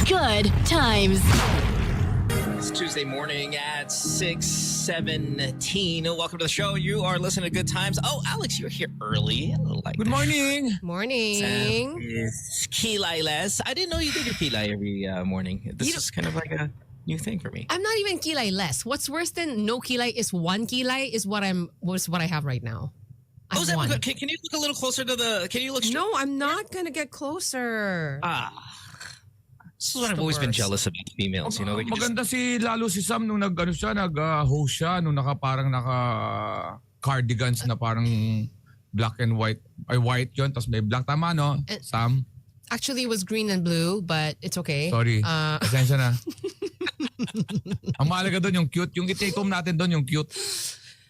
Good times. It's Tuesday morning at 6:17. Welcome to the show. You are listening to Good Times. Oh, Alex, you're here early. Good morning. Morning. It's Karylle. I didn't know you did your kilay every morning. This is kind of like a new thing for me. I'm not even kilay less. What's worse than no kilay is one kilay is what I have right now. Oh, is that good? Can you look a little closer to the? Can you look? No, I'm not gonna get closer. This is what I've always been jealous about females. You know, Maganda lalo si Sam nung nag-host siya nung parang naka cardigans na parang black and white. Ay white 'yon, tapos may black, tama no? Sam. Actually, it was green and blue, but it's okay. Sorry. Pasensya na. Ang mahalaga doon yung cute. Yung i-take home natin doon yung cute.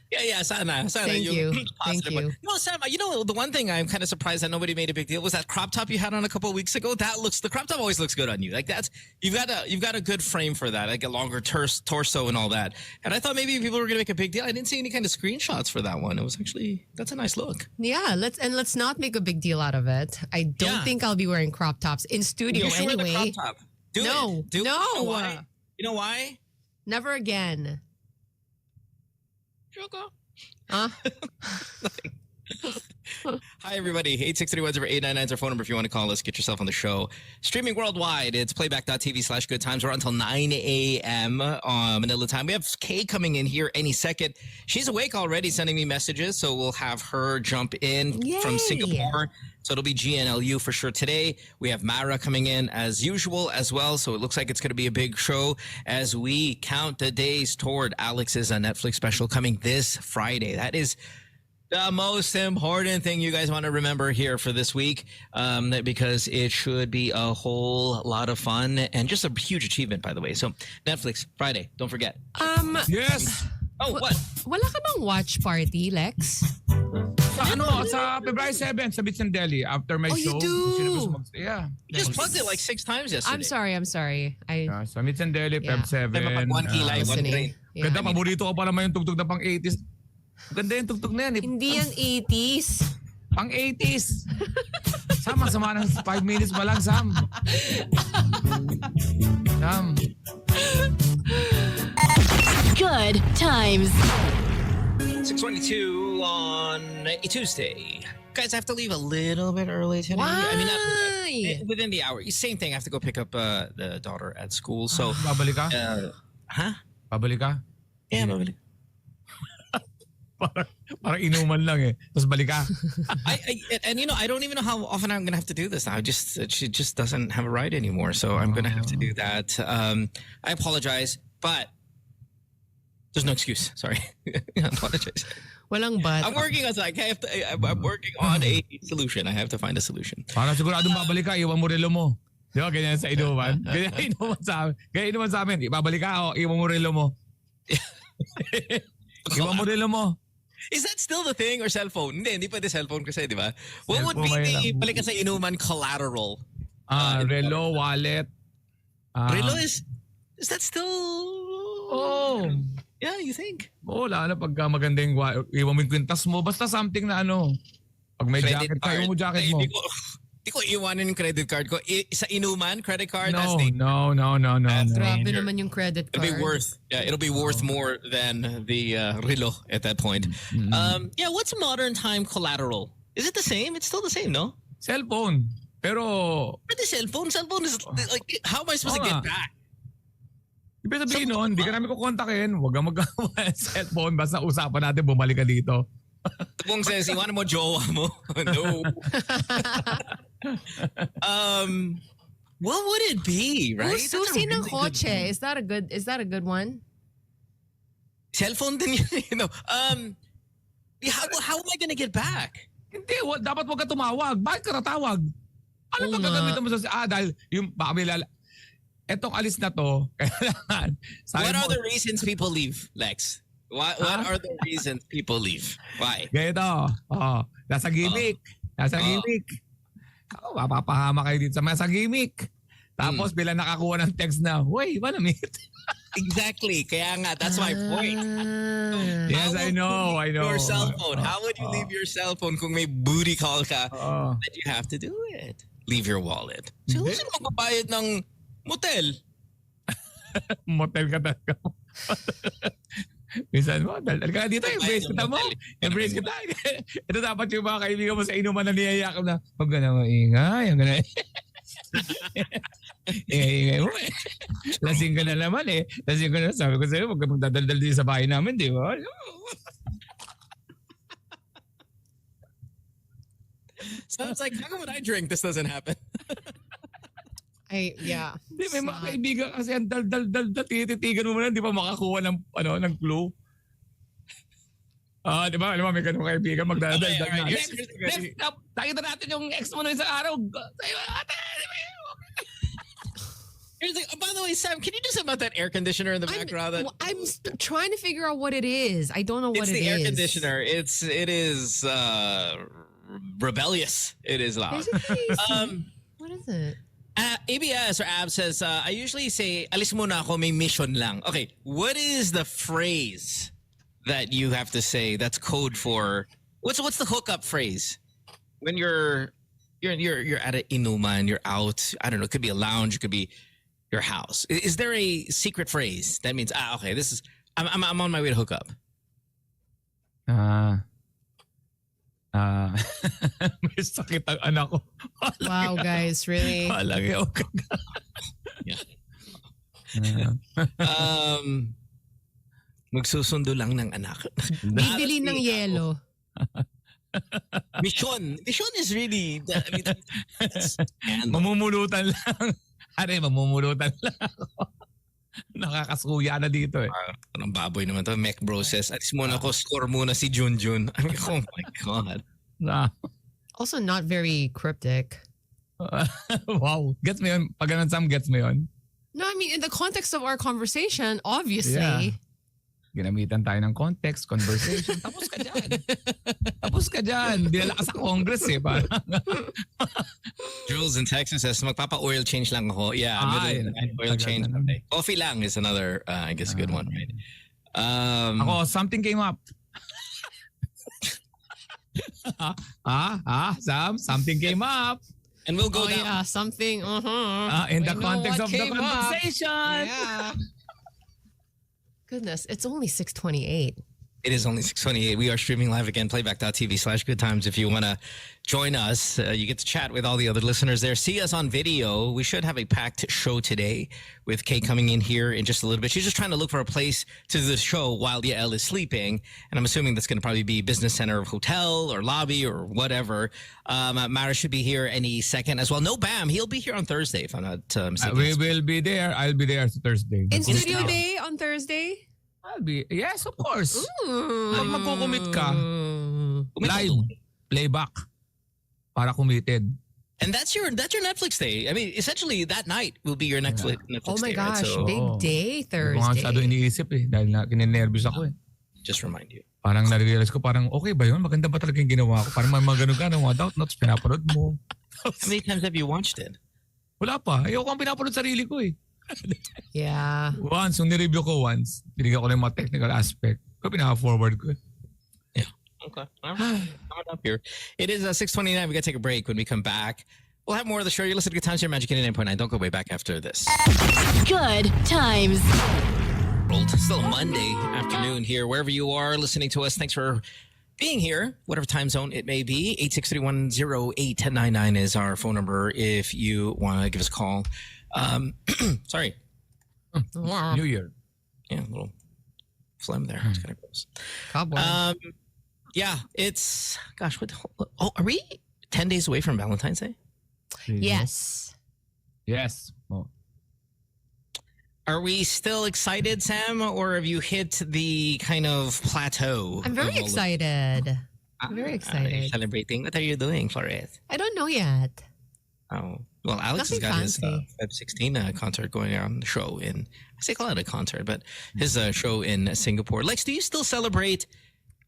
Yeah, sana. Thank you. Thank you. No, Sam, you know, the one thing I'm kind of surprised that nobody made a big deal was that crop top you had on a couple of weeks ago. The crop top always looks good on you. Like you've got a good frame for that, like a longer torso and all that. And I thought maybe people were going to make a big deal. I didn't see any kind of screenshots for that one. It was actually, that's a nice look. Yeah, let's not make a big deal out of it. I don't think I'll be wearing crop tops in studio you should anyway. Wear the crop top. Do it. No. You know why? You know why? Never again. Choco. Huh? Hi, everybody. 863-899 is our phone number if you want to call us. Get yourself on the show. Streaming worldwide. It's playback.tv/good times. We're until 9 a.m. Manila time. We have Kay coming in here any second. She's awake already, sending me messages, so we'll have her jump in from Singapore. So it'll be GNLU for sure today. We have Mara coming in as usual as well. So it looks like it's going to be a big show as we count the days toward Alex's Netflix special coming this Friday. That is the most important thing you guys want to remember here for this week, because it should be a whole lot of fun and just a huge achievement, by the way. So Netflix Friday, don't forget. Yes. Oh, what? Wala ka bang watch party, Lex? Sa February 7 sa Beach and Delhi after my show. You do? Yeah. You just plugged it like 6 times yesterday. I'm sorry. Sa Beach and Delhi, Feb 7. One kilay, one train. Ganda, paborito ko pa naman yung tugtog na pang 80s. Ganda yung tugtog na yan. Hindi yan 80s. Pang 80s. Sam, masama ng 5 minutes pa lang, Sam. Sam. Good times. 6:22 on a Tuesday. Guys, I have to leave a little bit early today. Why? I mean, within the hour. Same thing. I have to go pick up the daughter at school. So, babalik ka? huh? Babalik ka? Yeah, babalik. Parang inuman lang eh. Tapos balik ka. And you know, I don't even know how often I'm going to have to do this now. She just doesn't have a ride anymore. So I'm going to have to do that. I apologize, but there's no excuse. Sorry. I apologize. Walang but. I'm working on I'm working on a solution. I have to find a solution. Para siguradong babalik ka, iwan mo relo mo. Di ba? Ganyan sa inuman. Ganyan inuman sa amin. Ibabalik ka o iwan mo relo mo. Iwan mo relo mo. Is that still the thing or cellphone? Hindi pwede cellphone kasi, di ba? What would be the balik ka sa inuman collateral? Relo, wallet. Relo is that still? Oh. Yeah, you think? Oo, lalo pag maganda yung iwan mo yung kwintas mo. Basta something na ano. Pag may credit jacket ka, iwan mo jacket mo. Hindi ko iwanan yung credit card ko. Sa inuman, credit card? No. Grabe naman yung credit card. It'll be worth more than the relo at that point. Yeah, what's modern time collateral? Is it the same? It's still the same, no? Cellphone. Pero the cellphone is like, how am I supposed to get back? Ibig sabihin nun, hindi ka namin kukontakin. Huwag kang magawa cellphone. Basta usapan natin, bumalik ka dito. Kung says, iwanan mo jowa mo. No. What would it be, right? Susi ng kotse. Is that a good one? Cellphone din yun, you know. How am I gonna get back? Hindi, dapat wag ka tumawag. Bakit ka natawag? Ano ba gagamitin mo sa dahil yung baka may etong alis na to, kailangan. What are the reasons people leave, Lex? What are the reasons people leave? Why? Ganito. Nasa gimmick. Mapapahama kayo dito sa gimmick. Tapos bilang nakakuha ng text na, "Hoy, wanna meet?" Exactly. Kaya nga, that's my point. Yes, I know. Your cell phone. How would you leave your cell phone kung may booty call ka? That you have to do it. Leave your wallet. So, who's magbabayad ng Motel. Motel ka talaga. Minsan mo, dal ka dito, embrace kita mo. Embrace kita. Ito dapat yung mga kaibigan mo sa inuman na niyayak na, huwag ka na maingay, huwag ka na. Ingay mo eh. Lasing ka na naman eh. Lasing ka na, sabi ko sa'yo, huwag ka magdadaldal din sa bahay namin, di ba? Sounds like, how come when I drink, this doesn't happen? Yeah. Hindi, may mga kaibigan kasi ang dal, tititigan mo na, di pa makakuha ng clue. Di ba? Alam mo, may ganun kaibigan, magdadal. Okay, Next, nakita natin yung ex mo na isang araw. Here's the, by the way, Sam, can you do something about that air conditioner in the background? I'm trying to figure out what it is. I don't know what It's it is. the air conditioner. It is rebellious. It is loud. What is it? ABS or AB says, I usually say, alis muna ako, may mission lang. Okay, what is the phrase that you have to say that's code for, what's the hookup phrase? When you're at an inuman, you're out, I don't know, it could be a lounge, it could be your house. Is there a secret phrase that means, okay, this is, I'm on my way to hook up? May sakit ang anak ko. Wow, guys, really? Palagi ako. Magsusundo lang ng anak. Bibili ng yelo. Mission is really, I mean, Mamumulutan lang. Mamumulutan lang ako. Nakakasuya na dito eh. Anong baboy naman to? Mech bro says, alis muna ko, score muna si Junjun. I mean, oh my God. Also not very cryptic. Wow. Gets mo yun? Pag ganun, Sam, gets mo yun? No, I mean, in the context of our conversation, obviously. Yeah. Ginamitan tayo ng context, conversation. Tapos ka dyan. Tapos ka dyan. Dinala ka sa Congress eh. Jules in Texas says, magpapa-oil change lang ako. Yeah, oil change. Okay. Coffee lang is another, I guess, good one, right? Ako, something came up. Sam, something came up. And we'll go down. Yeah, something, In the context of the conversation. Yeah. Goodness, it's only 6:28. It is only 6:28. We are streaming live again, playback.tv/goodtimes. If you want to join us, you get to chat with all the other listeners there. See us on video. We should have a packed show today with Kay coming in here in just a little bit. She's just trying to look for a place to do the show while Yael is sleeping. And I'm assuming that's going to probably be business center, hotel, or lobby, or whatever. Mara should be here any second as well. No, Bam. He'll be here on Thursday, if I'm not mistaken. We will be there. I'll be there Thursday. In studio day on Thursday? I'll be. Yes, of course. Pag magkukumit ka, Commit live, playback, para committed. And that's your Netflix day. I mean, essentially, that night will be your Netflix Oh my day, gosh, right? So, big day Kung nga masyado Thursday. iniisip eh. Dahil kininervous ako eh. just remind you. Parang na-realize ko, parang okay ba yun? Maganda ba talaga yung ginawa ko? Parang may mga ganun ka ng mga doubt notes, pinapanood mo. How many times have you watched it? Wala pa. Ayoko ang pinapanood sarili ko eh. Yeah. Once, nung nireview ko once, binigyan ko lang yung mga technical aspect. Ko pinaka-forward ko eh. Yeah. Okay. All right. Coming up here. It is 6:29. We got to take a break. When we come back, we'll have more of the show. You're listening to Good Times here, Magic 89.9. Don't go way back after this. Good times. Still Monday afternoon here, wherever you are listening to us. Thanks for being here, whatever time zone it may be. 863-108-1099 is our phone number if you want to give us a call. Sorry. New Year. Yeah, a little phlegm there. It's kind of gross. Cowboy. Yeah, it's, gosh, are we 10 days away from Valentine's Day? Yes. Yes. Oh. Are we still excited, Sam, or have you hit the kind of plateau? I'm very excited. I'm very Are you excited. celebrating? What are you doing, Flores? I don't know yet. Oh, well, Alex Nothing has got his fancy. Feb 16 concert going on, the show in, I say call it a concert, but his show in Singapore. Lex, do you still celebrate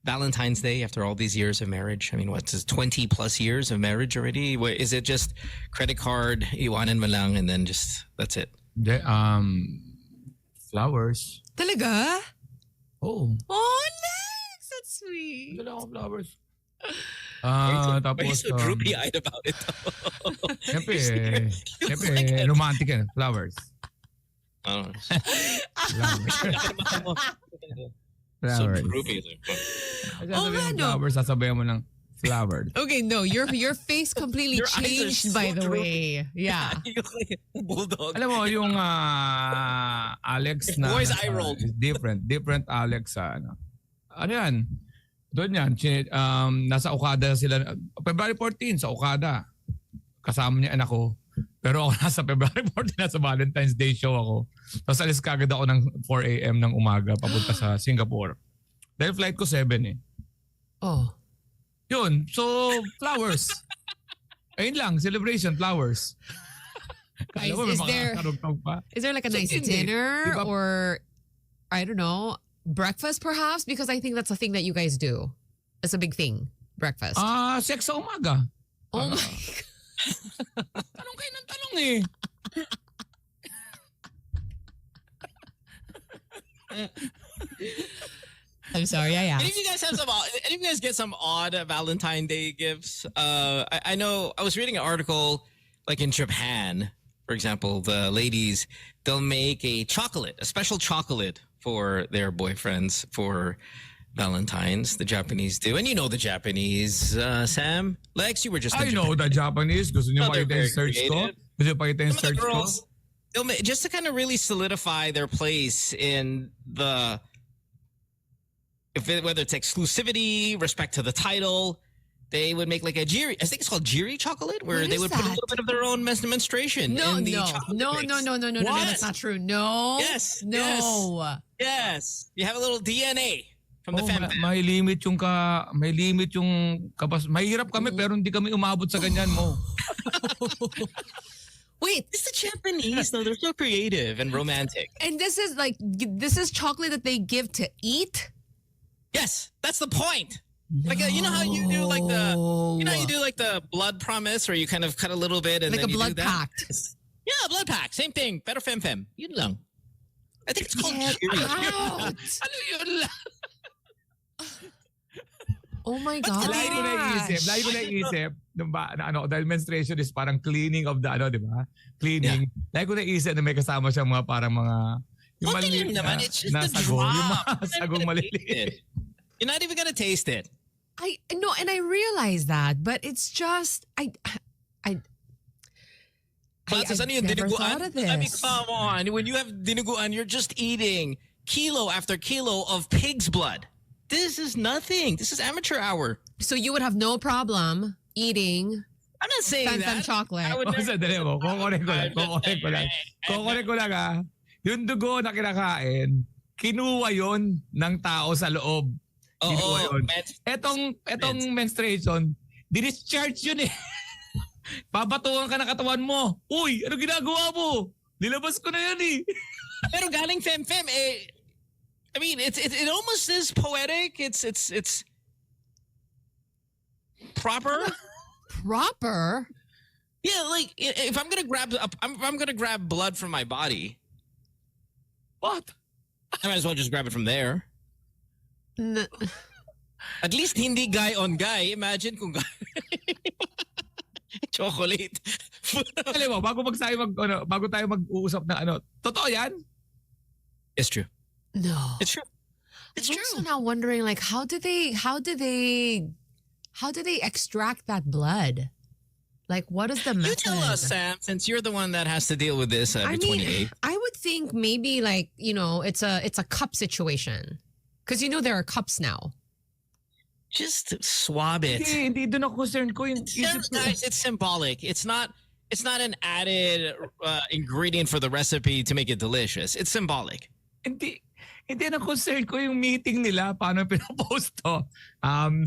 Valentine's Day after all these years of marriage? I mean, what's 20 plus years of marriage already? Is it just credit card, iwanan mo lang, and then just, that's it? Flowers. Talaga? Oh. Oh, Lex! That's sweet. Dala akong flowers. Why are you Tapos, so droopy-eyed about it? siyempre, romantic yan. Flowers. Oh. So Flowers. droopy. Sasabihin no. flowers, sasabihin mo ng flowers. Okay, no, your face completely Your eyes are changed so by the droopy. way. Yeah. Bulldog. Alam mo, yung Alex na... Boys eye rolled. Is different. Different Alex sa ano. Ano yan? Doon yan. Nasa Okada sila. February 14 sa Okada. Kasama niya anak ko. Pero ako nasa February 14 nasa Valentine's Day show ako. Tapos alis kagad ako ng 4 a.m. ng umaga papunta sa Singapore. Dahil flight ko 7 eh. Oh. Yun. So, flowers. Ayun lang. Celebration. Flowers. Kala mo, may Is there- makakarugtog pa. Is there like a So, nice hindi. dinner Di ba- or I don't know, breakfast perhaps? Because I think that's a thing that you guys do. It's a big thing. Breakfast. Sex sa umaga. Oh my Tanong kayo ng tanong eh. I'm sorry, I Any asked. of you guys have some? Any of you guys get some odd Valentine Day gifts? I know. I was reading an article, like in Japan, for example, the ladies they'll make a special chocolate for their boyfriends for Valentine's. The Japanese do, and you know the Japanese, Sam. Lex, you were just. I in know the Japanese. Gusto niyo No, they're pakita yung very search ko? creative. Gusto niyo pakita yung Some of the search ko? girls, just to kind of really solidify their place in the, whether it's exclusivity, respect to the title, they would make like a jiri. I think it's called jiri chocolate, where What they is would put a that? little bit of their own menstruation No, in the no, chocolate no, mix. no, no, What? that's not true. No. Yes, No. Yes, you have a little DNA from the family. May limit yung mahirap kami pero hindi kami umabot sa ganyan mo. Wait, It's the Japanese, though. They're so creative and romantic. and this is chocolate that they give to eat? Yes, that's the point. Like you know how you do like the blood promise, where you kind of cut a little bit and Like then a you blood do that. pact. Yeah, blood pact, same thing. Pero fem. Yun lang. I think it's called Get jiri. out. Ano yun lang? Oh my gosh. Lagi ko naisip, dahil menstruation is parang cleaning of the, di ba? Cleaning. Lagi ko naisip na may kasama siyang mga parang mga, yung Konti maliliit lang naman. It's just na a sagong. drop. Yung mga You're not even sagong gonna maliliit. taste it. You're not even gonna taste it. I know, and I realize that, but it's just Francis, ano yung never dinuguan? thought of I mean, this. come on. When you have dinuguan, you're just eating kilo after kilo of pig's blood. This is nothing. This is amateur hour. So you would have no problem eating I'm not saying Fem that. chocolate. I would Oh, sandali mo. Kukorek ko lang ha. Yung dugo na kinakain, kinuha yon ng tao sa loob. Kinuha yun. Etong menstruation, discharge yun eh. Papatukan ka na katawan mo. Uy, ano ginagawa mo? Nilabas ko na yan eh. Pero galing fem eh. I mean, it almost is poetic. It's proper. proper. Yeah, like if I'm gonna grab blood from my body, What? I might as well just grab it from there. N- At least hindi guy on guy. Imagine kung chocolate. Alam mo, bago tayo mag-uusap na totoo yan? It's true. no. It's true. It's I'm true. also now wondering, like, how do they extract that blood? Like, what is the method? You tell us, Sam, since you're the one that has to deal with this every I mean, 28th. I would think maybe like, it's a cup situation. Because there are cups now. Just swab it. Hindi doon ako concerned ko yung isip ko. Guys, it's symbolic. It's not an added ingredient for the recipe to make it delicious. It's symbolic. Hindi na concern ko yung meeting nila, paano pinapost to.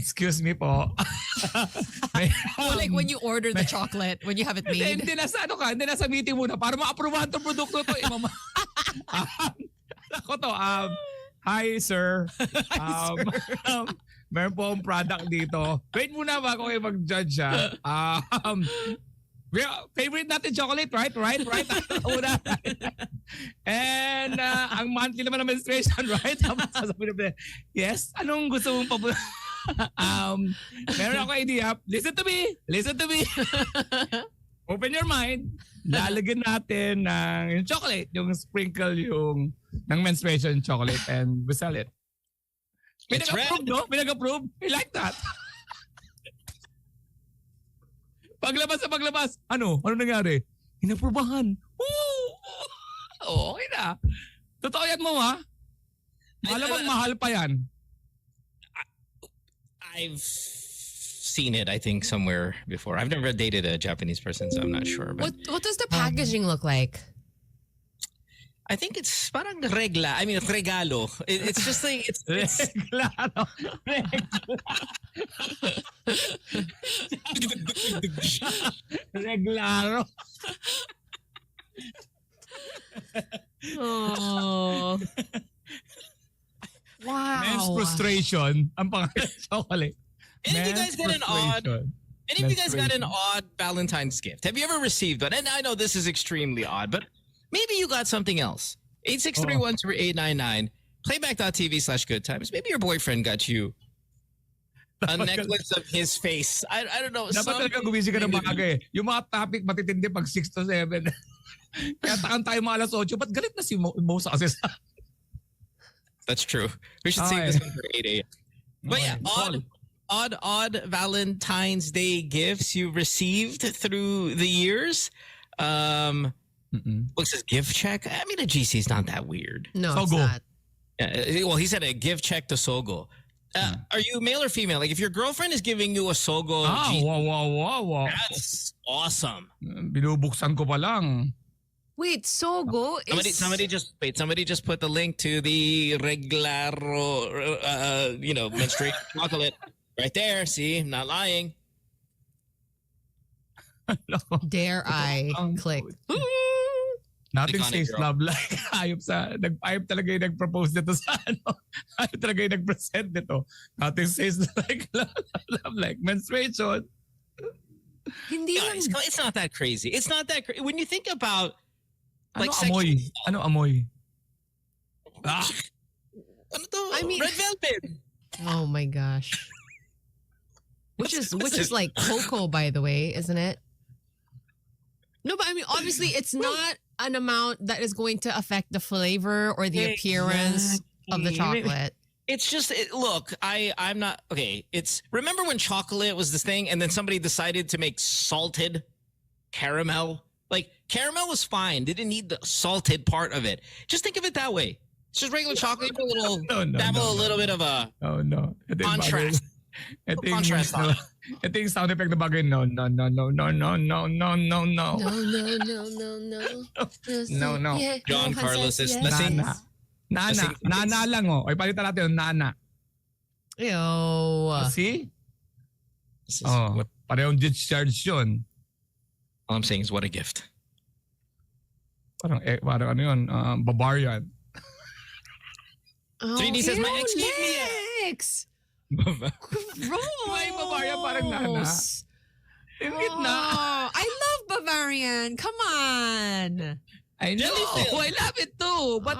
Excuse me po. Or like when you order the chocolate, when you have it made. Hindi nasa meeting muna para ma-aprobahan itong produkto to. Ako to, hi sir. Meron po ang product dito. Wait muna ba ako kayo mag-judge ha. Favorite natin chocolate, right? Una. And ang monthly naman na menstruation, right? Sasabihin na, yes, anong gusto mong Meron ako idea. Listen to me. Open your mind. Lalagyan natin ng yung chocolate, yung sprinkle yung ng menstruation chocolate and we sell it. Pinag-approve, no? Pinag-approve. I like that. Paglabas. Ano nangyari? Inaprubahan. Okay na. Totoo yan mo, ha? Malamang mahal pa yan. I've seen it, I think, somewhere before. I've never dated a Japanese person, so I'm not sure. But What does the packaging look like? I think it's parang regla. I mean, regalo. It's just like it's Reglaro. Reglaro. Oh. Wow. Men's frustration. Ang pangalan chocolate. Any of you guys got an odd? Any of you guys got an odd Valentine's gift? Have you ever received one? And I know this is extremely odd, but maybe you got something else. 863-10899. Playback.tv/goodtimes. Maybe your boyfriend got you a necklace of his face. I don't know. Dapat talaga gumising ka ng maaga eh. Yung mga topic matitindi pag 6 to 7. Kaya takan tayo mga alas 8. Ba't galit na si Mo sa kasi sa... That's true. We should save this one for 8 a.m. But yeah, odd Valentine's Day gifts you received through the years. Looks as gift check. I mean, a GC is not that weird. No, Sogo. it's not. Yeah, well, he said a gift check to Sogo. Are you male or female? Like, if your girlfriend is giving you a Sogo GC, wow. that's awesome. Binubuksan ko pa lang. Wait, Sogo is... Somebody just put the link to the Reglaro, menstruation chocolate right there. See, I'm not lying. Dare I click? Nothing Iconic says girl. love like ayop talaga yung nag-propose nito sa ano. Ayop talaga yung nag-present nito. Nothing says like love like menstruation. Hindi lang. It's not that crazy. It's not that crazy. When you think about like Ano amoy? Ano to? I mean- Red Velvet. Oh my gosh. Which is like cocoa, by the way, isn't it? No, but I mean, obviously, it's not an amount that is going to affect the flavor or the appearance of the chocolate. It's just look. I'm not okay. It's remember when chocolate was this thing, and then somebody decided to make salted caramel. Like caramel was fine. They didn't need the salted part of it. Just think of it that way. It's just regular chocolate. A little a little bit of a contrast. Ito Contrast on it. Ito yung sound effect na bagay. No. No. John Carlos is listening. Nana lang oh. Ay palitan natin yung nana. Ew. See? This is what Parehong discharge yun. all I'm saying is what a gift. Parang ano yun, Bavarian. Oh, 3D says, my ex ew, gave me legs. Gross. May Bavarian parang nana. Ingit na. Oh, I love Bavarian. Come on. I know. Jellyfish. I love it too. But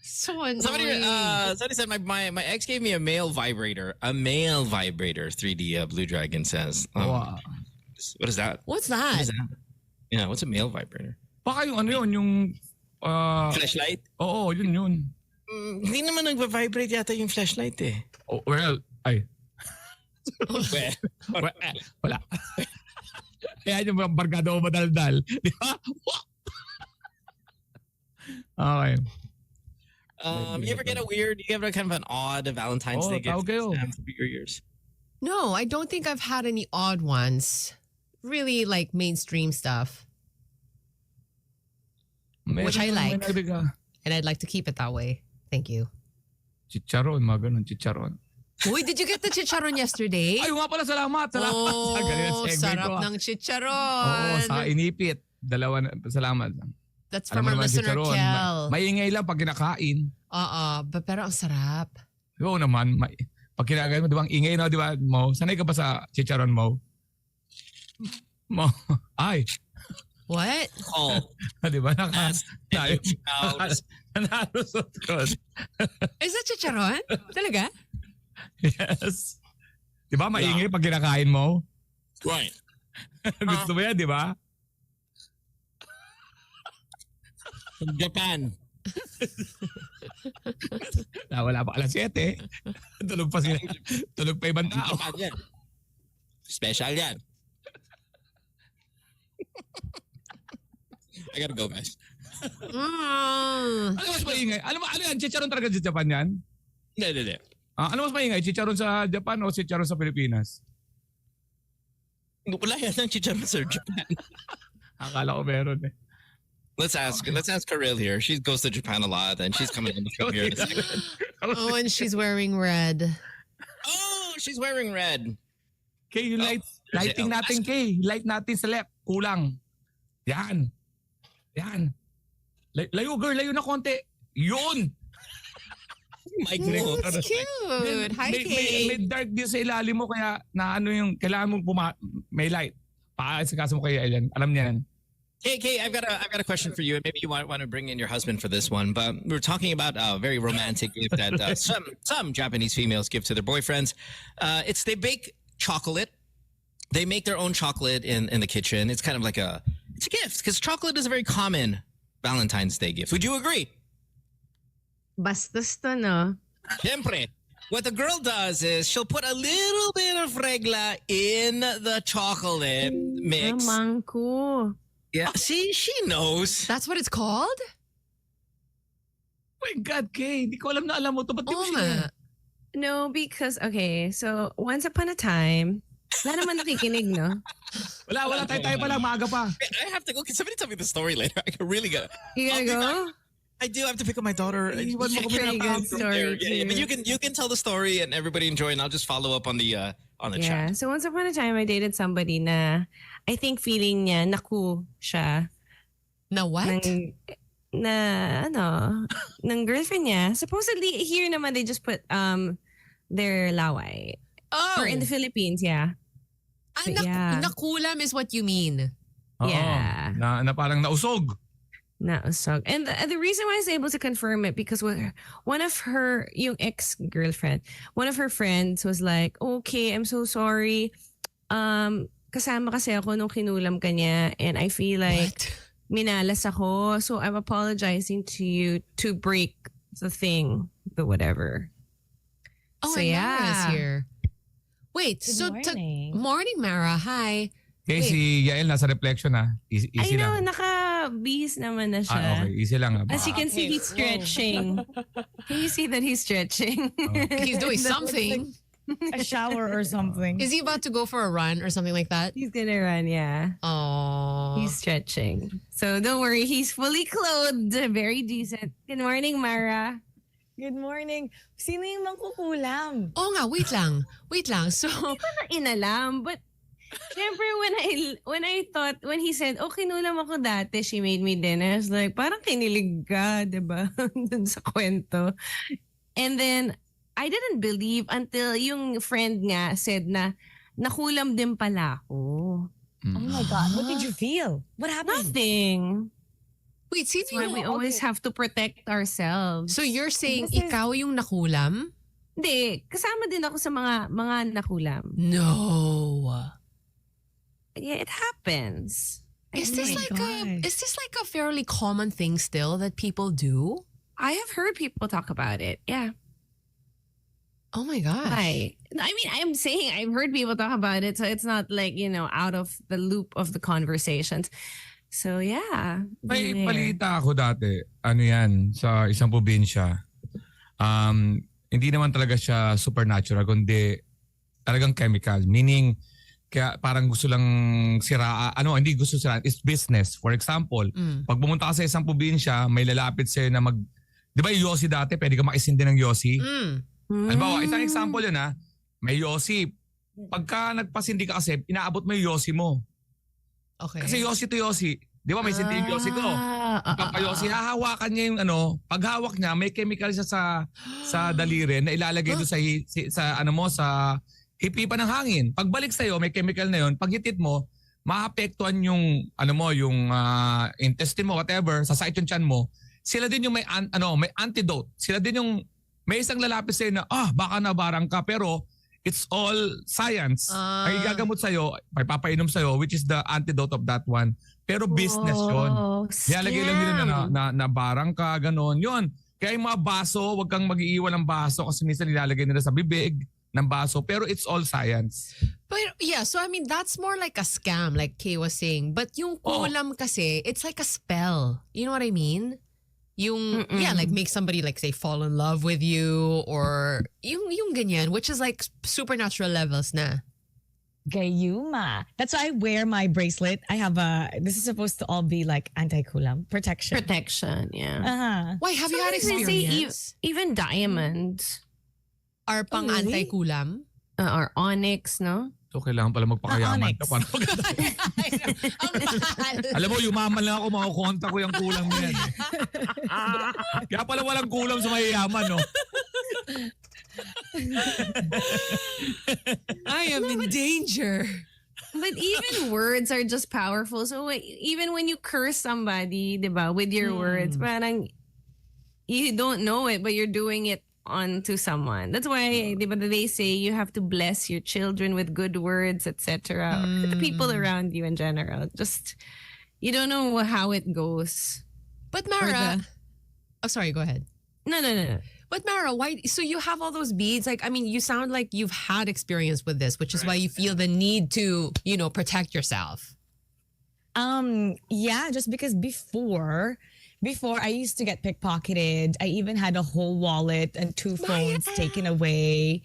so annoying. Somebody said my ex gave me a male vibrator. 3D Blue Dragon says. wow. What is that? What's What that? is that? Yeah, what's a male vibrator? Baka yung ano yun, yung... Flashlight? Oo, yun. Hindi naman nagva-vibrate yata yung flashlight eh. Oh, well, ay. Wala. Kaya yung barkada o madaldal. Di ba? Okay. You ever get you ever kind of an odd Valentine's Day gift okay. through your years? No, I don't think I've had any odd ones. Really like mainstream stuff. Which I like. And I'd like to keep it that way. Thank you. Chicharon, mga ganun, chicharon. Uy, did you get the chicharon yesterday? Ay, nga pala, salamat. Oh, Galing segment sarap ko, ng chicharon. Oo, sa inipit. Dalawa na, salamat. That's Alam from mo our naman, listener, chicharon, Kel. Maingay lang pag kinakain. Pero ang sarap. Oo naman, pag kinakain mo, di ba, ang ingay na, di ba, Mo? Sanay ka ba sa chicharon, Mo? Mo, ay. What? Call. Di ba? Ask and you out. Nalusot ko. Is that chicharon? Talaga? Yes. Di ba maingay pag kinakain mo? Right. Gusto mo yan, di ba? Japan. Wala pa alas 7. Tulog pa sila. Tulog pa ibang tao. Japan yan. Special yan. I gotta go, guys. Ano mas maingay? Ano yan? Chicharon talaga sa Japan yan? Hindi. Ano mas maingay? Chicharon sa Japan o chicharon sa Pilipinas? Wala yan ang chicharon sa Japan. Akala ko meron eh. Let's ask Karylle here. She goes to Japan a lot and she's coming on the show here in a second. Oh, and she's wearing red. Oh, she's wearing red. Kay, yung lighting natin, Kay. Light natin sa left. Kulang. Yan. Layo, girl. Layo na konti. Yun! Mike mo. That's cute. Hi, Kay. May dark din sa ilalim mo kaya na ano yung kailangan mong may light. Paasikaso mo kay Ellen. Alam niya yan. Hey, I've got a question for you. Maybe you want to bring in your husband for this one. But we're talking about a very romantic gift that some Japanese females give to their boyfriends. It's they bake chocolate. They make their own chocolate in the kitchen. It's kind of like it's a gift because chocolate is a very common Valentine's Day gift. Would you agree? Bastos to, no? Siempre. What the girl does is she'll put a little bit of regla in the chocolate mix. Mangko. Yeah, see, she knows. That's what it's called? Oh my God, Kay. Hindi ko alam na alam mo to. Ba't di mo Oo siya? nga. No, because, okay, so once upon a time, wala naman nakikinig, no? Wala. Tayo pa lang. Maaga pa. I have to go. Can somebody tell me the story later? I can really go. You gotta go? I do have to pick up my daughter. Iwan mo kami Pretty ng good tao. story, Yeah, but too. you can tell the story and everybody enjoy, and I'll just follow up on the Yeah, chat. so once upon a time, I dated somebody na I think feeling niya naku siya Na what? ng girlfriend niya. Supposedly, here naman they just put their laway. Oh. Or in the Philippines, yeah. Yeah. Nakulam is what you mean. Oo. Yeah. Na parang nausog. Nausog. And the reason why I was able to confirm it because one of her, yung ex-girlfriend, one of her friends was like, okay, I'm so sorry. Kasama kasi ako nung kinulam ka niya and I feel like minalas ako. So I'm apologizing to you to break the thing, the whatever. Oh, So, and yeah. Mara's here. Wait, morning, Mara. Hi. Kay Wait. si Yael nasa reflection ha. Easy I know, lang. naka-bihis naman na siya. Okay. Easy lang ha. As you can see, he's stretching. Can you see that he's stretching? He's doing something. A shower or something. Is he about to go for a run or something like that? He's gonna run, yeah. Oh. He's stretching. So don't worry, he's fully clothed. Very decent. Good morning, Mara. Good morning. Sino yung mangkukulam? Oh nga, wait lang. So, Na inalam, but syempre when he said, oh, kinulam ako dati, she made me dinner. I was like, parang kinilig ka, diba? Dun sa kwento. And then, I didn't believe until yung friend nga said na nakulam din pala ako. Oh my God. What did you feel? What happened? Nothing. wait, sino That's why yung... we always have to protect ourselves. So you're saying This is- ikaw yung nakulam? Hindi, kasama din ako sa mga nakulam. No. Yeah, it happens. Is Oh this my like God. is this like a fairly common thing still that people do? I have heard people talk about it. Yeah. Oh my gosh. Why? I mean, I'm saying I've heard people talk about it, so it's not like, out of the loop of the conversations. So, yeah. May There. balita ako dati. Ano yan? Sa isang probinsya. Hindi naman talaga siya supernatural, kundi talagang chemical. Meaning, kaya parang gusto lang siraan. Hindi gusto siraan. It's business. For example, pag pumunta ka sa isang probinsya, may lalapit sa'yo na di ba yung Yossi dati? Pwede ka makisindi ng Yossi. Halimbawa, isang example yun ha. May Yossi. Pagka nagpasindi ka kasi, inaabot mo yung Yossi mo. Okay. Kasi Yossi to Yossi. Di ba may sindi yung Yossi ko? Yossi, hahawakan niya yung pag hawak niya, may chemical siya sa daliri na ilalagay doon sa hipi pa ng hangin. Pagbalik sa'yo, may chemical na yun. Pag hitit mo, maapektuhan yung yung intestine mo, whatever, sasakit yung tiyan mo, sila din yung may antidote. Sila din yung may isang lalapit sa'yo na baka nabarang ka, pero it's all science. Ang igagamot sa'yo, may papainom sa'yo, which is the antidote of that one. Pero business yun. Nilalagay lang nila na barang ka, ganon. Yun. Kaya yung mga baso, wag kang mag-iiwan ng baso kasi minsan nilalagay nila sa bibig ng baso. Pero it's all science. But yeah, so I mean, that's more like a scam, like Kay was saying. But yung kulam kasi, it's like a spell. You know what I mean? Yung, like make somebody like say fall in love with you or yung ganyan, which is like supernatural levels na. Gayuma. That's why I wear my bracelet. I have this is supposed to all be like anti-kulam, protection. Yeah. Why, have you had Sometimes they say experience? even diamonds Are pang really? anti-kulam? or onyx, no? So kailangan pala magpakayaman ka. Onyx. Alam mo, yumaman lang ako, makukonta ko yung kulang mo yan. Kaya pala walang kulang sa mayayaman, no? I am in danger. But even words are just powerful. So even when you curse somebody, diba, with your words, parang you don't know it, but you're doing it onto someone. That's why diba, they say you have to bless your children with good words, etc. The people around you in general. Just, you don't know how it goes. But Mara, sorry, go ahead. No. But Mara, why? So you have all those beads. Like, I mean, you sound like you've had experience with this, which is why you feel the need to, protect yourself. Yeah, just because before I used to get pickpocketed. I even had a whole wallet and 2 phones taken away.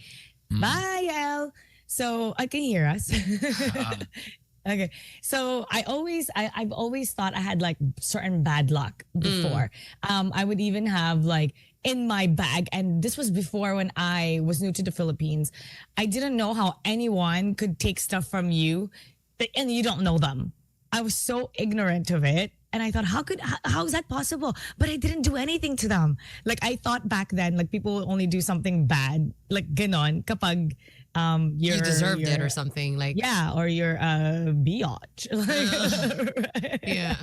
Bye, Elle. So I can hear us. Okay. So I've always thought I had like certain bad luck before. I would even have like in my bag, and this was before when I was new to the Philippines. I didn't know how anyone could take stuff from you and you don't know them. I was so ignorant of it. And I thought, how is that possible? But I didn't do anything to them. Like I thought back then, like people will only do something bad, like ganon, kapag You deserved it or something. Like yeah, or you're a biatch. yeah.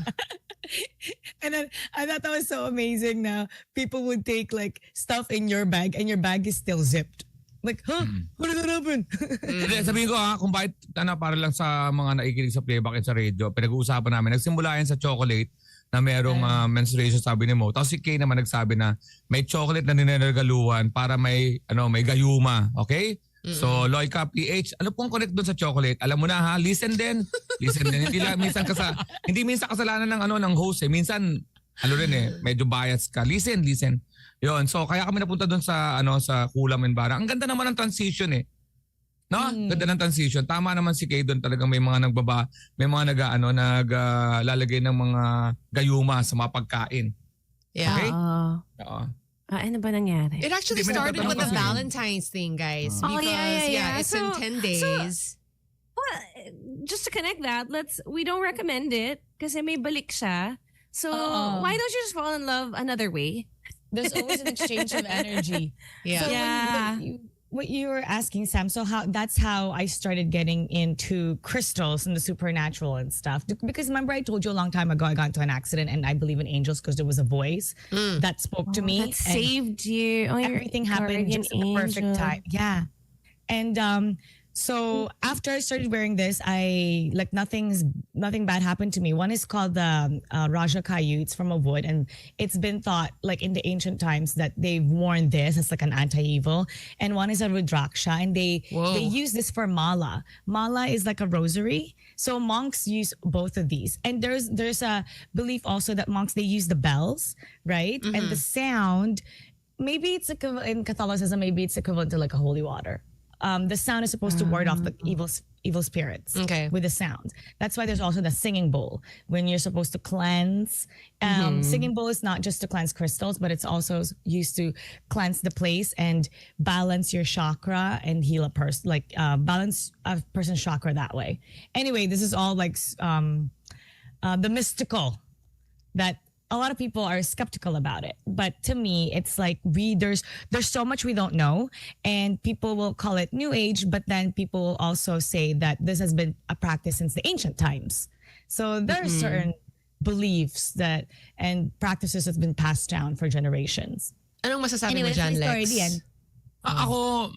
And then I thought that was so amazing. Now people would take like stuff in your bag, and your bag is still zipped. Like, huh? What did that happen? Hindi, sabihin ko kung bakit, para lang sa mga naikinig sa playback at sa radio, pinag-uusapan namin, nagsimula yan sa chocolate na merong menstruation, sabi ni Mo. Tapos si Kay naman nagsabi na may chocolate na niregaluhan para may gayuma. Okay? So, Loika PH, ano pong connect doon sa chocolate? Alam mo na ha, listen din. Hindi minsan kasalanan ng host eh. Minsan, medyo biased ka. Listen. Yon, so kaya kami napunta doon sa sa Kulam and Bara. Ang ganda naman ng transition eh. No? Ganda ng transition. Tama naman si Kay doon, talagang may mga naglalagay ng mga gayuma sa mga pagkain. Yeah. Okay? Oo. Ano ba nangyari? It actually started with the Valentine's thing, guys. Because, yeah. It's in 10 days. Well, just to connect that, we don't recommend it kasi may balik siya. So, why don't you just fall in love another way? There's always an exchange of energy. Yeah. So what you were asking, Sam, so that's how I started getting into crystals and the supernatural and stuff. Because remember I told you a long time ago I got into an accident and I believe in angels because there was a voice that spoke to me. That saved you. Everything happened just at the perfect time. Yeah. And so after I started wearing this, nothing bad happened to me. One is called the Raja Kayu. It's from a wood, and it's been thought like in the ancient times that they've worn this as like an anti-evil. And one is a Rudraksha, and they use this for mala. Mala is like a rosary. So monks use both of these. And there's a belief also that monks, they use the bells, right? And the sound, maybe it's equivalent in Catholicism, maybe it's equivalent to like a holy water. The sound is supposed to ward off the evil spirits with the sound. That's why there's also the singing bowl when you're supposed to cleanse. Singing bowl is not just to cleanse crystals, but it's also used to cleanse the place and balance your chakra and heal a person, like balance a person's chakra that way. Anyway, this is all like the mystical that a lot of people are skeptical about it. But to me, it's like there's so much we don't know, and people will call it new age, but then people will also say that this has been a practice since the ancient times. So there are certain beliefs that and practices that's been passed down for generations. Anong masasabi Anyway, mo dyan, story Lex? diyan. Ako,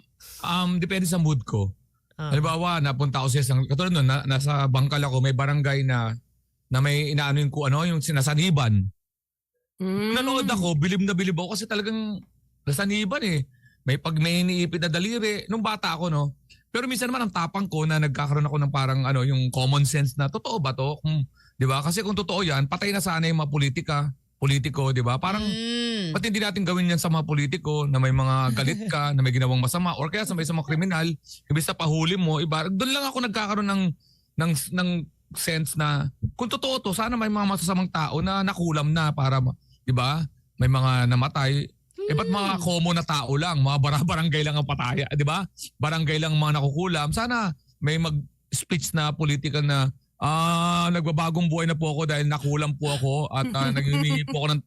depende sa mood ko. Halimbawa, napunta ako sa isang, katulad nun, nasa bangkal ako, may barangay na may inaano yung sinasaniban. Nanood ako, bilib na bilib ako kasi talagang nasaniban eh. May iniipit na daliri. Nung bata ako, no? Pero minsan naman ang tapang ko na nagkakaroon ako ng parang yung common sense na totoo ba to? Di ba? Kasi kung totoo yan, patay na sana yung mga politiko, di ba? Parang ba't hindi natin gawin yan sa mga politiko na may mga galit ka, na may ginawang masama, or kaya sa mga kriminal, imbis na pahuli mo, iba, doon lang ako nagkakaroon ng sense na kung totoo to, sana may mga masasamang tao na nakulam na para, di ba? May mga namatay. Ba't mga common na tao lang, mga barangay lang ang pataya, di ba? Barangay lang ang mga nakukulam. Sana may mag-speech na political na nagbabagong buhay na po ako dahil nakulam po ako at naghihingi po ako ng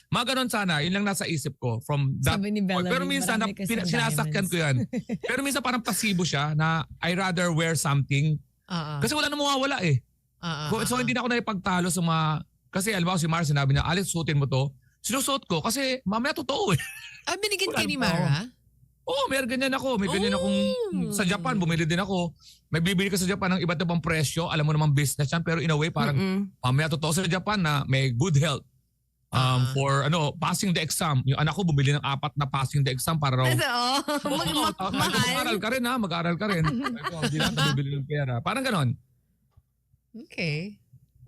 mga ganon sana. Yun lang nasa isip ko from that Sabi ni Bella, Pero minsan sinasakyan ko yan. Pero minsan parang pasibo siya na I rather wear something kasi wala na mawawala eh. So hindi na ako naipagtalo sa mga, kasi alam ko si Mara sinabi niya, Alex, suotin mo to. Sinusuot ko kasi mamaya totoo eh. Binigyan kay ni Mara? Oo, may ganyan ako. May ganyan akong sa Japan, bumili din ako. May bibili ka sa Japan ng iba't ibang presyo. Alam mo naman business yan. Pero in a way, parang mamaya totoo sa Japan na may good health. For passing the exam. Yung anak ko bumili ng 4 na passing the exam para raw. Mag-aral ka rin ha. Mag-aral ka rin. Hindi na bibili ng pera. Parang ganon. Okay.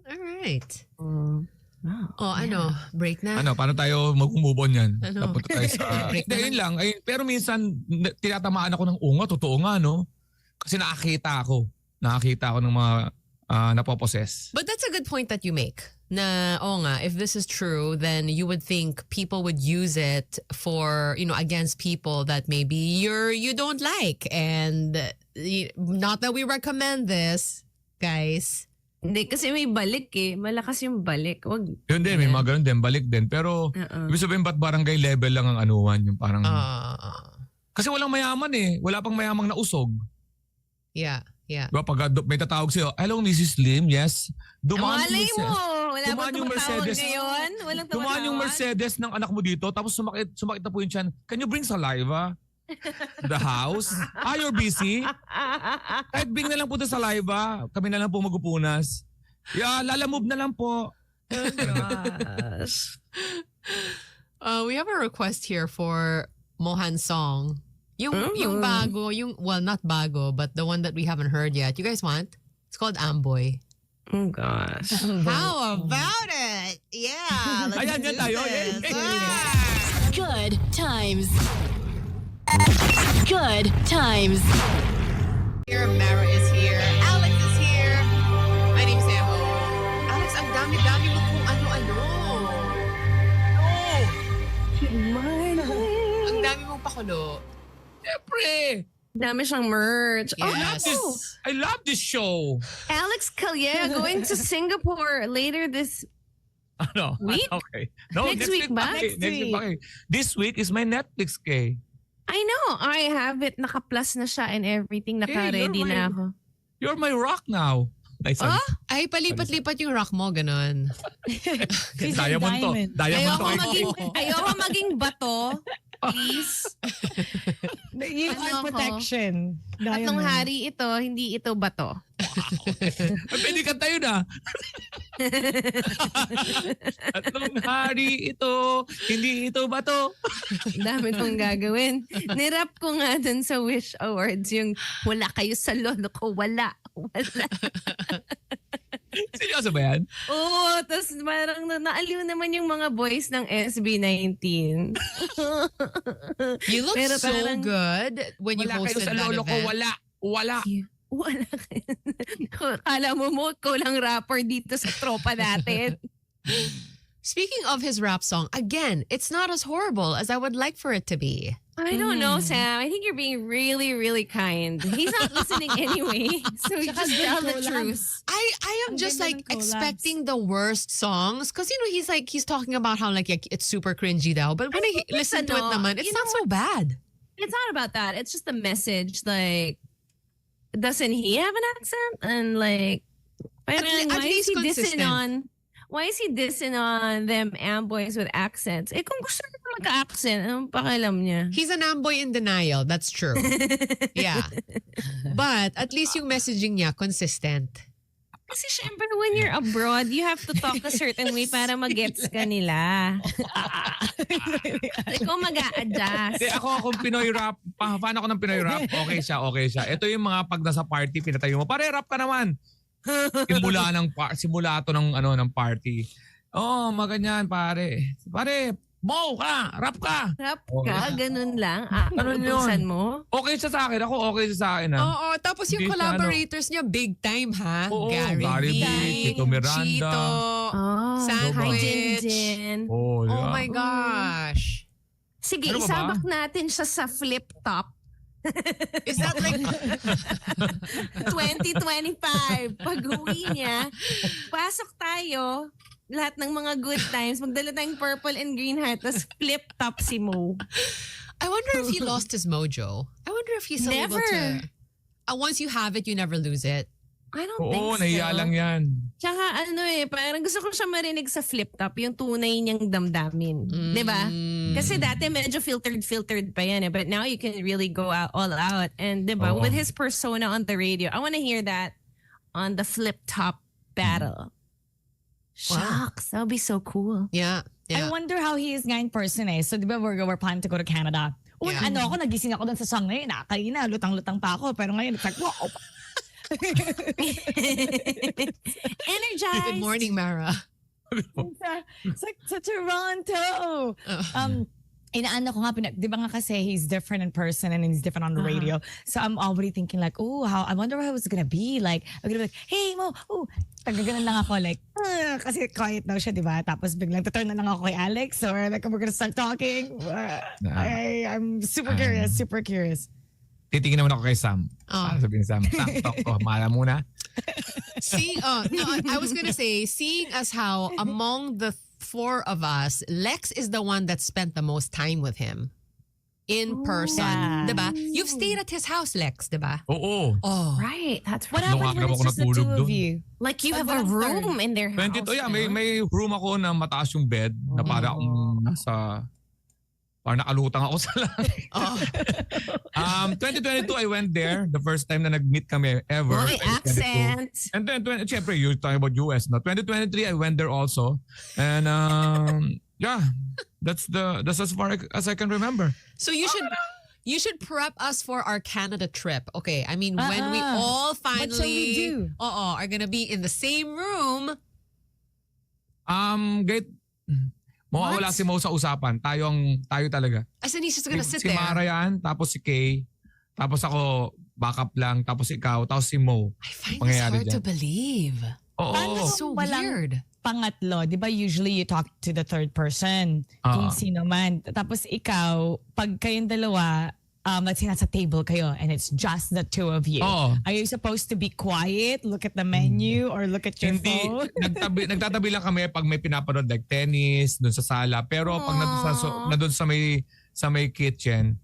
All right. Break na? Paano tayo mag-move on yan? Ano? Napunta tayo sa... Break na Yun lang. Pero minsan, tinatamaan ako ng totoo nga, no? Kasi nakakita ako ng mga napoposes. But that's a good point that you make. Na, if this is true, then you would think people would use it for, against people that maybe you don't like. And not that we recommend this, guys. Hindi, kasi may balik eh. Malakas yung balik. Wag. Yun din, may mga ganun din, balik din. Pero, ibig sabihin ba't barangay level lang ang anuhan? Yung parang... kasi walang mayaman eh. Wala pang mayamang nausog. Yeah. Diba, pag may tatawag sa'yo, hello Mrs. Lim, yes. Malay mo! Wala ba Dumaan yung tumatawag Mercedes. ngayon? Walang tumatawag? Dumaan yung Mercedes ng anak mo dito, tapos sumakit na po yung tiyan. Can you bring saliva? The house? You're busy? Kahit bring na lang po doon sa live kami na lang po magupunas. Lalamove na lang po. Gosh. We have a request here for Mohan's song. Yung bago, not bago, but the one that we haven't heard yet. You guys want? It's called Amboy. Oh gosh. How about it? Yeah, let's Ayan, do yan tayo. this. Good times. Good times. Here, Mara is here. Alex is here. My name's Sambo. Alex, ang dami-dami mo kung ano-ano. Ang dami mong pakulo. Siyempre. Dami siyang merch. Yes. I love this show. Alex Karylle going to Singapore later this week? Okay. No, Next week ba? Next week. This week is my Netflix kay. I know. I have it. Naka-plus na siya and everything. Naka-ready na ako. You're my rock now. Ay, palipat-lipat yung rock mo, ganun. Diamond to. Ayoko maging bato. Please. You want protection. Tatlong hari ito, hindi ito bato. Pwede ka tayo na. Tatlong hari ito, hindi ito bato. Dami kong gagawin. Nirap ko nga dun sa Wish Awards yung wala kayo sa lolo ko. Wala. Seryoso ba yan? Oo, tapos parang naaliw naman yung mga boys ng SB19. You look Pero so parang, good when you Wala kayo hosted sa that lolo ko, event. wala. Wala kayo. Kala mo ko lang rapper dito sa tropa natin. Speaking of his rap song, again, it's not as horrible as I would like for it to be. I don't know, Sam. I think you're being really, really kind. He's not listening anyway. So you just tell the truth. I am Ang just ganda like ng collabs. expecting the worst songs because he's talking about how like it's super cringy daw, but when I listen to it naman, it's not so bad. It's not about that. It's just the message. Like, doesn't he have an accent? And like, At least consistent. Why is he dissing on them amboys with accents? Eh, kung gusto niya magka-accent, anong pakialam niya? He's an amboy in denial. That's true. Yeah, but at least yung messaging niya consistent. Kasi syempre, when you're abroad, you have to talk a certain way para mag-gets ka nila. Ikaw mag-a-adjust. Hindi, akong Pinoy rap, fan ako ng Pinoy rap, okay siya. Ito yung mga pag nasa party, pinatayo mo, pare, rap ka naman. Simula to ng party. Oh, maganyan, pare. Pare, bow ka, rap ka. Rap Oh, ka, ganun lang. Ah, Ganun yun. utusan mo. Okay siya sa akin, ako okay siya sa akin. Ha? Oo, tapos yung Hindi siya, collaborators niya big time ha. Oo, Gary Gary V, V, Tito Miranda. Chito. Oh, Sandwich. hi, Jinjin. Oh, Oh yeah. my gosh. Sige, Ano ba ba? isabak natin siya sa flip top. Is that like 2025. Pag-uwi niya, pasok tayo, lahat ng mga good times, magdala tayong purple and green hat, tapos flip top si Mo. I wonder if he lost his mojo. I wonder if he's still able Never. to. Once you have it, you never lose it. I don't Oo, think so. nahiya lang yan. Tsaka parang gusto ko siya marinig sa flip top, yung tunay niyang damdamin. Di ba? Kasi dati medyo filtered pa yan eh. But now you can really go out all out. And di ba, Oo. with his persona on the radio, I want to hear that on the flip top battle. Shucks, that would be so cool. Yeah. I wonder how he is nga in person eh. So di ba we're planning to go to Canada. Yeah. Nagising ako dun sa song na yun. Kanina, lutang-lutang pa ako. Pero ngayon, it's like, wow. Energized. Good morning, Mara. It's like sa Toronto. Inaano ko nga, di ba nga kasi he's different in person and he's different on the radio. So I'm already thinking like, oh, I wonder how it's gonna be. Like, I'm gonna be like, hey Mo, tagaganan lang ako like, kasi quiet daw siya, di ba? Tapos biglang turn na lang ako kay Alex or like we're gonna start talking. I'm super curious. Titingin naman ako kay Sam. Oh. Sabihin ni Sam, talk ko, mahala muna. I was gonna say, seeing as how among the four of us, Lex is the one that spent the most time with him in person, yeah. diba? You've stayed at his house, Lex, diba? Oo. Oh, Right, that's What right. happened when Nung it's just the natulog two dun. of you? Like you have a Walang room in their house. 22, yeah, may room ako na mataas yung bed na para akong parang nakalutang ako sa langit. oh. 2022, I went there. The first time na nag-meet kami ever. Boy, 2022. accent. And then, syempre, you're talking about US. No? 2023, I went there also. And yeah, that's as far as I can remember. So you should prep us for our Canada trip. Okay, I mean when we all What shall we finally do? are gonna be in the same room. Gate, mawawala si Mo sa usapan. Tayo talaga. As in, he's just gonna sit Si there. Mara yan, tapos si Kay, tapos ako, backup lang, tapos ikaw, tapos si Mo. I find this Pangyayari hard to dyan. believe. Oo. Paano It's so walang weird. pangatlo? Di ba usually you talk to the third person kung sino man. Tapos ikaw, pag kayong dalawa, let's say nasa table kayo and it's just the two of you. Oo. Are you supposed to be quiet, look at the menu, or look at your Hindi, phone? nagtatabi lang kami pag may pinapanood like tennis dun sa sala. Pero pag nandun sa may kitchen,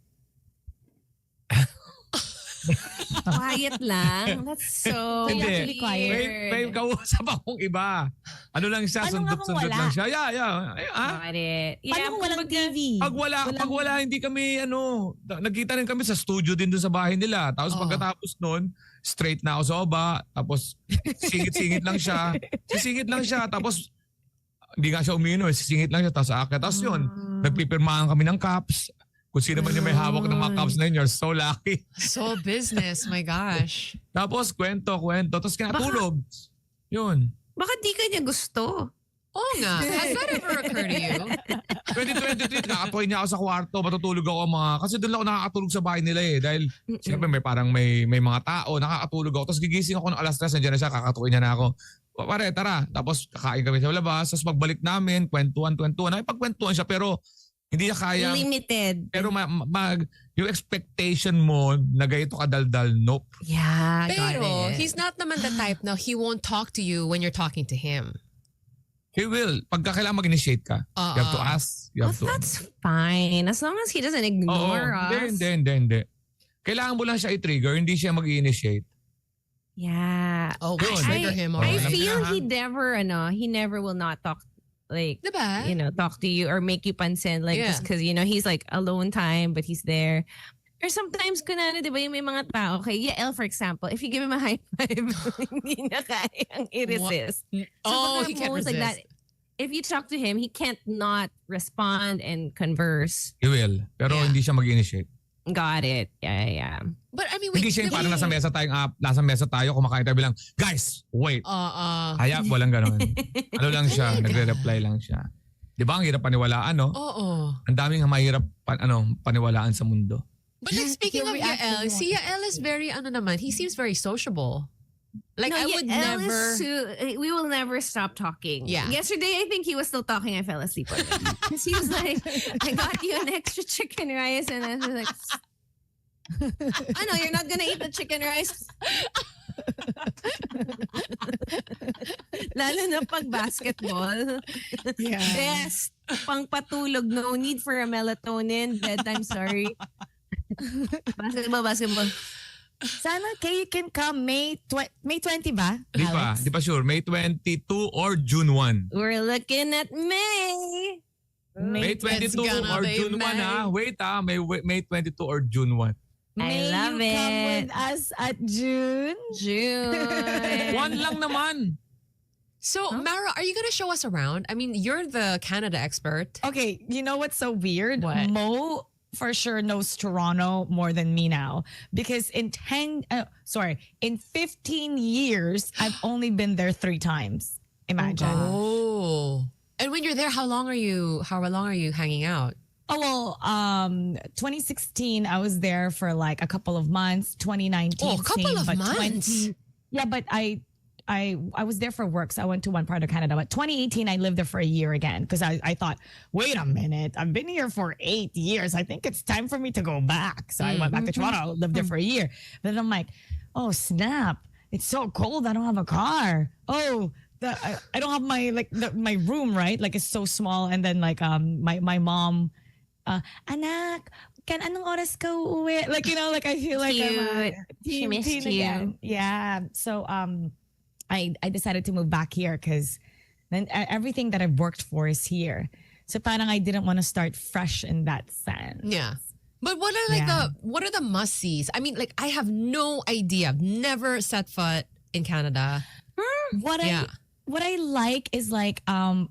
Quiet lang. That's so Hindi. Actually quiet. may kausap akong iba. Ano lang siya, Paano nga kung sundot-sundot wala? lang siya. Yeah. Got it. Paano kung walang TV? Pag wala, hindi kami, nagkita rin kami sa studio din dun sa bahay nila. Tapos pagkatapos nun, straight na ako sa baba. Tapos singit-singit lang siya. Sisingit lang siya. Tapos hindi nga siya uminom. Sisingit lang siya. Tapos aakyat. Tapos yun, nagpipirmahan kami ng cups. Kung sino man yung may hawak ng mga cups na yun, you're so lucky. So business, my gosh. Tapos kwento. Tapos kinatulog. Yun. Baka di ka niya gusto. Oo nga. Has that ever occurred to you? 2023, nakatoy niya ako sa kwarto, matutulog ako kasi doon lang ako nakakatulog sa bahay nila eh. Dahil siyempre may mga tao, nakakatulog ako. Tapos gigising ako ng alas 3, nandiyan na siya, kakatuin niya na ako. Pare, tara. Tapos kakain kami sa labas, tapos pagbalik namin, kwentuhan. Nakipagkwentuhan siya pero Hindi niya kaya. Limited. Pero yung expectation mo na ganito kadaldal, nope. Yeah, got Pero it. he's not naman the type na he won't talk to you when you're talking to him. He will. Pagka kailangan mag-initiate ka, you have to ask. You Well, have to. that's fine. As long as he doesn't ignore us. Hindi. Kailangan mo lang siya i-trigger, hindi siya mag-initiate. Yeah. Oh, Yun. trigger him I already. feel Kailangan. he never will not talk, like, Diba? talk to you or make you pansin, like, Yeah. just because, he's like alone time, but he's there. Or sometimes, kunwari, di ba, yung may mga tao, okay, Yael, for example, if you give him a high five, hindi na kayang i-resist. Oh, mga he can't moments resist. like that, if you talk to him, he can't not respond and converse. He will. Pero Yeah. hindi siya mag-initiate. Got it. Yeah. But I mean, wait. Hindi siya yung parang nasa mesa tayo, kumakain tayo bilang, guys, wait. Hayap, walang ganon. Ano lang siya, nagre-reply lang siya. Di ba ang hirap paniwalaan, no? Oo. Ang daming mahirap paniwalaan sa mundo. But like, speaking of Yael, si Yael is very, he seems very sociable. Like, No, I would Yael never... we will never stop talking. Yeah. Yesterday, I think he was still talking. I fell asleep on him. Because he was like, I got you an extra chicken rice. And I was like, I know, you're not going to eat the chicken rice. Lalo na pag basketball. Yeah. Best. Pang patulog. No need for a melatonin. Bedtime, sorry. Basketball. Sana you can come May 20 ba? Di pa sure. May 22 or June 1. We're looking at May. May 22 gonna or be June 1 May. Wait May 22 or June 1. May love you come it. with us at June? June. One lang naman. So, Mara, are you going to show us around? I mean, you're the Canada expert. Okay, you know what's so weird? What? Mo for sure knows Toronto more than me now because in 15 years I've only been there 3 times. Imagine. Oh. And when you're there, how long are you hanging out? Oh well, 2016 I was there for like a couple of months. 2019, Oh, a couple same, of but months. yeah, but I was there for work, so I went to one part of Canada. But 2018, I lived there for a year again because I thought, wait a minute, I've been here for 8 years. I think it's time for me to go back. So I went back to Toronto, lived there for a year. But then I'm like, oh snap, it's so cold. I don't have a car. Oh. I don't have my room, right? Like it's so small. And then like my mom, anak, anong oras ka uuwi? Like, like I feel like I'm She missed you. again. Yeah. So I decided to move back here because then everything that I've worked for is here. So parang I didn't want to start fresh in that sense. Yeah. But what are the must-sees? I mean, like, I have no idea. I've never set foot in Canada. What I like is like,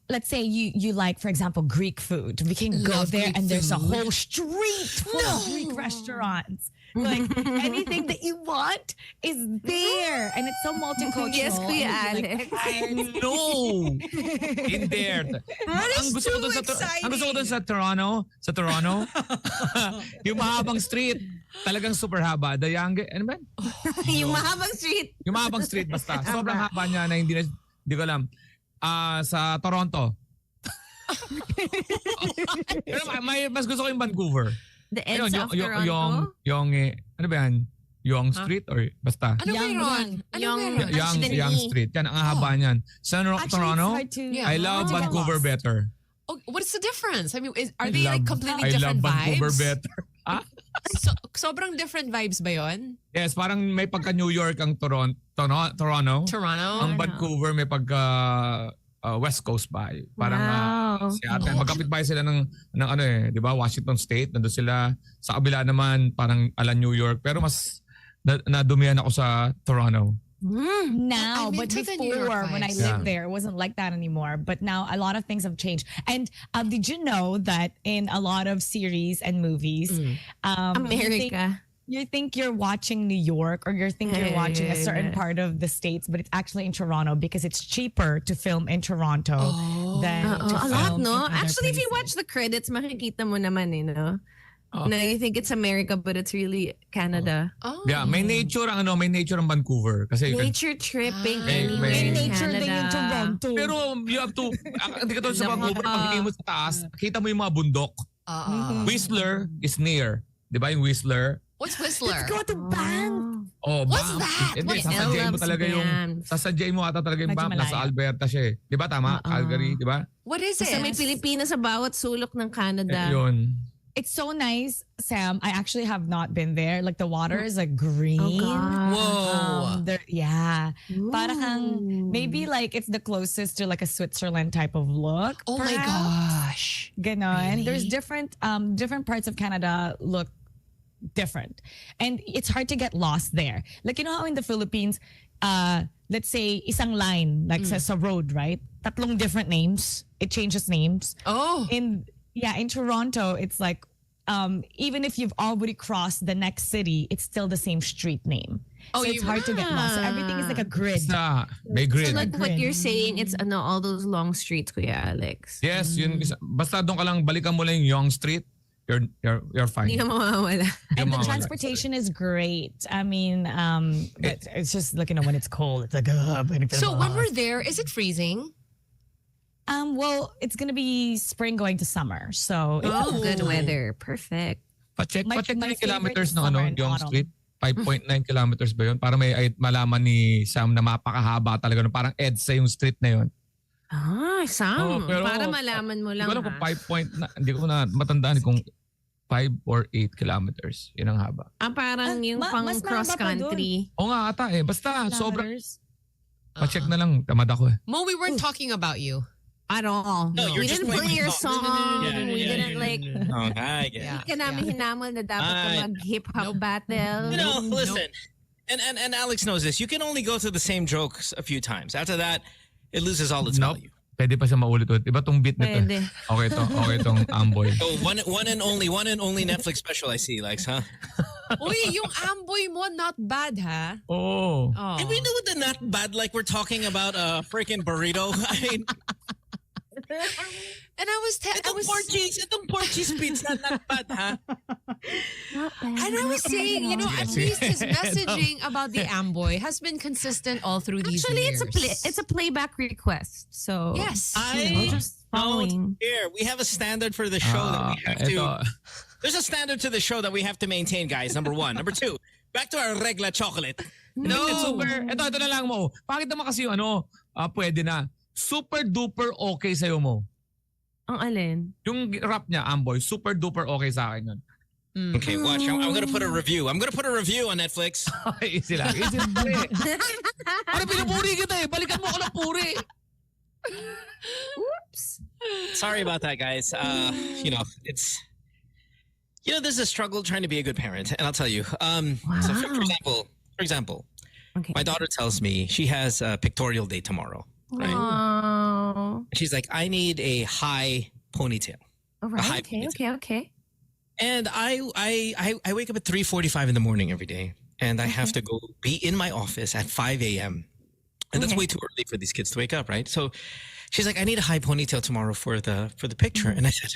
let's say you like, for example, Greek food. We can go Love there Greek and there's a food. whole street full of Greek restaurants. Like anything that you want is there. And it's so multicultural. Yes, Kuya And it's Alex. No! In there. Ang gusto ko dun sa Toronto, yung mahabang street, talagang super haba. Ano ba? Yung mahabang street. Yung mahabang street basta. Sobrang haba niya na hindi ko alam. Sa Toronto. Pero mas gusto ko yung Vancouver. The ends of Toronto. Ano ba yan? Yonge Street or basta? Ano ba yun? Yonge Street. Yan, ang haba niyan. Sa Toronto, Yeah. I love Vancouver better. Oh, what's the difference? I mean, are I they like love- completely I different love Vancouver vibes? better. Sobrang different vibes ba yun? Yes, parang may pagka New York ang Toronto. Toronto? Ang Vancouver may pagka West Coast ba? Parang Wow. Seattle. Magkapit-bahay sila ng ano di ba? Washington State. Nandun sila. Sa kabila naman parang ala New York. Pero mas nadumihan ako sa Toronto. Now, I'm but into the New York before when I vibes. lived there, it wasn't like that anymore. But now a lot of things have changed. And did you know that in a lot of series and movies, America. you think you're watching New York or you think you're watching a certain part of the States, but it's actually in Toronto because it's cheaper to film in Toronto than to A film lot, in no? other Actually, if you places. watch the credits, makikita mo naman no? Na you think it's America, but it's really Canada. Oh. Yeah, may nature ang Vancouver kasi you can- Nature tripping May anywhere May in nature din yung Canada. Toronto. pero you have to hindi ka to sa Vancouver pag hindi mo sa taas, kita mo yung mga bundok. Whistler is near. Di ba yung Whistler? What's Whistler? Let's go to band. Oh, What's Banff. that? Hindi, What sasadyain mo else, talaga yung, Banff? sasadyain mo ata talaga yung Medyo Banff. Nasa malayo. Alberta siya eh. Di ba tama? Calgary, di ba? What is it? Sa may Pilipinas sa bawat sulok ng Canada. Yun. It's so nice, Sam. I actually have not been there. Like the water is like green. Oh, God. Whoa. Yeah. Ooh. Parang maybe like it's the closest to like a Switzerland type of look. Oh my perhaps. gosh. Ganon. Really? There's different parts of Canada look different. And it's hard to get lost there. Like, you know how in the Philippines, let's say isang line, like sa road, right? Tatlong different names. It changes names. Oh. In Toronto, it's like even if you've already crossed the next city, it's still the same street name. Oh, So it's hard to get lost. So everything is like a grid. Basta, may grid. So like what Grid. you're saying, it's all those long streets, Kuya Alex. Yes, yun. Basta doon ka lang, balikan mo lang yung Yonge Street. You're fine. Hindi ka mawawala. And the mawawala. transportation is great. I mean, but it's just like, you know, when it's cold, it's like, So when we're there, is it freezing? well, it's gonna be spring going to summer, so Oh, good weather. Perfect. Pa-check My na yung favorite kilometers is ng summer and Yonge autumn. Street. 5.9 kilometers ba yun? Para may malaman ni Sam na mapakahaba talaga. No? Parang EDSA yung street na yun. Sam. Oo, pero- para malaman mo lang, Hindi ko alam kung ha? 5 point na, hindi ko na matandaan kung 5 or 8 kilometers. Yun ang haba. Parang yung pang mas mahaba cross pa country. Oo nga ata eh. Basta sobrang kilometers. pa-check na lang. Tamad ako eh. Mo, we weren't talking about you. At all. No, you're we just didn't playing play the your song. song. Yeah, We yeah, didn't like, Oh, I get it. Yeah. hindi ka namin hinamon na dapat ka Ay. mag-hip-hop battle. You know, listen, and Alex knows this. You can only go through the same jokes a few times. After that, it loses all its Nope. value. Pwede pa siya maulit-ulit. Iba tong beat nito. Pwede. Okay tong Amboy. So one and only Netflix special I see, Lex, huh? Uy, yung amboy mo, not bad, ha? Oo. Oh. And we do the not bad like we're talking about a freaking burrito. I mean, And I was itong Portuguese pizza not bad, huh? and I was saying, you know, at least his messaging about the amboy has been consistent all through these Actually, years. it's a playback request. So Yes. I just don't following. care. We have a standard for the show that we have to. Ito. There's a standard to the show that we have to maintain, guys. Number one. Number two. Back to our regla chocolate. No. Ito na lang mo. Bakit naman kasi yung pwede na. Super duper okay sa'yo mo. Ang alin? Yung rap niya, Amboy, super duper okay sa akin yun. Okay, watch. I'm gonna put a review. I'm gonna put a review on Netflix. Easy lang. Easy lang. Ano pinupuri kita eh. Balikan mo ako ng puri. Oops. Sorry about that, guys. You know, there's a struggle trying to be a good parent, and I'll tell you. So for example, Okay. my daughter tells me she has a pictorial day tomorrow. Right? Oh. She's like, I need a high ponytail. All A high right. Okay. ponytail. Okay. And I wake up at 3:45 in the morning every day, and I have to go be in my office at 5 a.m. And that's Okay. way too early for these kids to wake up, right? So she's like, I need a high ponytail tomorrow for the picture. And I said,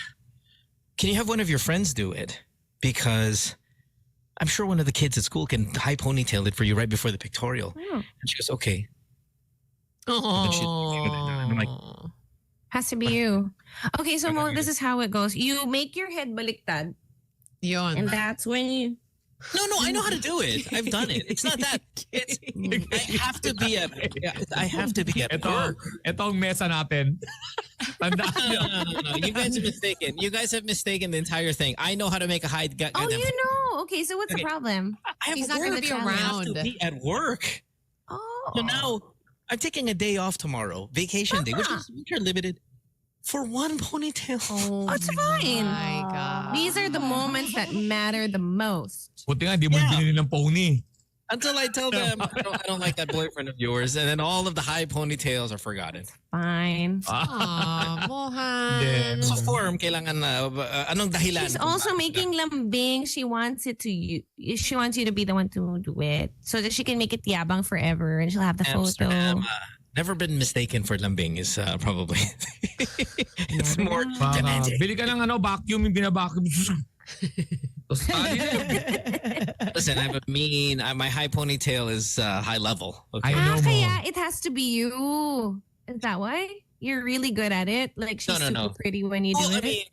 can you have one of your friends do it? Because I'm sure one of the kids at school can high ponytail it for you right before the pictorial. Oh. And she goes, okay. Oh. I'm like, Has to be you. Okay, so Mo, this is how it goes. You make your head baliktad, Yun. and that's when you. no, I know how to do it. I've done it. It's not that. I have to be at work. Ito ang mesa natin. Tandaan niyo. No. You guys are mistaken. You guys have mistaken the entire thing. I know how to make a high. Oh, you know. Okay, so what's the Okay. problem? I have He's not work. gonna be I have around. to be at work. Oh. So now I'm taking a day off tomorrow, vacation day, which is limited, for one ponytail. Oh, it's fine. my God. These are the moments that matter the most. Buti nga, di mo Yeah. binili ng pony. Until I tell them I don't like that boyfriend of yours, and then all of the high ponytails are forgotten. Fine. Aw, Mohan. So form, kailangan anong dahilan? She's also making lambing. She wants it to you. She wants you to be the one to do it, so that she can make it yabang forever, and she'll have the Amsterdam, photo. never been mistaken for lambing is probably it's more Baka, demanding. bili ka ng vacuum, yung binabacuum. Tapos tali na yun. Listen, I have a my high ponytail is high level. Okay. I know mo. Kaya it has to be you. Is that why? You're really good at it. Like she's No. super pretty when you Well, do I it. mean,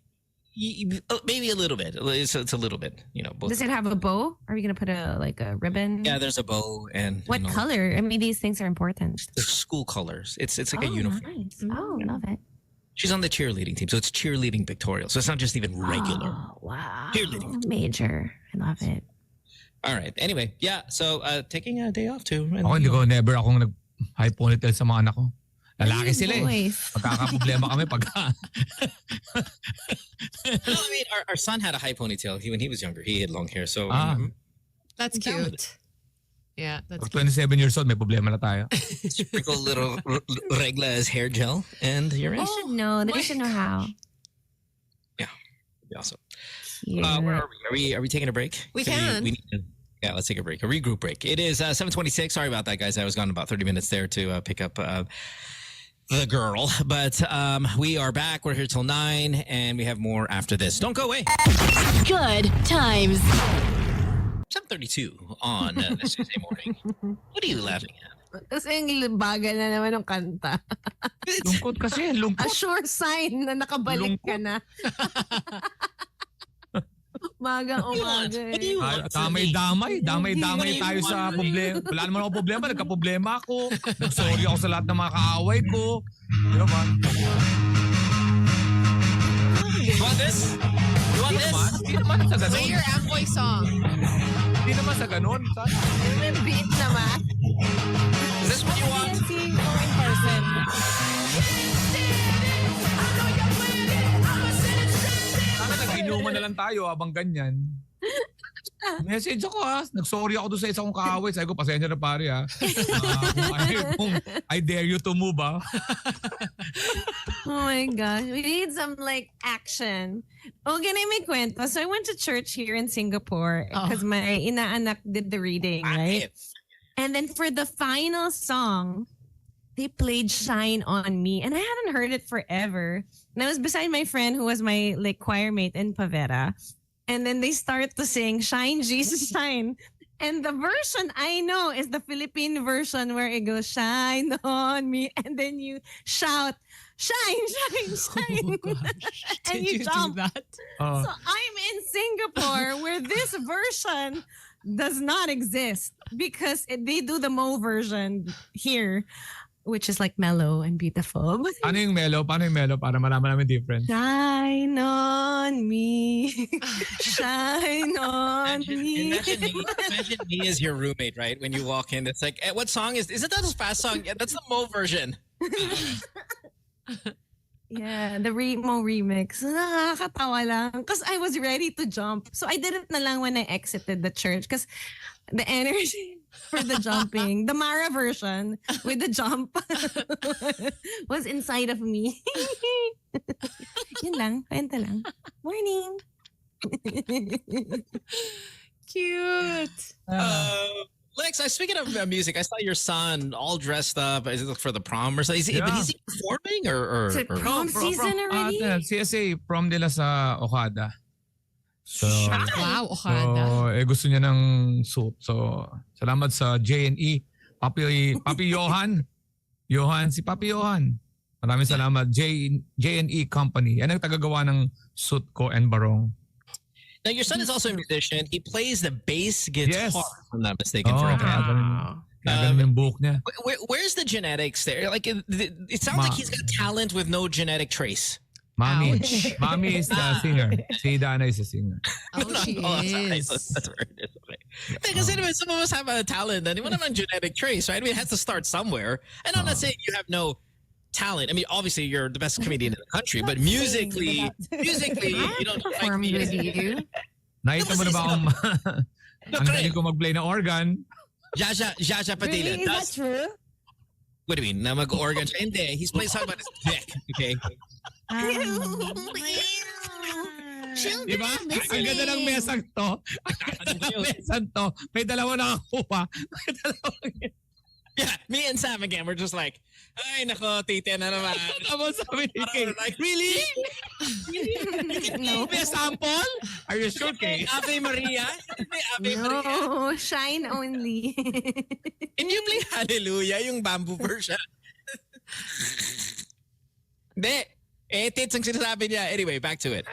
Maybe a little bit. It's a little bit, both. Does it have a bow? Are we gonna put a ribbon? Yeah, there's a bow and What color? I mean, these things are important. the school colors. It's like a uniform. Nice. Oh, love it. She's on the cheerleading team, so it's cheerleading pictorial. So it's not just even regular. Oh, wow. Cheerleading. Major. I love it. All right. Anyway, yeah. So taking a day off too. And, Never akong nag-high ponytail sa mga anak ko. Lalaki sila eh. Boys. Magkakaproblema kami pagka. No, I mean, our son had a high ponytail. When he was younger, he had long hair. So That's cute. Yeah, that's Pag 27 years old, may problema na tayo. sprinkle a little regla as hair gel, and you're in. They should know. They should know how. Yeah, that'd be awesome. Yeah. Where are we? Are we taking a break? We can. We need to, yeah, let's take a break. A regroup break. It is 7:26. Sorry about that, guys. I was gone about 30 minutes there to pick up the girl. But we are back. We're here till 9, and we have more after this. Don't go away. Good times. 7:32 on this Tuesday morning. What are you laughing at? Kasi ang bagal na naman ng kanta. Lungkot kasi. A Lungkot. sure sign na nakabalik ka na. Magang umaga eh. Damay tayo sa problema. Wala naman ako problema. Nagka-problema ako. Nag-sorry ako sa lahat ng mga kaaway ko. Di ba? You want this? You want this? Hindi naman sa ganun. Play your Amboy song. Hindi naman sa ganun. May beat naman. Is this what you want? See you in person. Sana nag-inuman na lang tayo habang ganyan. Message ako Nag-sorry ako doon sa isang kong kaaway. Sabi ko, pasensya na pare kung I dare you to move Oh my gosh. We need some action. Okay na may kwento. So I went to church here in Singapore because my inaanak did the reading, right? And then for the final song, they played Shine on Me. And I hadn't heard it forever. And I was beside my friend who was my choir mate in Pavera. And then they start to sing Shine, Jesus, Shine. And the version I know is the Philippine version where it goes, shine on me. And then you shout, shine, shine, shine. Oh gosh. And Did you jump. do that? So I'm in Singapore where this version does not exist because they do the Mo version here, which is mellow and beautiful. Ano yung mellow? Paano yung mellow? Para malaman namin difference. Shine on me. Shine on me. Imagine me as your roommate, right? When you walk in, it's like, what song isn't that a fast song? Yeah, that's the Mo version. Yeah, the Mo remix. Nakakatawa lang. Because I was ready to jump. So I did it na lang when I exited the church. Because the energy for the jumping, the Mara version with the jump was inside of me. Yun lang. Kwenta lang. Morning. Cute. Lex, speaking of music, I saw your son all dressed up. Is it for the prom or something? But is he performing or? Is it prom season already? CSA prom nila sa Okada. So, Wow, Okada. so gusto niya ng suit. So, salamat sa J&E. Papi Johan. Si Papi Johan. Maraming salamat. J&E Company. Yan ang tagagawa ng suit ko and barong. Now, your son is also a musician. He plays the bass guitar, Yes. if I'm not mistaken. Oh, for a kaya band. ganun yung buhok niya. Where's the genetics there? Like, it sounds like he's got talent with no genetic trace. Mommy is the singer. Si Dana is the singer. Oh, she is. That's where it is. Okay. Because anyway, some of us have a talent and we don't have a genetic trace, right? I mean, it has to start somewhere. And I'm not saying you have no talent. I mean, obviously you're the best comedian in the country, but musically, you don't Perform with you. Nakita mo na ba akong ang galing ko mag-play na organ? Jaja Padilla. Really? Is that true? What do you mean? Na mag-organ siya? Hindi. He's playing something about his dick. Okay? Diba? Ang ganda ng mesang to. Ang ganda ng mesang to. May dalawa nakakuha. May dalawang... Yeah, me and Sam again, we're just like, ay nako, tite na naman. Tapos sabi ni Kay, really? No. May sample? Are you sure, Kay? Ave Maria? Ave Maria? No, shine only. Can you play Hallelujah, yung bamboo version? Hindi. Tits ang sinasabi niya. Anyway, back to it.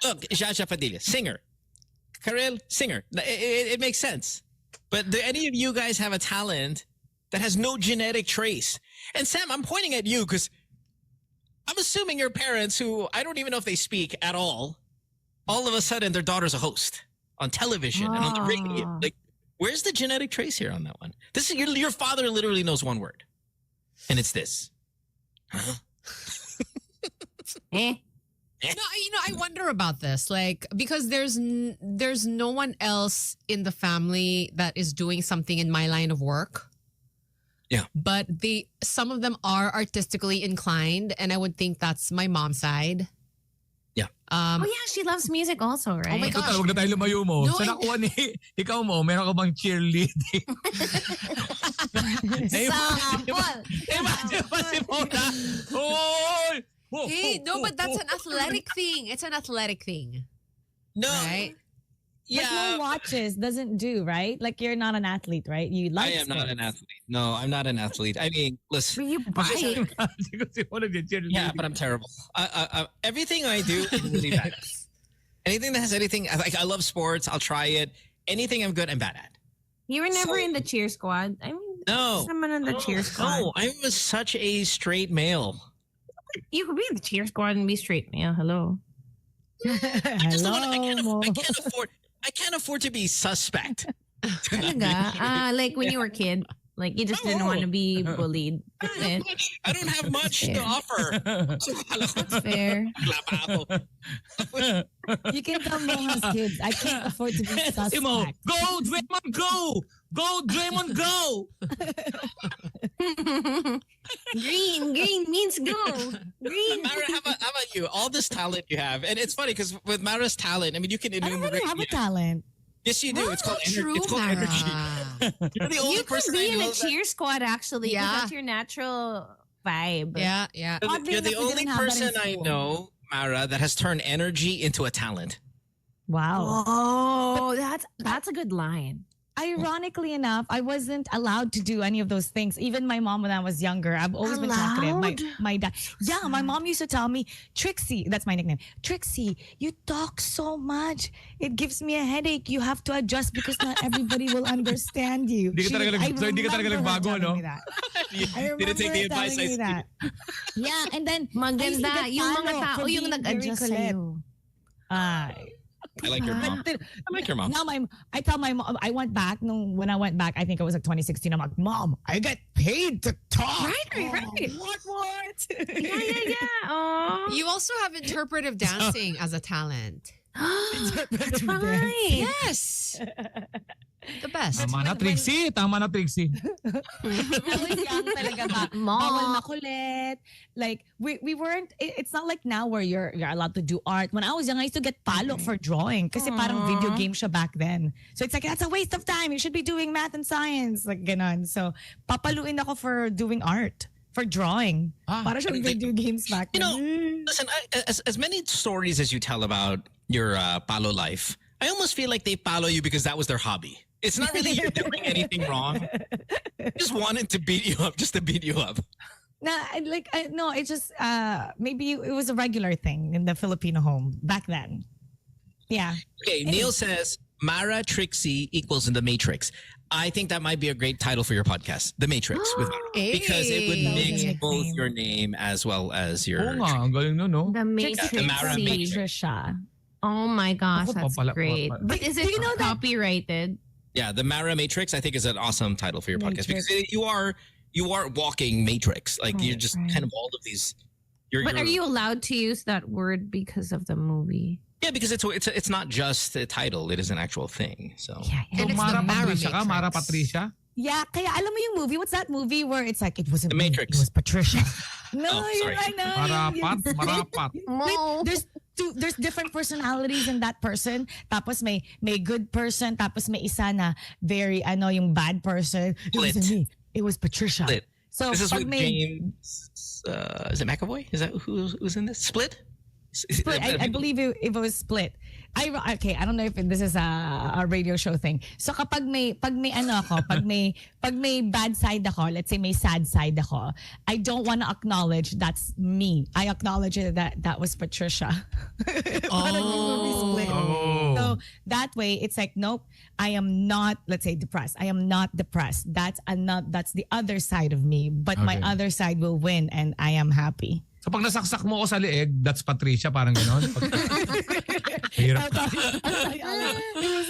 Look, Jaja Padilla, singer. Karylle, singer. It makes sense. But do any of you guys have a talent that has no genetic trace? And Sam, I'm pointing at you because I'm assuming your parents, who I don't even know if they speak at all of a sudden their daughter's a host on television and on the radio. Like, where's the genetic trace here on that one? This is your father literally knows one word, and it's this. Huh? No, I wonder about this, like, because there's no one else in the family that is doing something in my line of work. Yeah. But some of them are artistically inclined, and I would think that's my mom's side. Yeah. Oh yeah, she loves music also, right? Oh my gosh. Huwag na tayo lumayo mo. No, Sa nakuha ni ikaw mo, meron ka bang cheerleading? Imagine pa si Mona. Hoy! Hey, no, but that's an athletic thing. It's an athletic thing. No. Right? But no watches doesn't do, right? Like you're not an athlete, right? You like I am not an athlete. No, I'm not an athlete. I mean, listen. Will you buy it? Yeah, but I'm terrible. Everything I do is really bad. Anything that has anything, like I love sports. I'll try it. Anything I'm good, I'm bad at. You were never in the cheer squad. I mean, No. someone in the cheer squad. No, I was such a straight male. You could be in the cheer squad and be straight male. Hello. I can't afford to be suspect. Talaga? Like when you were a kid, like you just didn't want to be bullied. I don't have much to offer. That's fair. You can tell Moha's kids, I can't afford to be suspect. Go, Draymond, go! Go, Draymond, go! Green means go. Green. Mara, how about you? All this talent you have. And it's funny because with Mara's talent, I mean, you can I don't enumerate. really have a talent. Yes, you do. It's called, it's called Mara. energy. You're the only You could person be I in know a cheer squad actually. Yeah. That's your natural vibe. Yeah. Oddly You're the enough, we only didn't have that in person I school. know, Mara, that has turned energy into a talent. Wow. Oh, that's a good line. Ironically enough, I wasn't allowed to do any of those things. Even my mom when I was younger, I've always been talkative. My dad, yeah, my mom used to tell me, Trixie, that's my nickname. Trixie, you talk so much. It gives me a headache. You have to adjust because not everybody will understand you. Hindi ka talaga nagbago, no? Didn't take the advice I that. Yeah, and then Maganda. Yung mga tao yung nag-adjust sa'yo. I like your mom. I like your mom. Now I tell my mom, when I went back, I think it was like 2016. I'm like, Mom, I get paid to talk. Right. What? Yeah. Oh. You also have interpretive dancing as a talent. That's right. Yes. The best. Tama na, Trixie. I was young talaga ba? Bawal makulit. Like, we weren't, it's not like now where you're allowed to do art. When I was young, I used to get palo for drawing kasi parang video game siya back then. So it's like, that's a waste of time. You should be doing math and science. Like, ganon. So, papaluin ako for doing art. For drawing. Para siyang video games back then. Listen, as many stories as you tell about your palo life, I almost feel like they palo you because that was their hobby. It's not really you're doing anything wrong. They just wanted to beat you up, just to beat you up. No, it's just maybe it was a regular thing in the Filipino home back then. Yeah. Okay, Neil says Mara Trixie equals in the Matrix. I think that might be a great title for your podcast, The Matrix, with Mara, because it would mix both your name as well as your. Oo nga, ang galing nun, no? The Matrix. The Mara Matrix. Patricia. Oh my gosh, that's great. But is it copyrighted? Yeah, the Mara Matrix, I think, is an awesome title for your podcast Matrix. because you are walking Matrix. Like you're just kind of all of these. But are you allowed to use that word because of the movie? Yeah, because it's not just a title; it is an actual thing. So Yeah. And it's Mara the Mara Patricia ka? Mara Matrix. Patricia? Yeah, kaya alam mo yung movie? What's that movie where it's like, it wasn't The me, Matrix. it was Patricia. No, Oh, you're sorry. right. No, Marapat. Wait, there's different personalities in that person. Tapos may good person. Tapos may isa na very, yung bad person. It Split. wasn't me. It was Patricia. Split. So this is pag with may, James. Is it McAvoy? Is that who's in this? Split? Split. I believe it was split. Okay, I don't know if this is a radio show thing. So kapag may ano ako, pag may bad side ako, let's say may sad side ako, I don't want to acknowledge that's me. I acknowledge that was Patricia. Parang may split. So that way it's like, nope, I am not, let's say, depressed. I am not depressed. That's the other side of me, but my other side will win and I am happy. So pag nasaksak mo ako sa leeg, that's Patricia, parang gano'n. Hirap.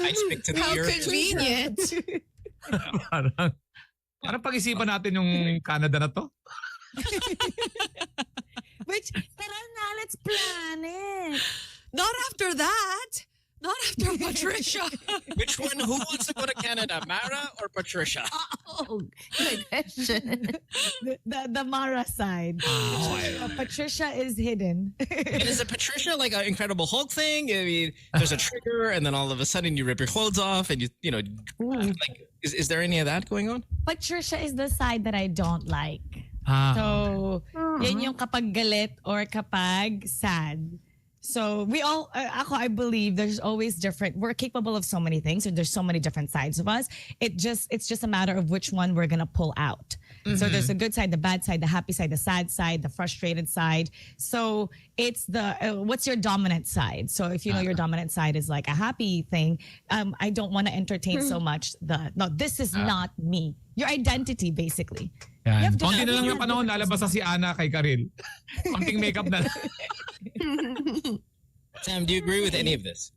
I speak to the How ear. convenient. parang pag-isipan natin yung Canada na to. Which, tara na, let's plan it. Not after that. Not after Patricia. Which one? Who wants to go to Canada, Mara or Patricia? Oh, good question. The Mara side. Patricia is hidden. And is it Patricia like an Incredible Hulk thing? I mean, there's a trigger, and then all of a sudden you rip your clothes off, and you know, like, is there any of that going on? Patricia is the side that I don't like. So, yan yung kapag galit or kapag sad. So we all, I believe there's always different, we're capable of so many things and there's so many different sides of us. It's just a matter of which one we're going to pull out. So there's the good side, the bad side, the happy side, the sad side, the frustrated side. So it's what's your dominant side? So if you know your dominant side is like a happy thing, I don't want to entertain so much this is not me. Your identity, basically. Yan. Konti na lang yung panahon, lalabas na si Ana kay Karylle. Konting makeup na. Sam, do you agree with any of this?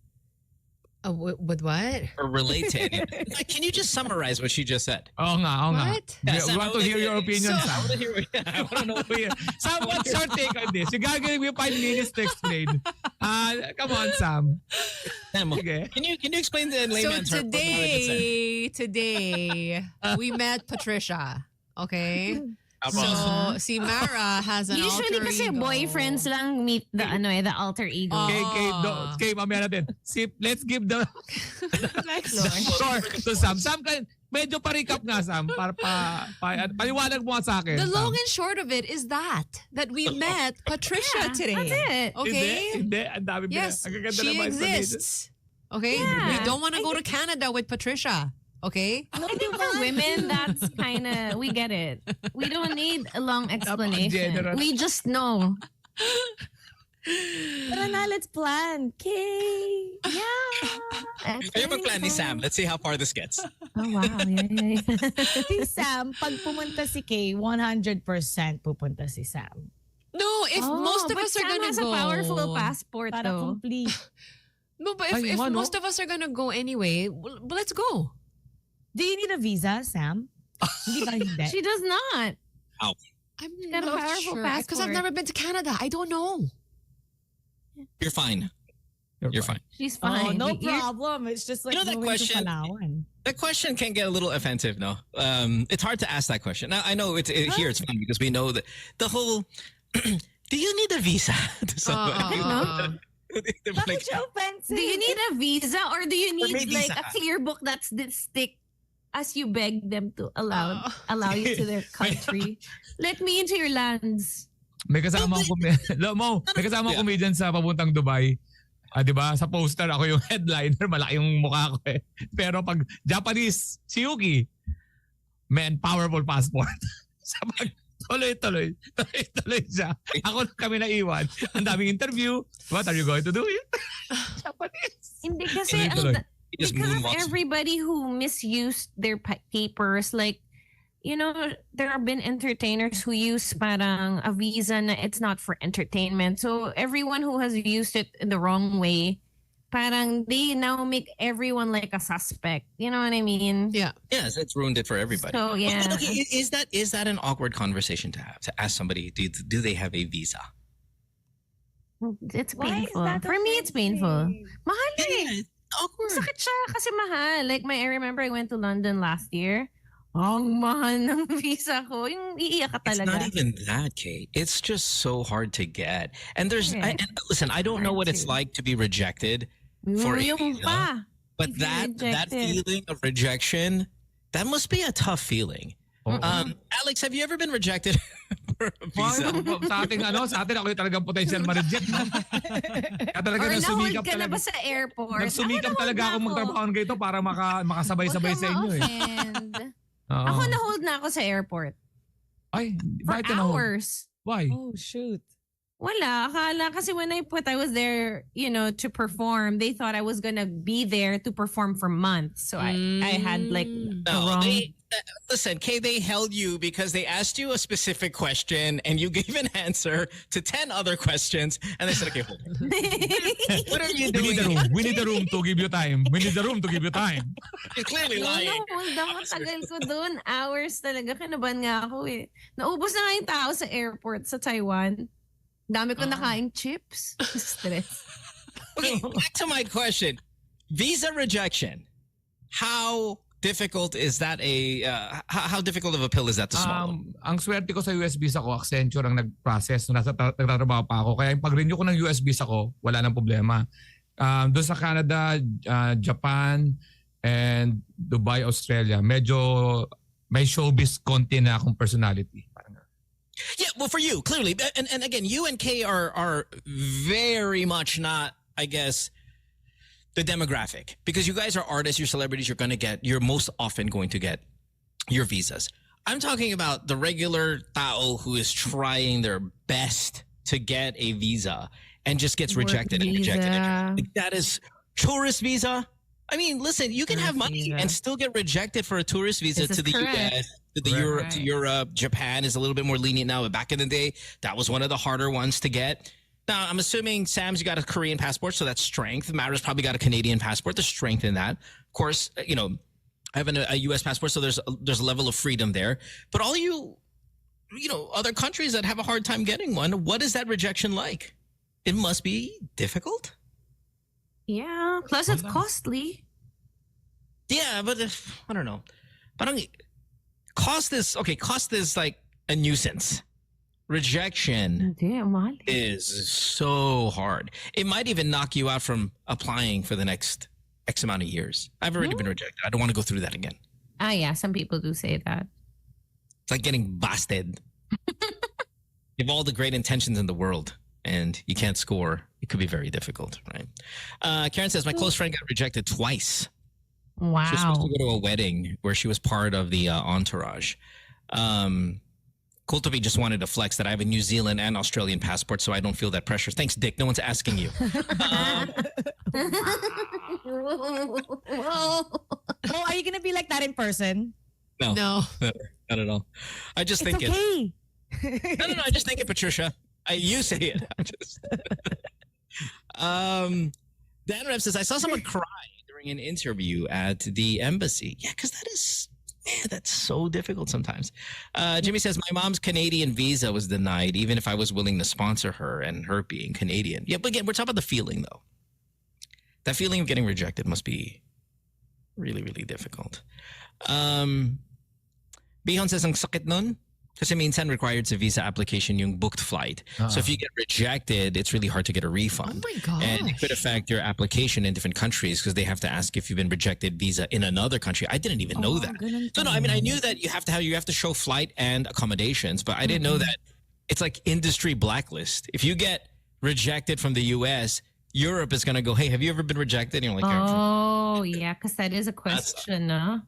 With what? Or relate to any of it? Like, can you just summarize what she just said? Oo nga. What? We Sam, want to hear your opinion, Sam. I want to know. Sam, what's your take on this? You gotta give me 5 minutes to explain. Come on, Sam. Sam, Okay. can you explain the layman's So terms what Mara just said? today, we met Patricia. Okay? So, si Mara has an Usually alter kasi ego. boyfriends lang meet the alter ego. Okay, mamaya natin. Let's give the floor to Sam. Sam, medyo pa-recap nga, Sam. Para paliwanag mo nga sa akin. The Sam. long and short of it is that we met Patricia today. That's it. Okay? Hindi. Ang dami Yes, ang gaganda she naman sa exists. Okay? Yeah. We don't want to go to Canada with Patricia. Okay? I think for women, that's kind of, we get it. We don't need a long explanation. general. We just know. Tara na, let's plan. Okay. Yeah. Kayo mag-plan ni Sam. Let's see how far this gets. Oh, wow. Yeah. Si Sam, pag pumunta si Kay, 100% pupunta si Sam. No, if most of but us are Sam gonna has go. a powerful passport, Para though. complete. No, but if ano? most of us are gonna go anyway, well, let's go. Do you need a visa, Sam? Hindi ba hindi? She does not. Ow. I'm got a not powerful sure because I've passport. never been to Canada. I don't know. You're fine. You're fine. She's Oh, fine. no You're- problem. It's just like You know that moving to question- Palawan. That question can get a little offensive, no? It's hard to ask that question. Now, I know here it's fun because we know that the whole, do you need a visa? to somebody? Bakit Like, siya offensive? Do you need a visa or do you may need like visa a clear book that's this thick as you beg them to allow you to their country? Let me into your lands. May kasama akong comedian sa papuntang Dubai. 'Di ba? Sa poster ako yung headliner, malaki yung mukha ko eh. Pero pag Japanese, si Yuki, man, powerful passport. Sa pag tuloy siya. Ako kami naiwan. Ang daming interview. What are you going to do? Japanese. Hindi kasi Tuloy-tuloy. just because of moonwalks. everybody who misused their papers, like, you know, there have been entertainers who use parang a visa na it's not for entertainment. So everyone who has used it in the wrong way, parang they now make everyone like a suspect. You know what I mean? Yeah. Yes, it's ruined it for everybody. So yeah. But okay, is that an awkward conversation to have, to ask somebody, do they have a visa? It's Why is painful. that For me, it's painful. offensive? Mahal eh. Yeah, it's awkward. Sakit siya kasi mahal. Like, I remember I went to London last year. Ang mahal ng visa ko. Yung iiyak ka It's talaga. not even that, Kate. It's just so hard to get. And there's, Yeah. listen, I don't know what it's Hard to. like to be rejected for a Yung visa, pa. but if you're that rejected. feeling of rejection, that must be a tough feeling. Alex, have you ever been rejected for a visa. Sa ating sa atin ako yung talagang potential ma-reject. No? Kaya talaga Or na-hold nagsumikap ka na talaga. ba sa airport? Nagsumikap talaga ako magtrabaho ng ganito para makasabay-sabay sa inyo. Ako na-hold na ako sa airport. Ay, For bakit na-hold? hours. Why? Oh, shoot. Wala. Akala kasi when I was there, to perform, they thought I was gonna be there to perform for months. So I had like the No, wrong... listen, Kay, they held you because they asked you a specific question and you gave an answer to 10 other questions and they said, okay, hold on. What are you doing? We need a room to give you time. We need a room to give you time. You're clearly lying. Hold ako, tagal ko doon. Hours talaga. Kinabahan nga ako eh. Naubos na nga yung tao sa airport sa Taiwan. Dami ko nakaing chips. Stress. Okay, back to my question. Visa rejection. How difficult is that how difficult of a pill is that to swallow? Ang swerte ko sa US visa ko, Accenture ang nag-process. Nagtatrabaho pa ako. Kaya yung pag-renew ko ng US visa ko, wala nang problema. Doon sa Canada, Japan, and Dubai, Australia, medyo may showbiz konti na akong personality. Yeah, well, for you, clearly. And again, you and Kay are very much not, I guess, the demographic. Because you guys are artists, you're celebrities, you're most often going to get your visas. I'm talking about the regular tao who is trying their best to get a visa and just gets rejected and rejected. Like, that is tourist visa. I mean, listen, you can have money and still get rejected for a tourist visa to the US, to Europe. Japan is a little bit more lenient now, but back in the day, that was one of the harder ones to get. Now, I'm assuming, Sam's, you got a Korean passport, so that's strength. Mara's probably got a Canadian passport. There's strength in that. Of course, I have a U.S. passport, so there's a level of freedom there. But all you other countries that have a hard time getting one, what is that rejection like? It must be difficult. Yeah, plus it's costly. Yeah, but I don't know. Parang cost is like a nuisance. Rejection is so hard. It might even knock you out from applying for the next X amount of years. I've already been rejected. I don't want to go through that again. Yeah, some people do say that. It's like getting busted. You have all the great intentions in the world and you can't score. It could be very difficult, right? Karen says, my close friend got rejected twice. Wow. She was supposed to go to a wedding where she was part of the entourage. Kultovi just wanted to flex that I have a New Zealand and Australian passport, so I don't feel that pressure. Thanks, Dick. No one's asking you. Oh, are you gonna be like that in person? No, No. not at all. I just think Okay. No. I just think it, Patricia. You say it. I just. Dan Rev says, I saw someone cry during an interview at the embassy. Yeah, because that's so difficult sometimes. Jimmy says, my mom's Canadian visa was denied, even if I was willing to sponsor her and her being Canadian. Yeah, but again, we're talking about the feeling, though. That feeling of getting rejected must be really, really difficult. Bihon says, ang sakit nun. Kasi minsan required sa visa application yung booked flight. So if you get rejected, it's really hard to get a refund. Oh my gosh. And it could affect your application in different countries because they have to ask if you've been rejected visa in another country. I didn't even know that. No, I mean, I knew that you have to show flight and accommodations, but I didn't know that it's like industry blacklist. If you get rejected from the US, Europe is going to go, hey, have you ever been rejected? And you're like, oh, yeah, because that is a question, no?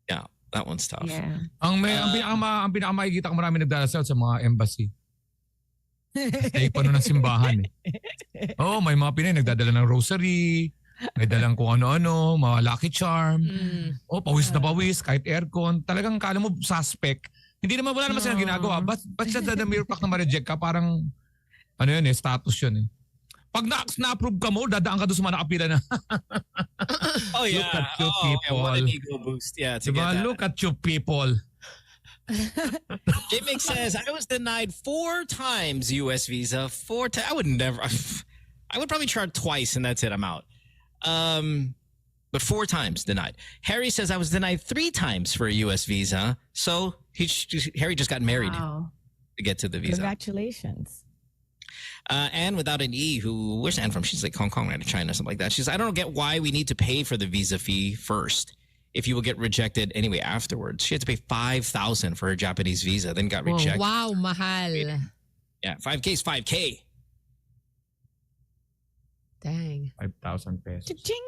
Yeah. That one's tough. Yeah. Ang pinakamakikita ko marami nagdarasal sa mga embassy. Stay pa nun ng simbahan eh. Oh, may mga Pinay nagdadala ng rosary, may dalang kung ano-ano, mga lucky charm. Oh, pawis na pawis, kahit aircon. Talagang kala mo suspect. Hindi naman, wala naman silang ginagawa. Ba't siya the mere fact na ma-reject ka? Parang, ano yun eh, status yun eh. Pag na-approve ka mo, dadaan ka doon sa mga nakapila na. Oh yeah. Look at you people. Yeah, what an ego boost. Yeah, to get that. Look at you people. J-Mix says, I was denied 4 times U.S. visa. 4 times. I would probably try twice and that's it. I'm out. But 4 times denied. Harry says, I was denied 3 times for a U.S. visa. So Harry just got married to get to the visa. Congratulations. Anne without an E, where's Anne from? She's like Hong Kong, right? China, something like that. She's, I don't get why we need to pay for the visa fee first. if you will get rejected anyway afterwards. She had to pay 5,000 for her Japanese visa, then got rejected. Wow, mahal. Yeah, 5K is 5K. Dang. 5,000 pesos. Cha-ching!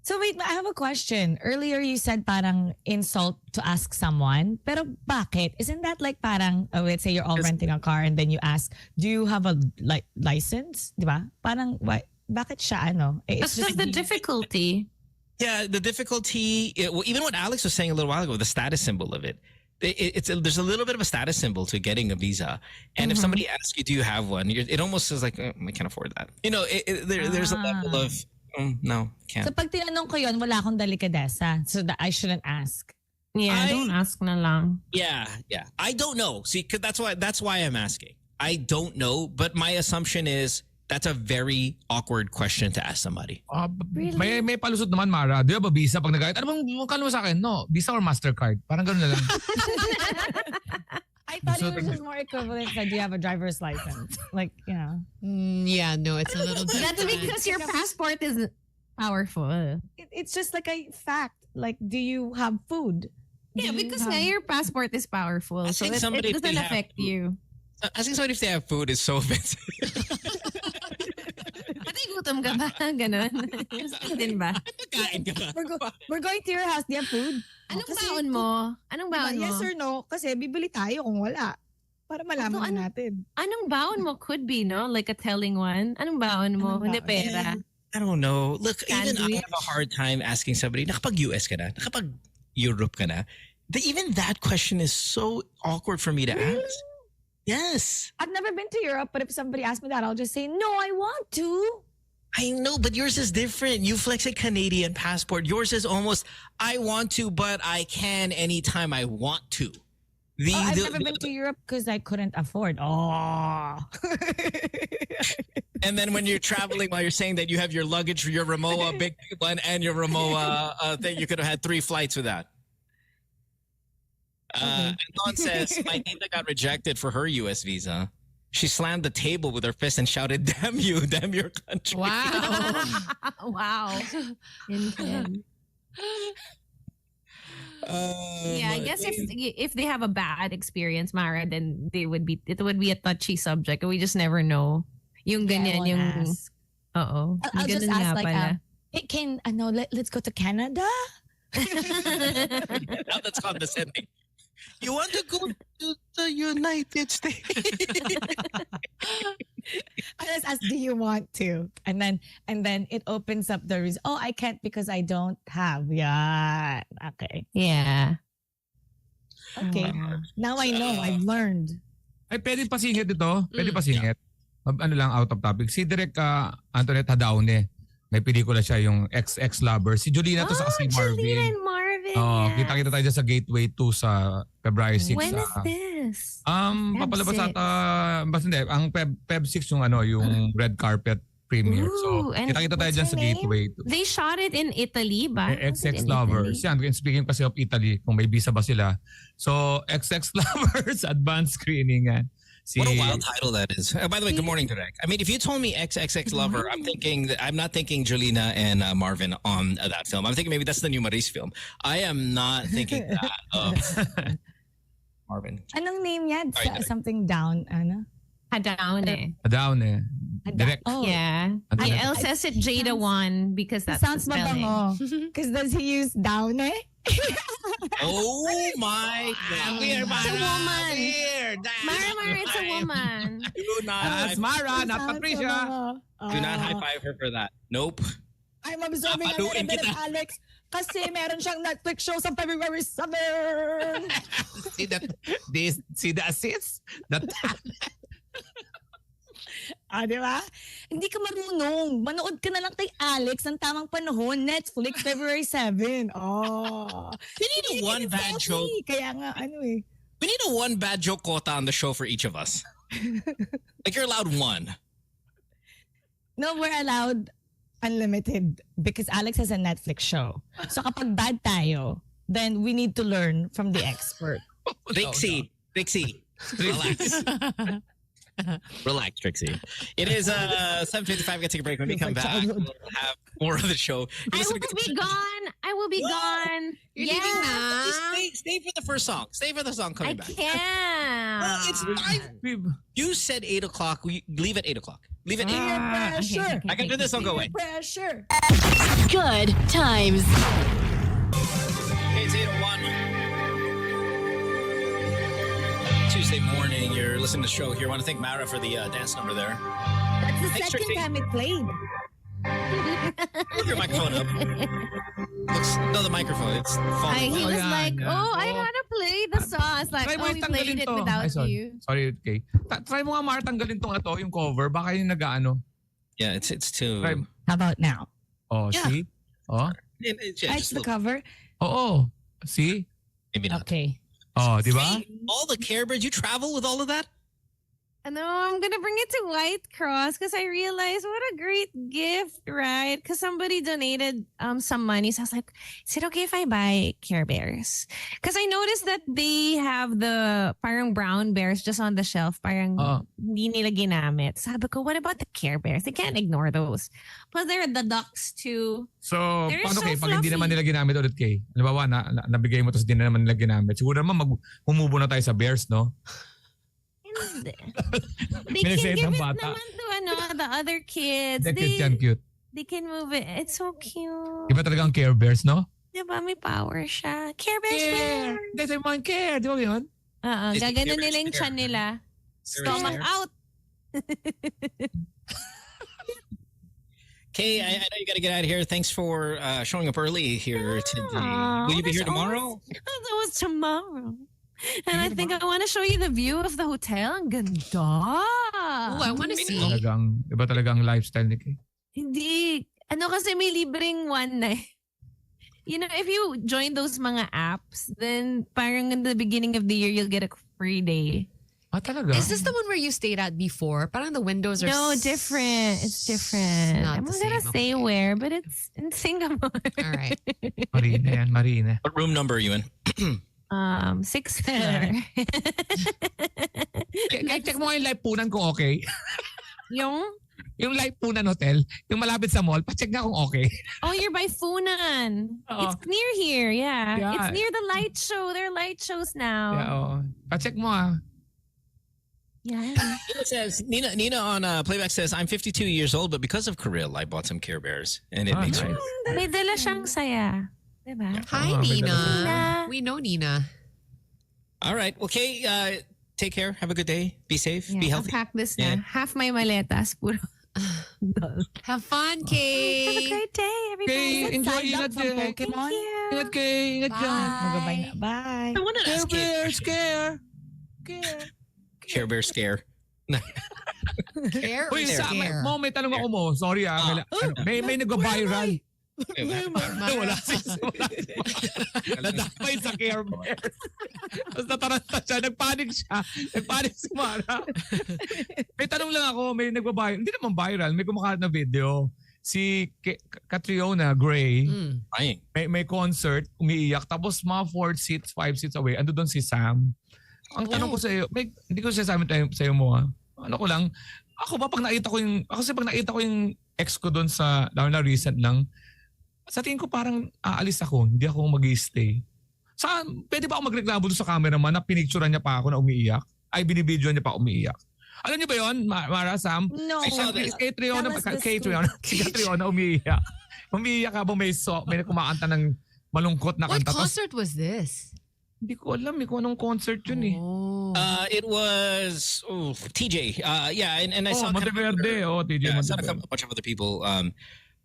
So wait, I have a question. Earlier you said parang insult to ask someone. Pero bakit? Isn't that like parang, let's say you're all renting a car and then you ask, do you have a license? Diba? Parang, why, bakit siya ano? It's just the difficulty. Yeah, the difficulty, even what Alex was saying a little while ago, the status symbol of it. There's a little bit of a status symbol to getting a visa. And if somebody asks you, do you have one? It almost is like, I can't afford that. You know, there's a level of, no, can't. So pag tinanong ko yun, wala akong delikadesa. So that I shouldn't ask. Yeah, don't ask na lang. Yeah. I don't know. See, 'cause that's why I'm asking. I don't know, but my assumption is that's a very awkward question to ask somebody. May palusot naman, Mara. Do you have a visa pag nagayat? Ano bang kano mo sa akin? No, Visa or MasterCard? Parang gano'n na lang. I thought it was just more equivalent that you have a driver's license. Like, you know. Yeah, no, it's a little different. That's because your passport is powerful. It's just like a fact. Like, do you have food? Yeah, because your passport is powerful. I So think it somebody, if doesn't they affect have- you. Asking somebody if they have food is so offensive. Ate, gutom ka ba? Ganon. Din ba? Kain ka ba? We're going to your house. Do you have food? Anong Kasi baon mo? Anong baon mo? Yes or no? Kasi bibili tayo kung wala. Para malaman na natin. Anong baon mo could be, no? Like a telling one. Anong baon mo? Anong Hindi baon? pera. I don't know. Look, even I Sandwich. have a hard time asking somebody, nakapag-US ka na? Nakapag-Europe ka na? Even that question is so awkward for me to ask. Yes. I've never been to Europe, but if somebody asks me that, I'll just say, no, I want to. I know, but yours is different. You flex a Canadian passport. Yours is almost, I want to, but I can anytime I want to. I've never been to Europe because I couldn't afford. Oh. And then when you're traveling, while you're saying that you have your luggage, your Ramoa big one, and your Ramoa thing, you could have had 3 flights with that. And Dawn says, my tita got rejected for her U.S. visa. She slammed the table with her fist and shouted, damn you, damn your country. Wow. Wow. Intense. Yeah, I guess if they have a bad experience, Mara, then it would be a touchy subject. We just never know. Yung ganyan, yung ask. Oo. I'll just Ganun ask nga like, pala. hey, let's go to Canada? Now that's condescending. You want to go to the United States? I just ask, do you want to? And then it opens up the reason. Oh, I can't because I don't have. Yeah. Okay. Yeah. Okay. Now I know. I've learned. Ay, pwede pasingit ito. Pwede pasingit. Ano lang, out of topic. Si Direk Antoinette Hadaune. May pelikula siya, yung Ex Lover. Si Julina to sa si Marvin. Julina and Marvin. Oh, kita-kita tayo dyan sa Gateway 2 sa February 6. When is this? Papalabas 6. ata, basta hindi, ang Feb 6 yung yung red carpet premiere. Ooh, So, and kita-kita tayo what's dyan her sa name? Gateway 2. They shot it in Italy ba? XX Lovers. Yan, speaking kasi of Italy, kung may visa ba sila. So, XX Lovers, advanced screening yan. What a wild title that is. By the way, good morning, Direk. I mean, if you told me XXX Lover, I'm not thinking Jolina and Marvin on that film. I'm thinking maybe that's the new Maris film. I am not thinking that of Marvin. Anong name yan? Sorry, Derek. Something down, ano? Hadaune. Down eh. Direct. Oh, Yeah. Ano yan? El says it Jada 1 because that that's sounds the spelling. mabango. Because does he use down eh? Oh my God. Weird, It's a woman. Weird. Mara, it's a woman. Do not, That's Mara, not Sounds Patricia. mabango. do not high five her for that. Nope. I'm observing a Papaluin little bit kita. of Alex kasi meron siyang Netflix show sa February 7. See the assist? That Di ba? Hindi ka marunong. Manood ka na lang kay Alex ng tamang panahon. Netflix, February 7. Oh. We need a one bad joke. Kaya nga, eh. We need a one bad joke quota on the show for each of us. Like you're allowed one. No, we're allowed unlimited because Alex has a Netflix show. So kapag bad tayo, then we need to learn from the expert. Dixie, relax. Relax, Trixie. It is 7:55. Gonna take a break. When we come back, we'll have more of the show. I will be gone. I will be gone. You're leaving na? Stay for the first song. Stay for the song coming I back. can't. Well, it's 5. You said 8 o'clock. We leave at 8 o'clock. Leave at 8. Pressure. I can do this. Don't go away. Pressure. Good times. Hey, it's 8:01. Tuesday morning. You're listening to the show here. I want to thank Mara for the dance number there. That's the Thanks, second Trixie. time it played. Move your microphone up. No, the microphone. It's falling. He was yan, like, yan. oh, I had to play the song. I was like, Try mo oh, we tanggalin played it to. without Ay, sorry. you. Sorry, okay. Try mo nga, Mar, tanggalin tong yung cover. Baka yung nag-ano. Yeah, it's too. Try. How about now? Oh, Yeah. see? Oh, Yeah, That's just the cover. oo. See? maybe not. Okay. Oh, di ba? Hey, all the Care Bears, you travel with all of that? No, I'm gonna bring it to White Cross because I realized what a great gift, right? Because somebody donated some money, so I was like, "Is it okay if I buy Care Bears?" Because I noticed that they have the parang brown bears just on the shelf, parang hindi nila ginamit. Sabi ko, what about the Care Bears? They can't ignore those. Plus, there are the ducks too. So, They're paano so kay? Pag hindi fluffy. naman nila ginamit ulit kay? Halimbawa, nabigay mo tapos hindi na naman nila ginamit. Siguro naman humubo na tayo sa bears, no? They May can nagsaid give ng it bata. naman to the other kids. Cute yan, cute. They can move it. It's so cute. Iba talagang Care Bears, no? Diba may power siya? Care Bears Care! there. Hindi, sabi mo, care. Di ba yun? Is it Gaganon Care nila yung Bears chan nila. Stomach out. Kay, I know you got to get out of here. Thanks for showing up early here today. Will you be here tomorrow? That was tomorrow. And I think I want to show you the view of the hotel. Ang ganda. Oh, I want to see. Iba talagang lifestyle ni Kay. Hindi. Ano kasi may libreng one night. You know, if you join those mga apps, then parang in the beginning of the year, you'll get a free day. Ah, talaga? Is this the one where you stayed at before? Parang the windows are No, different. It's different. Not I'm the not gonna same, say okay. where, but it's in Singapore. All right. Marina yan, Marina. What room number are you in? 6th floor. Check mo nga yung live punan kung okay. Yung? Yung live punan hotel, yung malapit sa mall, pacheck nga kung okay. Oh, you're by Funan. Oo. It's near here, yeah. Yeah. It's near the light show. There are light shows now. Yeah, oo. Pacheck mo ah. Yeah. Nina says, Nina on playback says, I'm 52 years old, but because of Karylle, I bought some Care Bears. And it makes nice. me... May dala siyang saya. Diba? Hi, Oh, Nina. Nina. We know Nina. All right. Well, Kay, take care. Have a good day. Be safe. Yeah, Be I'll healthy. pack this Yeah. na. Half my maletas. Puro. Have fun, Have a Kay. great day, everybody. Kay, enjoy, Signed ingat up from Kay. Pokemon. Ingat Kay, ingat dyan. Magabay na. Bye. I wanted to Care ask you. Bears, care. Care. Care Bear scare. Care or Uy, sa scare? may tanong ako mo. Sorry may nag-viral. Wala si nadamay sa Care Bears. Tapos nataranta siya, nagpanik si Mara. May tanong lang ako, may nagbabiral. Hindi naman viral, may kumakalat na video. Si Catriona Gray, Fine. may concert, umiiyak. Tapos mga 4 seats, 5 seats away, ando doon si Sam. Ang tanong ko sa iyo, hindi ko sasabi sa iyo mo ha. Ano ko lang, ako pag nakita ko yung ex ko doon sa, lalo na recent lang, sa tingin ko parang aalis ako, hindi ako mag-i-stay. Pwede ba ako magreklamo doon sa cameraman na pinicturean niya pa ako na umiiyak? Ay, binibidyo niya pa umiiyak. Alam niyo ba yun, Mara, Sam? No. Kay Triona, Tell us the si Triona umiiyak. Umiiyak habang may kumakanta ng malungkot na What kanta. concert was this? Hindi ko alam kung anong concert yun eh. Oh. It was TJ. Yeah, and I saw Monteverde. TJ I saw Monteverde. a bunch of other people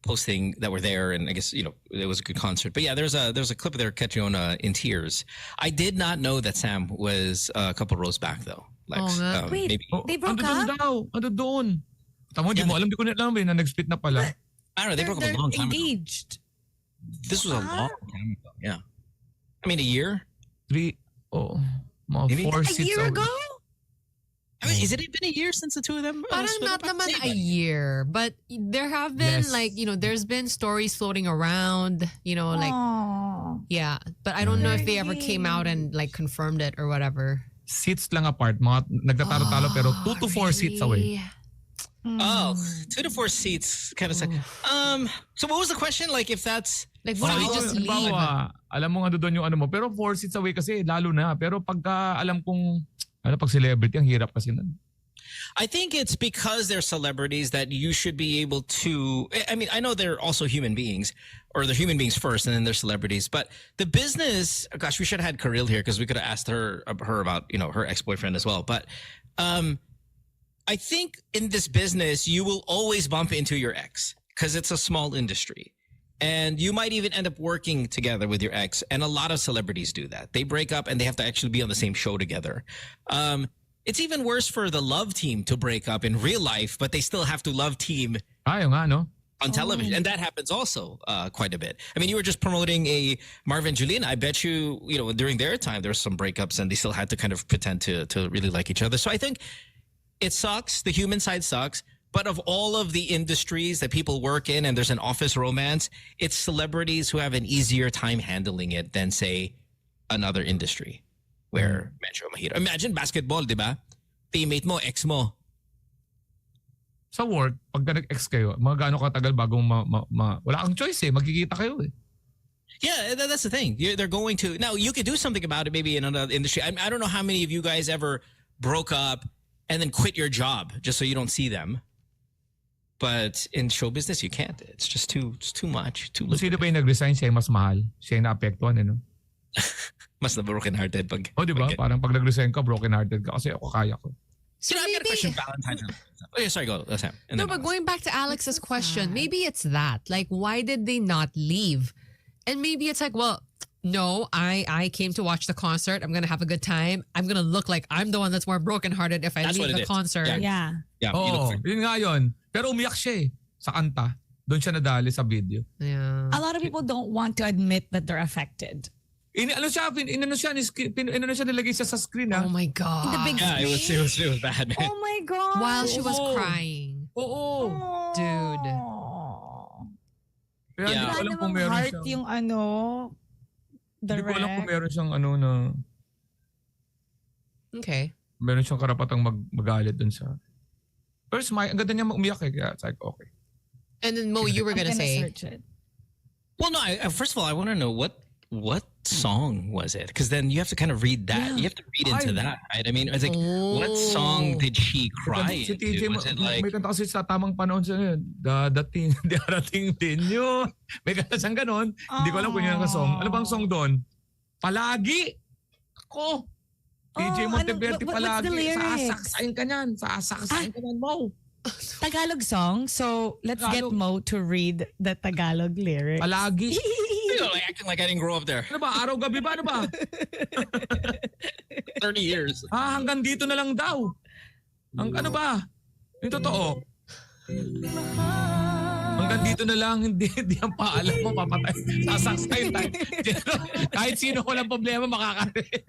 posting that were there, and I guess it was a good concert. But yeah, there's a clip of their Catriona in tears. I did not know that Sam was a couple rows back though. Lex. nga. Wait. Maybe. They broke Ando doon. Tama, di mo alam, di ko na alam na nag-split na pala. I don't know. They broke up a long time ago. engaged. This was a long time ago. Yeah. I mean, a year. 3, mga Maybe 4 A seats year away. ago? I mean, has it been a year since the two of them? Parang split not up? naman a year, but there have been Less. there's been stories floating around, Aww. yeah, but I don't know if they ever came out and like confirmed it or whatever. seats lang apart. Mga nagtatalo-talo pero 2 to 4 seats away. Oh, 2 to 4 seats kind of. So what was the question? Like if that's Like, why don't we just leave? Alam mo nga doon yung ano mo. Pero 4 seats away kasi lalo na. Pero pagka alam kong pag celebrity, ang hirap kasi nun. I think it's because they're celebrities that you should be able to. I mean, I know they're also human beings, or they're human beings first, and then they're celebrities. But the business, gosh, we should have had Karylle here because we could have asked her about her ex-boyfriend as well. But I think in this business, you will always bump into your ex because it's a small industry. And you might even end up working together with your ex. And a lot of celebrities do that. They break up and they have to actually be on the same show together. It's even worse for the love team to break up in real life, but they still have to love team on television. And that happens also quite a bit. I mean, you were just promoting a Marvin Julina. I bet you, during their time, there were some breakups and they still had to kind of pretend to really like each other. So I think it sucks. The human side sucks. But of all of the industries that people work in and there's an office romance, it's celebrities who have an easier time handling it than, say, another industry where medyo mahirap. Imagine basketball, di ba? Teammate mo, ex mo. Sa work, pag nag-ex kayo, mga gaano katagal bago wala kang choice eh. Magkikita kayo eh. Yeah, that's the thing. They're going to... Now, you could do something about it maybe in another industry. I don't know how many of you guys ever broke up and then quit your job just so you don't see them. But in show business, you can't. It's just too much. Too lucrative. Sino pa yung nag-resign? Siya yung mas mahal. Siya yung na-apektuhan, no? Mas na broken-hearted pag... Oh, di ba? Parang pag nag-resign ka, broken-hearted ka. Kasi ako kaya ko. So I've got a question. Valentine. Oh, yeah, sorry, go. Sam. No, but going back to Alex's question, maybe it's that. Like, why did they not leave? And maybe it's like, well, no, I came to watch the concert. I'm going to have a good time. I'm going to look like I'm the one that's more brokenhearted if I leave the concert. Yeah. Oo, yun nga yun. Pero umiyak siya eh. Sa kanta. Doon siya nadali sa video. Yeah. A lot of people don't want to admit that they're affected. Inano siya nilagay siya sa screen ha. Oh my God. In the big Yeah, screen. it was bad, man. Oh my God. While she was crying. Oo. Dude. Kaya hindi ko alam kung meron heart siyang... yung Hindi ko alam kung meron siyang na... Okay. Meron siyang karapatang magalit dun sa... Pero ang ganda niya umiyak eh. Kaya it's like, okay. And then Mo, you were going to say... Search it. Well, no, first of all, I want to know what song was it? Because then you have to kind of read that. Yeah. You have to read into that, right? I mean, it's like, what song did she cry Si TJ, into? Was it like... may kanta kasi sa tamang panahon siya yun. Darating din yun. May kanta siyang ganon. Hindi ko alam kung yun ang song. Ano bang song doon? Palagi! Ako! TJ Monteverde palagi. Sasaksain ka niyan. Sasaksain ka niyan, Mo. Tagalog song. So let's get Mo to read the Tagalog lyrics. Palagi. Like acting like I didn't grow up there. Ano ba? Araw-gabi ba? Ano ba? 30 years. Hanggang dito na lang daw. Ano ba? Yung totoo. Hanggang dito na lang, hindi ang paalam mo, papatay. Sasaksain tayo. Kahit sino walang problema, makakarinig.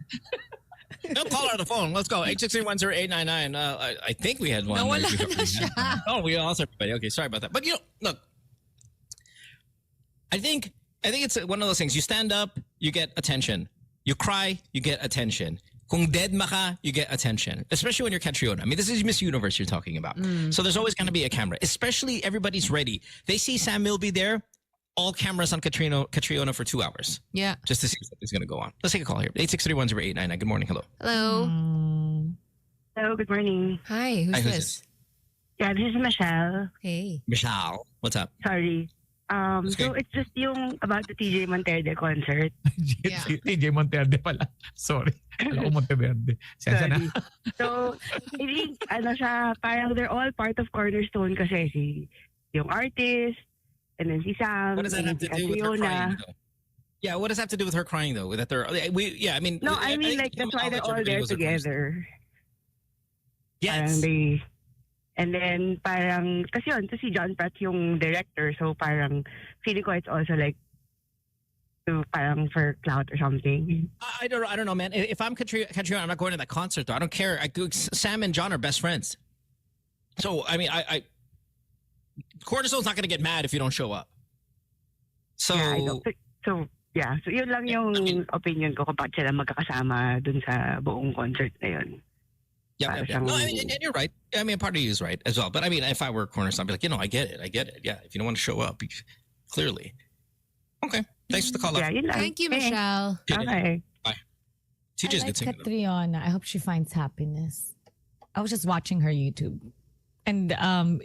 Don't call her on the phone. Let's go. 863-10899. I think we had one. Nawala na siya. Oh, we lost everybody. Okay, sorry about that. But look, I think it's one of those things. You stand up, you get attention. You cry, you get attention. Kung dead maka, you get attention. Especially when you're Karylle. I mean, this is Miss Universe you're talking about. So there's always going to be a camera. Especially everybody's ready. They see Sam Milby there. All cameras on Karylle for 2 hours. Yeah. Just to see if something's going to go on. Let's take a call here. 863-10899. Good morning. Hello. Hello. Hello, good morning. Hi, who's this? Yeah, this is Michelle. Hey. Michelle, what's up? Sorry. So it's just yung about the TJ Monteverde concert. Yeah. TJ Monteverde pala. Sorry. Alam ko Monteverde. Sensya na. So, I think, parang they're all part of Cornerstone kasi yung artist, and then si Sam, What does that have to do with her crying, though? Yeah, what does that have to do with her crying, though? That I mean... No, I mean, like, that's why they're all there together. Yes. And then, parang, kasi si John Pratt yung director, so parang, feeling ko it's also like, parang for clout or something. I don't know, man. If I'm Karylle, I'm not going to that concert, though. I don't care. Sam and John are best friends. So, I mean, Cornerstone's not going to get mad if you don't show up. So, Yeah, I know. So Yeah, so yun lang yung opinion ko kung bakit sila magkakasama dun sa buong concert na yun. Yeah. No, I mean, and you're right. I mean, part of you is right as well. But I mean, if I were a corner, I'd be like, I get it. Yeah, if you don't want to show up, clearly. Okay, thanks for the call. Yeah, yun lang. Thank you, Michelle. Okay. Bye. I TJ's like good singer. Catriona. I hope she finds happiness. I was just watching her YouTube. And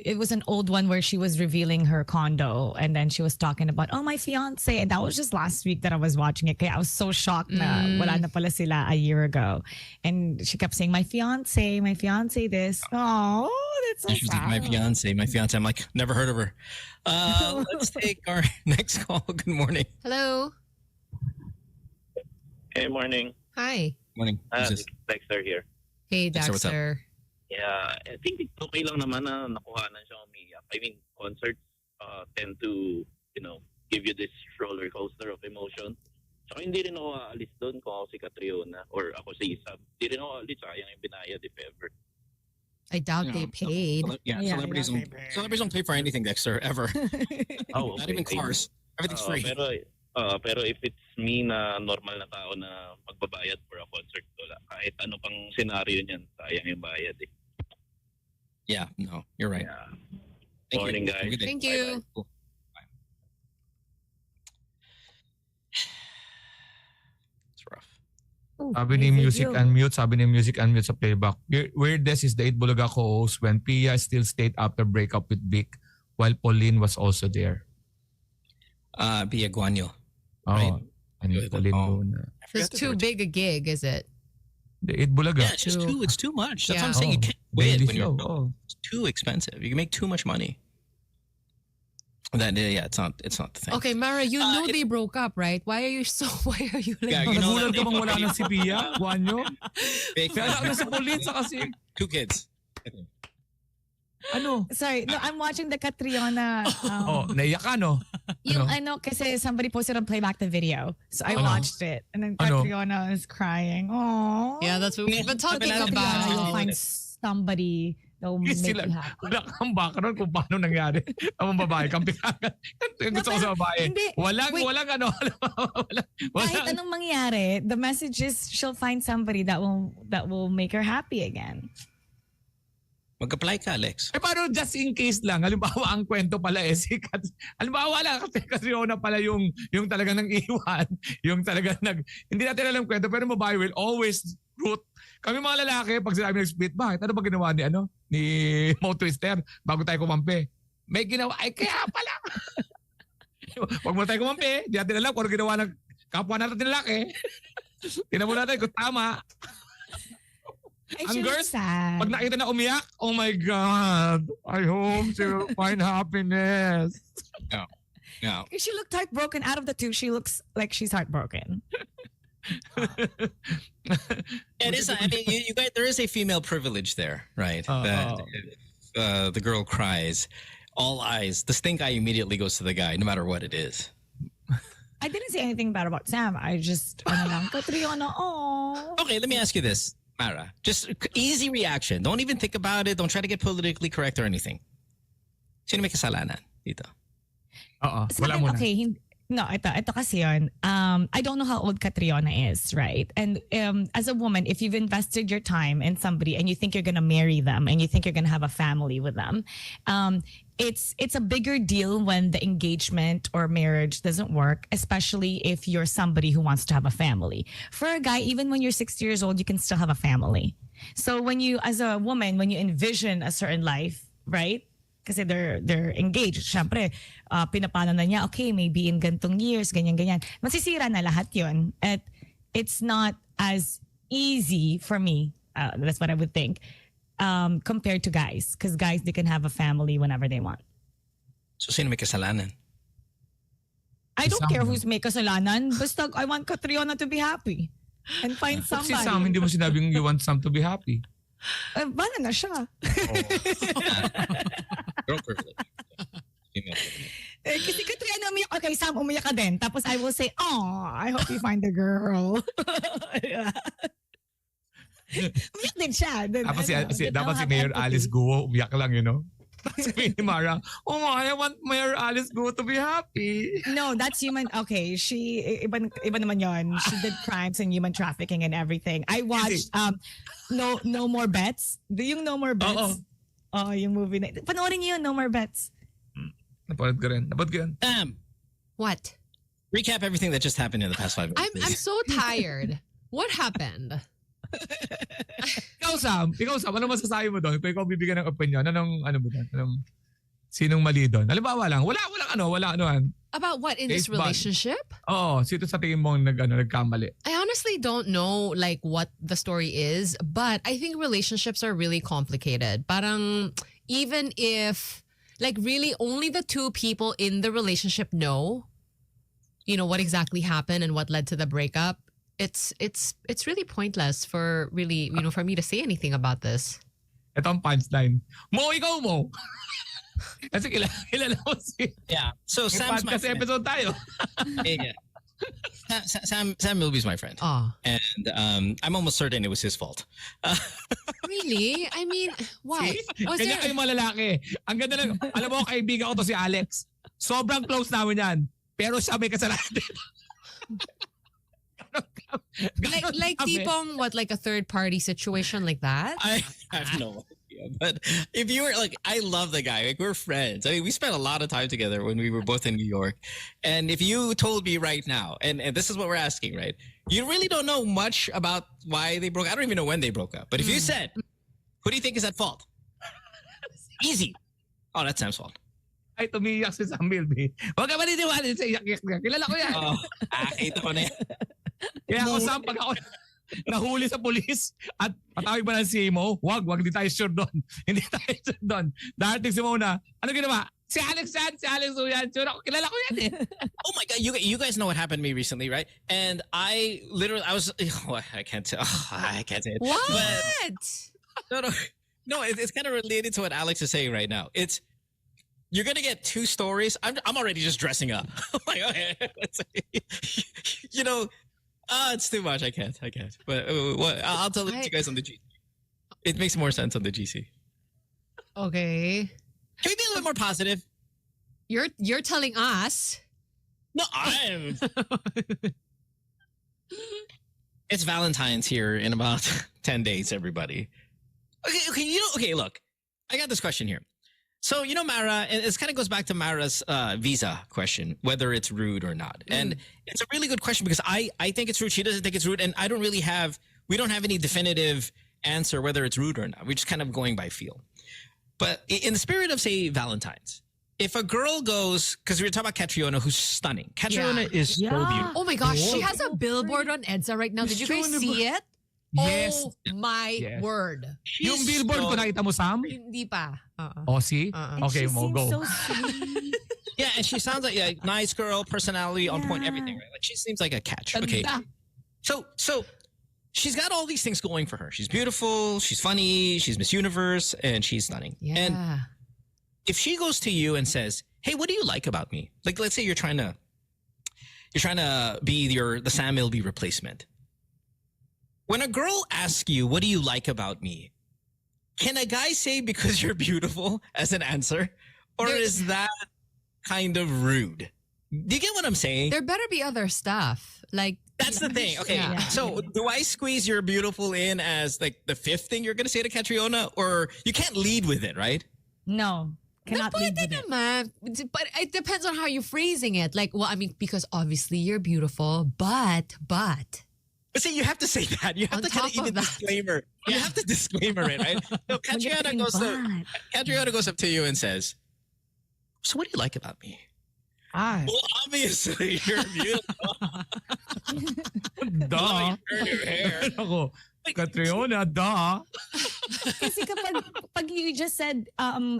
it was an old one where she was revealing her condo and then she was talking about, my fiance. And that was just last week that I was watching it. Kaya I was so shocked na wala na pala sila a year ago. And she kept saying, my fiance this. Oh, that's so And she's sad. like, my fiance. I'm like, never heard of her. Let's take our next call. Good morning. Hello. Hey, morning. Hi. Morning. Who's this? Dexter here. Hey, Dexter, what's up? Dexter. Yeah, I think it's okay lang naman na nakuhanan siya umiyak. I mean, concerts tend to, give you this roller coaster of emotion. So hindi rin ako aalis doon kung ako si Catriona or ako si Isab. Hindi rin ako aalis, sayang yung binayad if ever. I doubt they paid. Celebrities don't pay for anything, Dexter, ever. Oh, Not even cars. Everything's free. Pero if it's me na normal na tao na magbabayad for a concert, wala. Kahit ano pang scenario niyan, sayang yung bayad eh. Yeah, no, you're right. Yeah. Thank Morning, you. guys. Have a good day. Thank you. Cool. Bye. It's rough. Sabi ni Music Unmute sa playback. Weirdest is the 8 Bulaga co-host when Pia still stayed after breakup with Vic while Pauline was also there. Pia Guanyo. Oh, Right. Pauline Oh. Luna. It's too big a gig, is it? The 8 Bulaga. Yeah, it's too much. That's what I'm Yeah. saying. You can't win Daily when you're show. it's too expensive. You can make too much money. It's not the thing. Okay, Mara, you know they broke up, right? Why are you like... Yeah, you know Nagulat that ka bang wala na si Pia? Guanyo? Fake Kaya na si Pauline sa kasi. 2 kids. Ano? Sorry, no, I'm watching the Catriona. Naiyak ka no? Yung kasi somebody posted on playback the video. So I watched it. And then Ano? Catriona is crying. Oh. Yeah, that's what we've been talking Catriona, you'll about. find somebody that will make Sila, you happy. wala kang background kung paano nangyari. Ang babae, kampihangan. Gusto ko sa babae. Hindi. Walang Kahit anong mangyari, the message is she'll find somebody that will make her happy again. Mag-apply ka, Alex. Paano just in case lang? Halimbawa, ang kwento pala si Kat. Halimbawa lang, kasi Catriona pala yung talagang nang iwan. Yung talagang hindi natin alam kwento, pero babae will always root. Kami mga lalaki, pag sinabi nag-split, bakit? Ano ba ginawa ni Mo Twister bago tayo kumampi? May ginawa, ay kaya pala. Pag mo tayo kumampi, di natin alam kung ano ginawa ng kapwa natin lalaki. Tingnan mo natin kung tama. Ang girls, sad. pag nakita na umiyak, oh my God, I hope she will find happiness. No. She looked heartbroken. Out of the two, she looks like she's heartbroken. It is. I mean, you guys, there is a female privilege there, right? That the girl cries, all eyes. The stink eye immediately goes to the guy, no matter what it is. I didn't say anything bad about Sam. I just, Catriona, oh. Okay, let me ask you this, Mara. Just easy reaction. Don't even think about it. Don't try to get politically correct or anything. Sino may kasalanan dito? Oo, Sa wala akin, muna. okay, no, ito kasi yun. I don't know how old Catriona is, right? And as a woman, if you've invested your time in somebody and you think you're gonna marry them and you think you're gonna have a family with them, it's a bigger deal when the engagement or marriage doesn't work, especially if you're somebody who wants to have a family. For a guy, even when you're 60 years old, you can still have a family. So when you, as a woman, when you envision a certain life, right? Kasi they're engaged. Siyempre, pinapano na niya, okay, maybe in gantong years, ganyan-ganyan. Masisira na lahat yun. At it's not as easy for me, that's what I would think, compared to guys. Because guys, they can have a family whenever they want. So sino may kasalanan? I don't care who's may kasalanan. Basta I want Catriona to be happy. And find Si somebody. Sam, hindi mo sinabing you want Sam to be happy. Bala na siya. Girl privilege. Female privilege. Kasi Catriona umiyak, okay, Sam, umiyak ka din. Tapos I will say, oh, I hope you find a girl. Umiyak din siya. Then, Dapat si get Mayor empathy. Alice Guo, umiyak lang, you know? Sabi ni Mara, oh I want Mayor Alice Go to be happy. No, that's human. Okay, iba naman yon. She did crimes and human trafficking and everything. I watched No More Bets. Yung No More Bets? Oh, yung movie na. Panoorin niyo yun, No More Bets. Napanood ko rin. What? Recap everything that just happened in the past 5 minutes. I'm so tired. What happened? Ikaw Sam, ano masasabi mo doon? Kung ikaw bibigyan ng opinion, ano ba doon? Sinong mali doon? Halimbawa lang, wala ano. About what in this relationship? Oo, sino sa tingin mo nagkamali? I honestly don't know like what the story is, but I think relationships are really complicated. Parang even if like really only the two people in the relationship know, you know, what exactly happened and what led to the breakup, it's really pointless for really, you know, for me to say anything about this. Ito ang punchline. Ikaw mo. Kasi kilala mo si... Yeah. So Sam's my friend. Episode tayo. Yeah. Sam Milby's my friend. Oh. And I'm almost certain it was his fault. Really? I mean, why? Was Kanya there... kayo mga lalaki. Ang ganda lang. Alam mo, kaibigan ko to si Alex. Sobrang close namin yan. Pero siya may kasalanan. like tipong what, like a third party situation like that? I have no idea. But if you were like, I love the guy. Like, we're friends. I mean, we spent a lot of time together when we were both in New York. And if you told me right now, and this is what we're asking, right? You really don't know much about why they broke up. I don't even know when they broke up. But if you said, who do you think is at fault? Easy. Oh, that's Sam's fault. Ay, tumiyak si Sam Milby. Huwag ka maniniwala sa iyak-iyak niya. Kilala ko yan. Kita ko na yan. Kaya ako, Sam, pag ako nahuli sa polis at patawag ba ng CMO, wag, di tayo sure doon. Hindi tayo sure doon. Darating si Mona, ano ginawa? Si Alex yan. Sure ako, kilala ko yan eh. Oh my God, you guys know what happened to me recently, right? And I was, I can't say it. What? But, no, it's kind of related to what Alex is saying right now. You're gonna get two stories. I'm already just dressing up. Like, okay, you know, it's too much. I can't. But I'll tell it to you guys on the GC. It makes more sense on the GC. Okay. Can we be a little more positive? You're telling us. No, I'm. It's Valentine's here in about 10 days, everybody. Okay, look. I got this question here. So, you know, Mara, and it kind of goes back to Mara's visa question, whether it's rude or not. And it's a really good question because I think it's rude. She doesn't think it's rude. And we don't have any definitive answer whether it's rude or not. We're just kind of going by feel. But in the spirit of, say, Valentine's, if a girl goes, because we were talking about Karylle, who's stunning. Karylle is so beautiful. Oh my gosh, she has a billboard on EDSA right now. Did you guys see it? Yes. Oh my word. Yung billboard ko nakita mo, Sam? Hindi pa. Oh, see? Okay, She seems go. so sweet. Yeah, and she sounds like a nice girl, personality on point, everything, right? Like she seems like a catch. Okay. So she's got all these things going for her. She's beautiful, she's funny, she's Miss Universe, and she's stunning. Yeah. And if she goes to you and says, "Hey, what do you like about me?" Like, let's say you're trying to be the Sam Milby replacement. When a girl asks you, "What do you like about me?" Can a guy say because you're beautiful as an answer? Or is that kind of rude? Do you get what I'm saying? There better be other stuff. Like that's the thing. Okay. Yeah. So do I squeeze you're beautiful in as like the fifth thing you're going to say to Karylle? Or you can't lead with it, right? No. Cannot lead with it. But it depends on how you're phrasing it. Like, well, I mean, because obviously you're beautiful, but. But see, you have to say that. You have On to kind of top of even that. disclaimer. You have to disclaimer it, right? So Karylle goes up to you and says, "So what do you like about me?" Ah. Well, obviously, you're beautiful. Duh. Your hair. Ako, Karylle, duh. Kasi pag you just said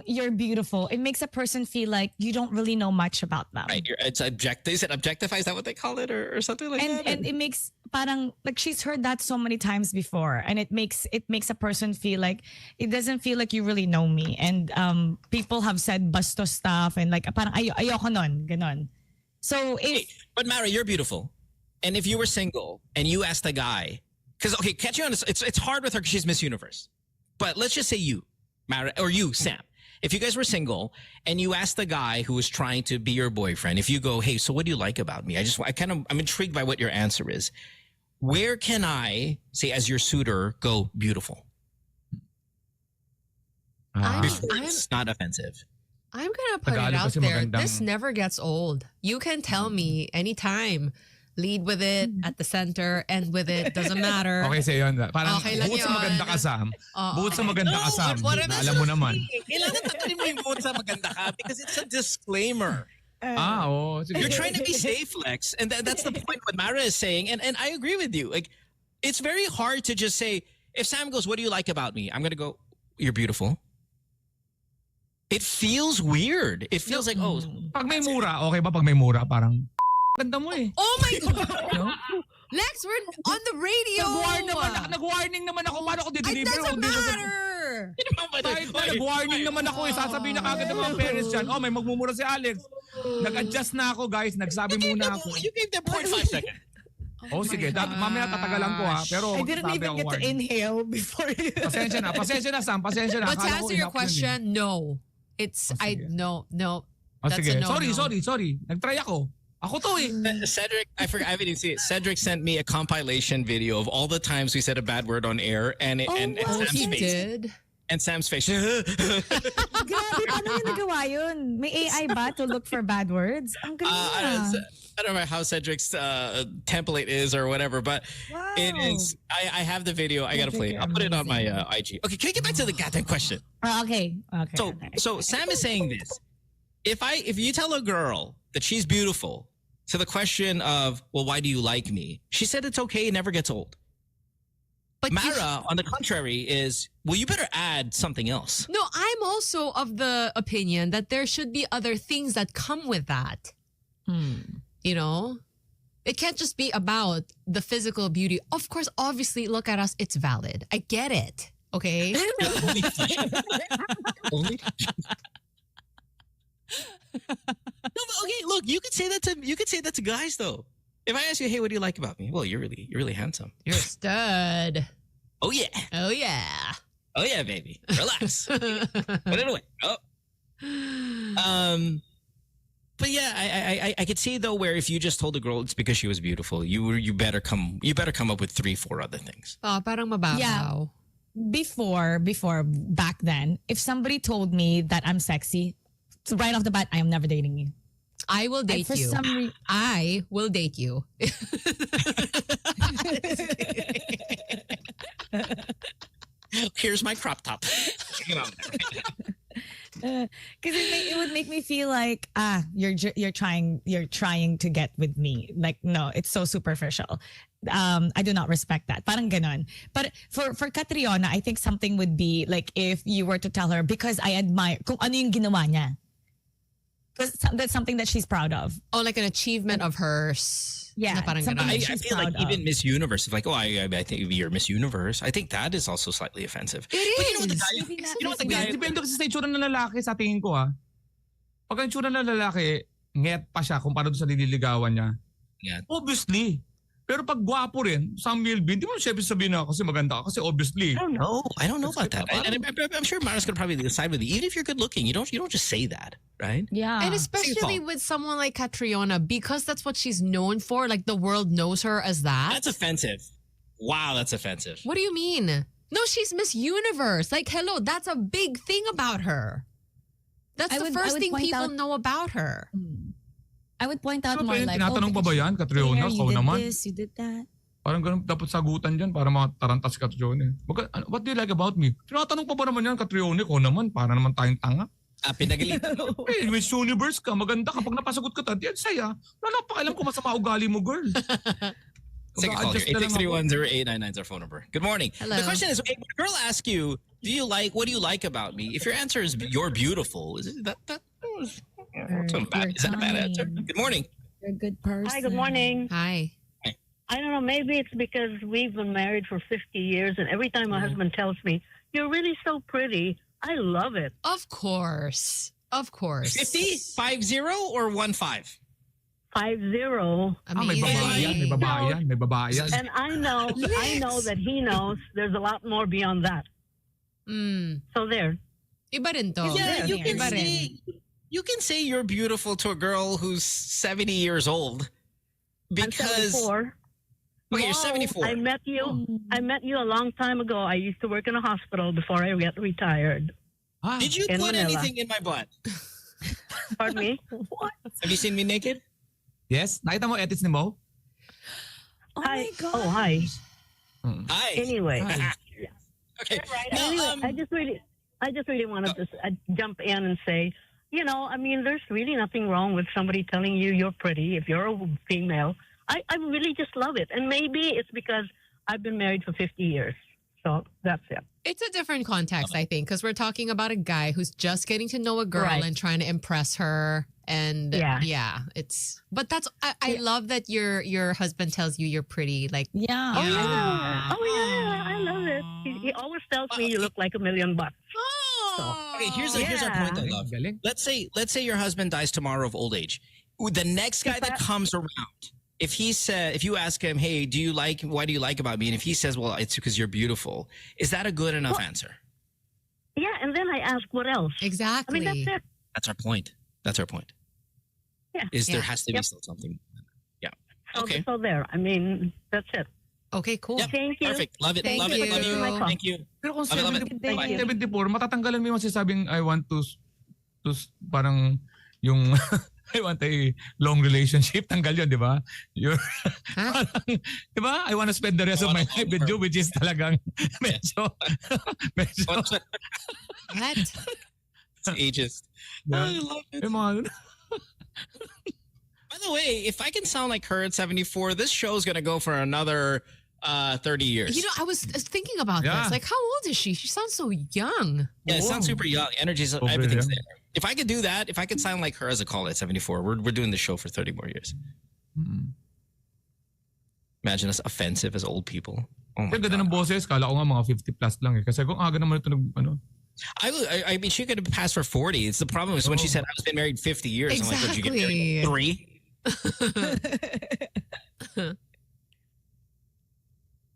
you're beautiful, it makes a person feel like you don't really know much about them. Right. It's objective. Is it objectify? Is that what they call it, or something like that? And it makes parang like she's heard that so many times before, and it makes a person feel like it doesn't feel like you really know me. And people have said basto stuff and like parang ayoko nun, ganon. So but Mara, you're beautiful, and if you were single and you asked a guy, because okay, Karylle, it's hard with her because she's Miss Universe. But let's just say you, Mara, or you, Sam, if you guys were single and you asked the guy who was trying to be your boyfriend, if you go, hey, so what do you like about me? I'm intrigued by what your answer is. Where can I, say as your suitor, go beautiful? Before it's not offensive. I'm gonna put Tagalog it out kasi there. magandang- This never gets old. You can tell me anytime. Lead with it, at the center, end with it. Doesn't matter. Okay, so yun. Parang Okay lang bukod sa yun. maganda ka, Sam. Bukod sa maganda ka, Sam. what I'm na alam mo naman. Kailangan tanggalin mo yung bukod sa maganda ka because it's a disclaimer. Oo. Sige. You're trying to be safe, Lex. And that's the point what Mara is saying. And I agree with you. Like, it's very hard to just say, if Sam goes, what do you like about me? I'm going to go, you're beautiful. It feels weird. It feels like, oh. Pag may mura, okay ba? Pag may mura, parang, ganda mo eh. Oh my God! No? Lex, we're on the radio! Nag-warning naman ako. Paano ko It dideliver? doesn't matter! Kahit na nag-warning naman ako eh. Sasabihin na kagad ng mga parents dyan, oh, may magmumura si Alex. Nag-adjust na ako, guys. Nagsabi muna ako. You gave them 0.5 seconds. Oh, sige. Mamaya tatagalan ko ha. Pero I didn't even get to inhale before you. Pasensya na, Sam. Pasensya na. But to Akala ko answer your enough yun eh. question, no. It's, no. Oh, That's sige. a no. Sorry. Nag-try ako. Ako to eh. Cedric, I forgot, I haven't even seen it. Cedric sent me a compilation video of all the times we said a bad word on air and Sam's He face. did. And Sam's face. Grabe, paano yung nagawa yun? May AI ba to look for bad words? Ang galing I don't know how Cedric's template is or whatever, but it is. I have the video. I gotta play it. I'll put it on my IG. Okay, can we get back to the goddamn question? Okay. So Sam is saying this. If you tell a girl that she's beautiful, to the question of, well, why do you like me? She said it's okay. It never gets old. But Mara, on the contrary, is, well, you better add something else. No, I'm also of the opinion that there should be other things that come with that. You know? It can't just be about the physical beauty. Of course, obviously, look at us. It's valid. I get it. Okay? Only. No, but okay, look, you could say that to guys though. If I ask you, hey, what do you like about me? Well, you're really handsome. You're a stud. Oh yeah. Oh, yeah. Oh yeah, baby. Relax. Put it away. Oh. But yeah, I could see though where if you just told a girl it's because she was beautiful, you better come up with 3-4 other things. Oh, parang mababaw. Yeah. Before, back then, if somebody told me that I'm sexy, right off the bat, I am never dating you. I will date For you. I will date you. Here's my crop top. Because it would make me feel like you're trying to get with me. Like, no, it's so superficial. I do not respect that. Parang ganon. But for Catriona, I think something would be like if you were to tell her, because I admire kung ano yung ginawa niya. Because that's something that she's proud of. Oh, like an achievement of hers. Yeah, Na parang something ganon. I she's feel like proud even of. Miss Universe, if like, oh, I think you're Miss Universe. I think that is also slightly offensive. It But you know is. what the guy? Depende kasi sa itsura ng lalaki sa tingin ko ha. Pag ang itsura ng lalaki, nget pa siya kumpara doon sa nililigawan niya. Yeah. Obviously. Pero pag gwapo rin, Sam Milby, hindi mo siyempre sabihin na kasi maganda ka kasi obviously. I don't know about that. And I'm sure Mara's gonna probably decide with you. Even if you're good looking, you don't just say that, right? Yeah. And especially with someone like Catriona, because that's what she's known for. Like the world knows her as that. That's offensive. Wow, that's offensive. What do you mean? No, she's Miss Universe. Like, hello, that's a big thing about her. That's the first thing people know about her. I would point out Ano more pa yun? like, Tinatanong pa ba yan, Catriona? you Ikaw did naman. this, you did that. Parang ganun dapat sagutan dyan para matarantas si Catriona. What do you like about me? Tinatanong pa ba naman yan, Catriona? Ikaw naman, para naman tayong tanga. Pinagalitan. Hey, Miss Universe ka, maganda ka. Pag napasagot ka, yan saya. Wala na pakialam kung masama ugali mo, girl. Second call here. 863108999 is our phone number. Good morning. Hello. The question is, okay, when a girl asks you, what do you like about me? If your answer is you're beautiful, is it that's not bad. Is that a bad answer? Good morning. You're a good person. Hi, good morning. Hi. I don't know, maybe it's because we've been married for 50 years, and every time my husband tells me, you're really so pretty, I love it. Of course. 50? 50 or 15? 50. May babae yan. And I know that he knows there's a lot more beyond that. So there. Iba rin to. Yeah, you can Iba rin. say you're beautiful to a girl who's 70 years old because I'm 74. okay, you're 74. I met you a long time ago. I used to work in a hospital before I get retired. Did you in put Manila. anything in my butt? Pardon me? Have you seen me naked? Yes? Nakita mo edits ni Mo? Oh my God. Oh, hi. Hi. Anyway. Okay. Anyway, I just really wanted to jump in and say, I mean, there's really nothing wrong with somebody telling you you're pretty if you're a female. I really just love it. And maybe it's because I've been married for 50 years. So that's it. It's a different context, I think, because we're talking about a guy who's just getting to know a girl Right. and trying to impress her. And but I love that your husband tells you you're pretty. Like, Yeah. Oh, yeah. I love it. He always tells me you look like $1 million. Okay, here's our point I love. Galing. Let's say your husband dies tomorrow of old age. The next guy that comes around, if you ask him, hey, why do you like about me? And if he says, well, it's because you're beautiful, is that a good enough answer? Yeah, and then I ask what else. exactly. I mean, that's it. That's our point. Yeah. There has to be still something. Yeah. Okay. So there. I mean, that's it. Okay, cool. Yep. Thank you. Perfect. Love it. Thank Love it. you. Love you. Thank you. Pero kung Love it. 74, matatanggalan mo yung masasabing I want to parang yung I want a long relationship. Tanggal yun, di ba? Parang, di ba? I want to spend the rest of my life with you, which is talagang medyo. What? It's ageist. Yeah. I love it. Yung mga- By the way, if I can sound like her at 74, this show's going to go for another 30 years. I was thinking about Yeah. this. Like, how old is she? She sounds so young. Yeah, it sounds super young. Energy's, Over everything's there. there. If I could do that, if I could sound like her as a caller at 74, we're doing the show for 30 more years. Imagine us offensive as old people. Oh my Ang ganda ng God. boses, kala ko nga mga 50 plus lang eh. Kasi kung aga naman ito I mean, she could have passed for 40. It's the problem is when she said, I've been married 50 years. I'm like, would you get married? 3?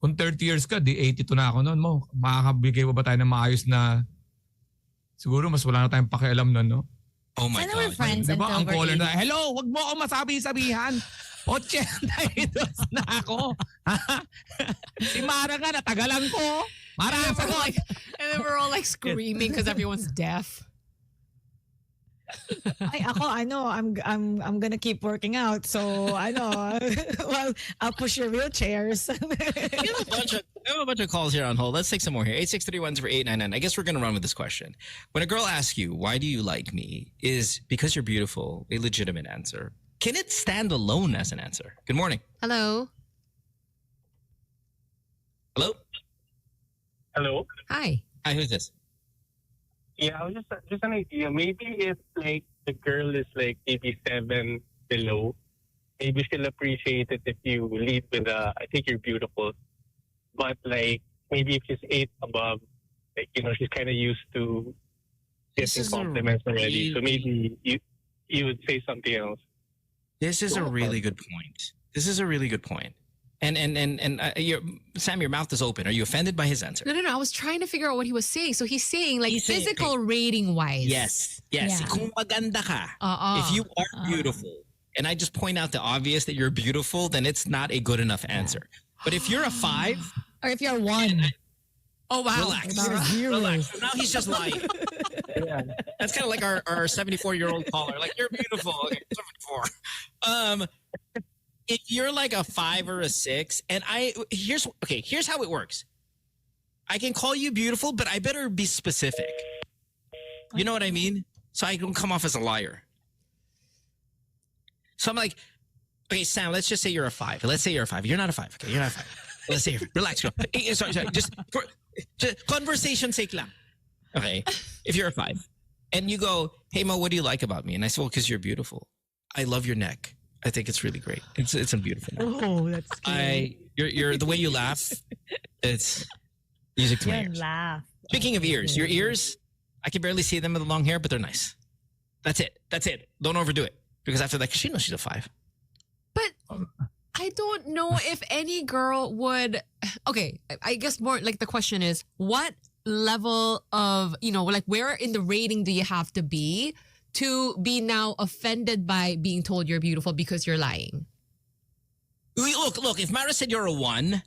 Kung 30 years ka, di 82 na ako noon mo. Makakabigay ba tayo ng maayos na siguro mas wala na tayong pakialam noon, no? Oh my Sana we're God. friends Di ba ang until we're caller na, 80. hello, wag mo ako masabi-sabihan. 82 na ako. Si Mara nga, natagalan ko. Mara, And then we're all like screaming because everyone's deaf. Ay, ako, I'm gonna keep working out. So, well, I'll push your wheelchairs. We have a bunch of calls here on hold. Let's take some more here. 863-10899. I guess we're going to run with this question. When a girl asks you, why do you like me? Is because you're beautiful a legitimate answer? Can it stand alone as an answer? Good morning. Hello. Hello? Hello? Hi. Hi, who's this? Yeah, I was just an idea. Maybe if like the girl is like 87 below, maybe she'll appreciate it if you lead with I think you're beautiful. But like maybe if she's 8 above, like she's kind of used to This getting is a compliments already. So really- maybe you would say something else. This is a really good point. This is a really good point. And Sam, your mouth is open. Are you offended by his answer? No. I was trying to figure out what he was saying. So he's saying like He's saying, physical rating wise. Yes. Yeah. Kung maganda ka, Uh-uh. if you are beautiful, and I just point out the obvious that you're beautiful, then it's not a good enough answer. But if you're a 5, Or if you're 1. Oh wow. relax. You're 0. Relax. Now he's just lying. Yeah. That's kind of like our 74-year-old caller. Like, you're beautiful. Okay, 74. If you're like a 5 or a 6, and here's how it works. I can call you beautiful, but I better be specific. You know what I mean? So I don't come off as a liar. So I'm like, okay, Sam, let's just say you're a 5. Let's say you're a 5. You're not a 5. Okay, you're not a 5. Let's say relax. Go. Sorry. Just conversation sake lang. Okay. If you're a 5 and you go, hey Mo, what do you like about me? And I say, well, because you're beautiful. I love your neck. I think it's really great. It's a beautiful neck. Oh, that's cute. You're the way you laugh. It's music to my ears. Laugh. Speaking of ears, your ears, I can barely see them with the long hair, but they're nice. That's it. Don't overdo it. Because after that, she knows she's a 5. But I don't know if any girl would. Okay, I guess more like the question is, what level of, like where in the rating do you have to be to be now offended by being told you're beautiful because you're lying? Look, if Mara said you're a 1,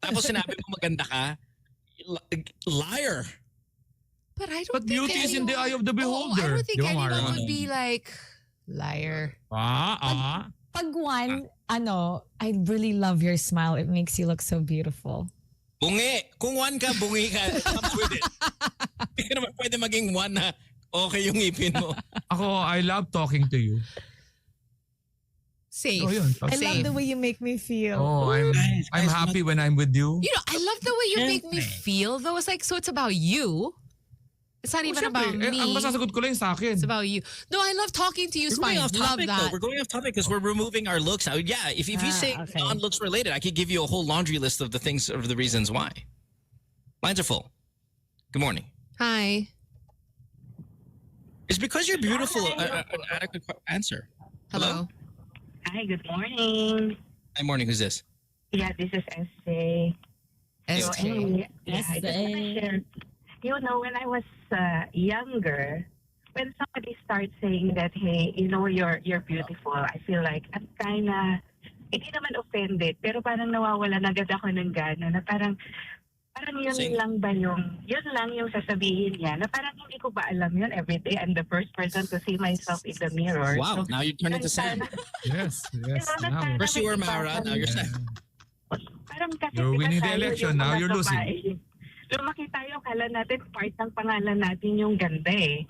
tapos sinabi mo maganda ka, liar. But I don't But think beauty is in the eye of the beholder. I don't think Di ba, anyone Mara? would be like, liar. Pag one, I really love your smile. It makes you look so beautiful. Bungi. Kung 1 ka, bungi ka. I'm with it. Hindi ka naman pwede maging 1 na okay yung ngipin mo. Ako, I love talking to you. Safe. Oh, yun. I love the way you make me feel. Oh, I'm happy when I'm with you. I love the way you make me feel though. It's like, so it's about you. It's not even about me. Ang masasagot ko lang sa akin. It's about you. No, I love talking to you, Spine. Love that. We're going off topic because we're removing our looks now. Yeah, if you say non-looks related, I could give you a whole laundry list of the things, of the reasons why. Lines are full. Good morning. Hi. It's because you're beautiful. An adequate answer. Hello. Hi, good morning. Hi, morning. Who's this? Yeah, this is SJ. SJ. Anyway, I just want to share. When I was younger, when somebody starts saying that, hey, you're beautiful, I feel like I'm kind of, hindi naman offended, pero parang nawawala na agad ako ng gana na parang yun lang yung sasabihin niya na parang hindi ko ba alam yun every day. I'm the first person to see myself in the mirror. Wow, so, now you turn into Sam. Yes. Now. First you were Mara, now you're Sam. Parang kasi You're winning the tayo election, yung now mga you're losing. babae, lumaki tayo, kala natin part ng pangalan natin yung ganda eh.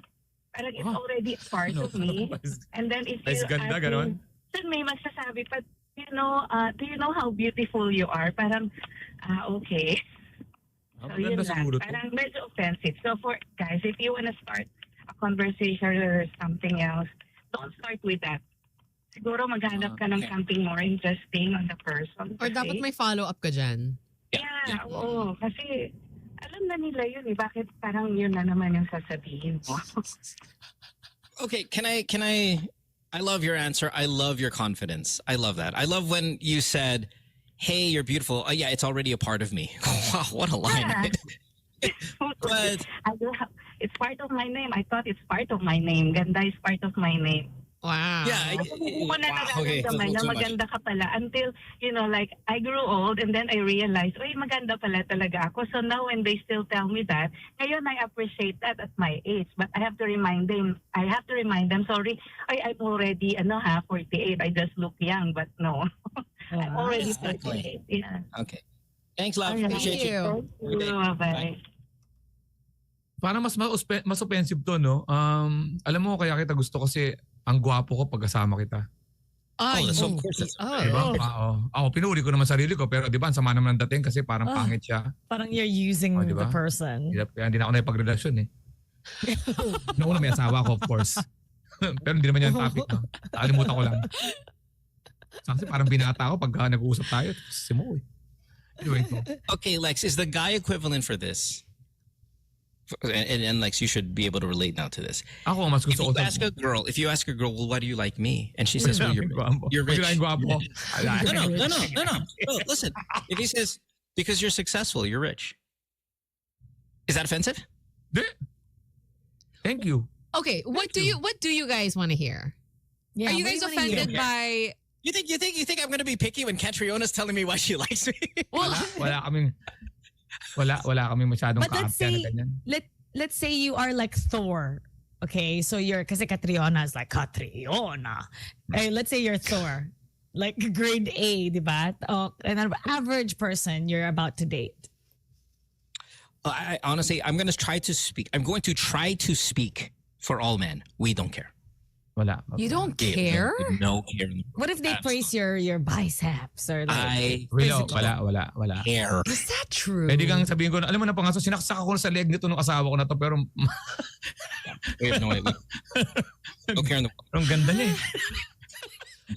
Parang it's already part of me. And then if you ganda, ganon. then may magsasabi pa, do you know how beautiful you are? Parang, okay. So yun lang. Parang medyo offensive. So for guys, if you want to start a conversation or something else, don't start with that. Siguro maghanap ka ng something more interesting on the person. Or dapat may follow-up ka dyan. Yeah, oo. Kasi alam na nila yun eh. Bakit parang yun na naman yung sasabihin mo? Okay, can I love your answer. I love your confidence. I love that. I love when you said, hey, you're beautiful. Yeah, it's already a part of me. Wow, what a line. But it's part of my name. I thought it's part of my name. Ganda is part of my name. Wow. Yeah. Hindi ko na nararamdaman na maganda ka pala until, like, I grew old and then I realized, maganda pala talaga ako. So now when they still tell me that, ngayon I appreciate that at my age. But I have to remind them, sorry, I'm already, 48. I just look young, but no. I'm already 48. Yeah. Okay. Thanks, love. Okay. Appreciate you. Bye. Parang mas offensive to, no? Alam mo, kaya kita gusto kasi ang gwapo ko pag kasama kita. So of course it's diba? Ako, pinuri ko naman sarili ko, pero di ba, ang sama naman ng dating kasi parang pangit siya. Parang you're using diba? the person. Kaya hindi na ako nakipagrelasyon eh. Noong una may asawa ko, of course. Pero hindi naman yan topic, no? Nakalimutan ko lang. Kasi parang binata ako pag nag-uusap tayo. Simo eh. Anyway, okay, Lex, is the guy equivalent for this? And Lex, you should be able to relate now to this. Ako, mas gusto if you ask a girl, well, why do you like me? And she says, well, you're rich. No, listen. If he says, because you're successful, you're rich. Is that offensive? Thank you. Okay, what do you guys want to hear? Yeah, are you guys offended by... You think I'm gonna be picky when Katriona's telling me why she likes me? Wala kaming masyadong But let's say you are like Thor. Okay, so kasi Catriona is like Catriona. Hey, let's say you're Thor. Like grade A, diba? An average person you're about to date. I honestly, I'm going to try to speak for all men. We don't care. Wala. You don't care? No care. What if they praise your biceps or like wala. Care. Is that true? Pwede kang sabihin ko, alam mo na pangaso, sinaksak ako sa leg nito nung asawa ko na to, pero Don't care. Ang ganda niya eh.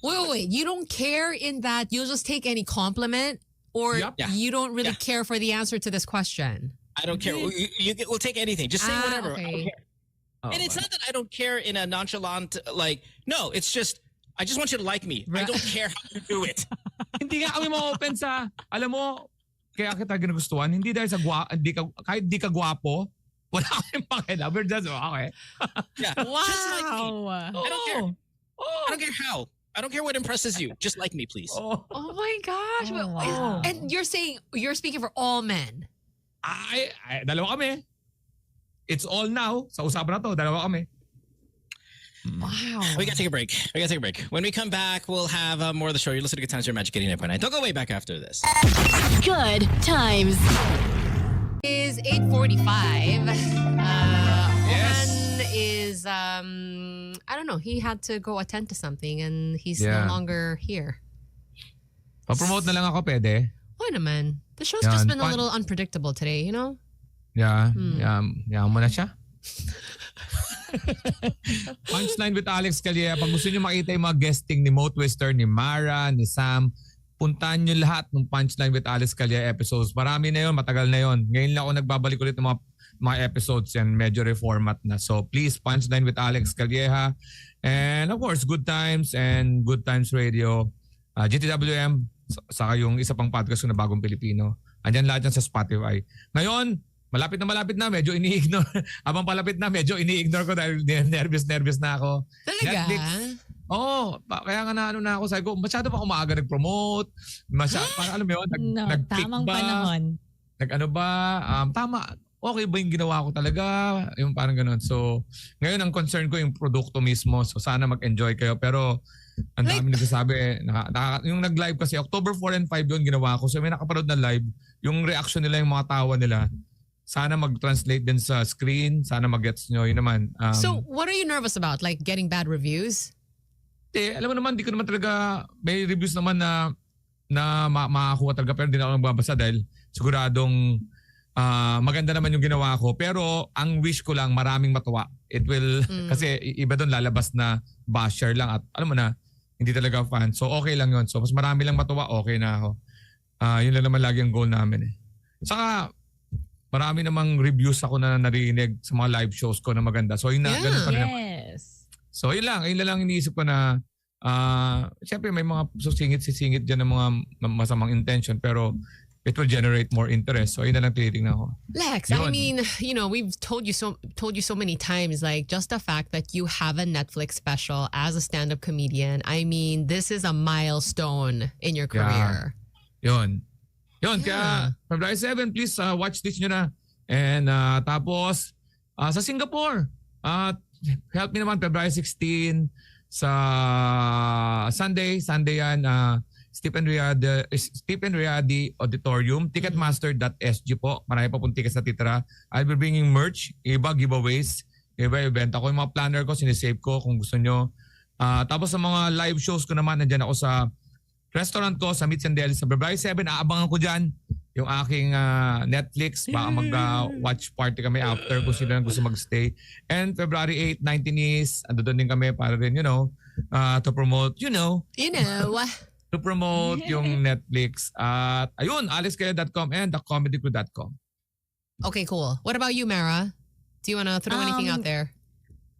Wait. You don't care in that you'll just take any compliment, or you don't really care for the answer to this question? I don't care. We'll take anything. Just say whatever. Okay. I don't care. And it's not that I don't care in a nonchalant, no, it's just, I just want you to like me. I don't care how you do it. Hindi nga kami ma-open sa, alam mo, kaya kita ginugustuhan, hindi dahil sa kahit di ka gwapo, wala kayong pakialam. We're just, okay. Yeah. Wow. Just like me. I don't care. I don't care how. I don't care what impresses you. Just like me, please. Oh my gosh. wow. And you're speaking for all men. Ay, dalawa kami. It's all now. Sa usapan na to, dalawa kami. Wow. We gotta take a break. When we come back, we'll have more of the show. You're listening to Good Times, your Magic 89.9. Don't go way back after this. Good times. Is 8:45. Yes. Juan is I don't know. He had to go attend to something and he's no Yeah. longer here. Pa-promote na lang ako, pwede? Why naman? The show's Yan. just been a little unpredictable today, you know? Yeah. Yaman mo na siya. Punchline with Alex Karylle. Pag gusto nyo makita yung mga guesting ni Mo Twister, ni Mara, ni Sam, puntahan nyo lahat ng Punchline with Alex Karylle episodes. Marami na yun, matagal na yun. Ngayon lang ako nagbabalik ulit ng mga episodes yan. Medyo reformat na. So please, Punchline with Alex Karylle. And of course, Good Times and Good Times Radio. GTWM, saka yung isa pang podcast ko na Bagong Pilipino. Andyan lahat yan sa Spotify. Ngayon, malapit na, medyo ini-ignore. Habang palapit na, medyo ini-ignore ko dahil nervous na ako. Talaga? Netflix. Kaya nga na ako, sabi ko, masyado pa ako maaga nag-promote. Parang alam mo yun, nag-pick tamang ba? panahon. Nag-ano ba? Tama. Okay ba yung ginawa ko talaga? Yung parang ganun. So, ngayon ang concern ko yung produkto mismo. So, sana mag-enjoy kayo. Pero, ang dami nagsasabi. Yung nag-live kasi, October 4 and 5 yun ginawa ko. So, may nakapanood na live. Yung reaction nila, yung mga tawa nila, sana mag-translate din sa screen. Sana mag-gets nyo. Yun naman. So, what are you nervous about? Like getting bad reviews? Alam mo naman, di ko naman talaga, may reviews naman na makakuha talaga. Pero hindi na ako nagbabasa dahil siguradong maganda naman yung ginawa ko. Pero ang wish ko lang, maraming matuwa. It will, kasi iba doon lalabas na basher lang at alam mo na, hindi talaga fan. So okay lang yun. So mas marami lang matuwa, okay na ako. Yun lang naman lagi ang goal namin eh. Saka, marami namang reviews ako na narinig sa mga live shows ko na maganda. So yun na, ganun pa rin naman. Yes. So yun lang iniisip ko na siyempre may mga sisingit dyan ng mga masamang intention pero it will generate more interest. So yun na lang tinitingnan ko. Lex, I mean, we've told you so many times, like just the fact that you have a Netflix special as a stand-up comedian. I mean, this is a milestone in your career. Yun, kaya February 7, please watch this nyo na. And tapos, sa Singapore, help me naman February 16 sa Sunday yan, Stephen Riadi Auditorium, ticketmaster.sg po. Marami pa pong tickets na titira. I'll be bringing merch, iba giveaways, iba event. Ako yung mga planner ko, sinisave ko kung gusto nyo. Tapos sa mga live shows ko naman, nandyan ako sa restaurant ko sa Meats and Deli sa February 7. Aabangan ko dyan yung aking Netflix. Baka mag-watch party kami after kung sino gusto mag-stay. And February 8, 19 is, ando doon din kami para rin, to promote, to promote yung Netflix. At ayun, alexkarylle.com and thecomedycrew.com. Okay, cool. What about you, Mara? Do you want to throw anything out there?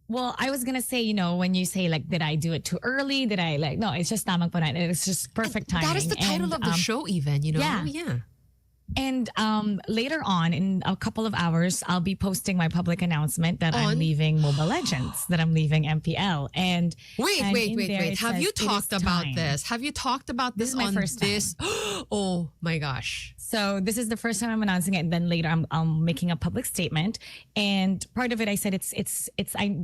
Well, I was gonna say, when you say like, did I do it too early? Did I no? It's just tamang panahon. It's just perfect timing. That is the title of the show, even. Yeah. And later on, in a couple of hours, I'll be posting my public announcement that I'm leaving Mobile Legends, that I'm leaving MPL. And wait. Have you talked about this? Have you talked about this on first this? Oh my gosh. So this is the first time I'm announcing it, and then later I'm making a public statement. And part of it, I said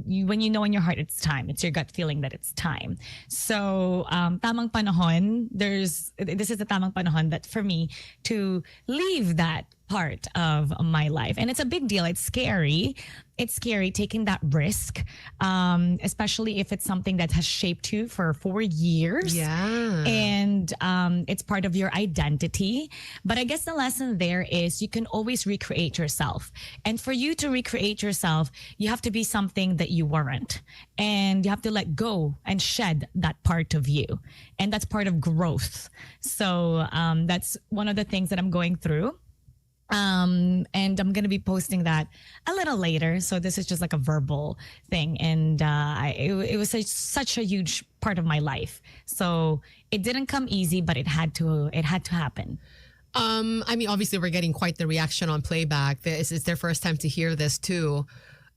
when you know in your heart it's time. It's your gut feeling that it's time. So tamang panahon. This is the tamang panahon that for me to leave that part of my life. And it's a big deal. It's scary. It's scary taking that risk, especially if it's something that has shaped you for 4 years. Yeah. And it's part of your identity. But I guess the lesson there is you can always recreate yourself. And for you to recreate yourself, you have to be something that you weren't. And you have to let go and shed that part of you. And that's part of growth. So that's one of the things that I'm going through. And I'm going to be posting that a little later. So this is just like a verbal thing. And it was such a huge part of my life. So it didn't come easy, but it had to happen. I mean, obviously, we're getting quite the reaction on playback. It's their first time to hear this too,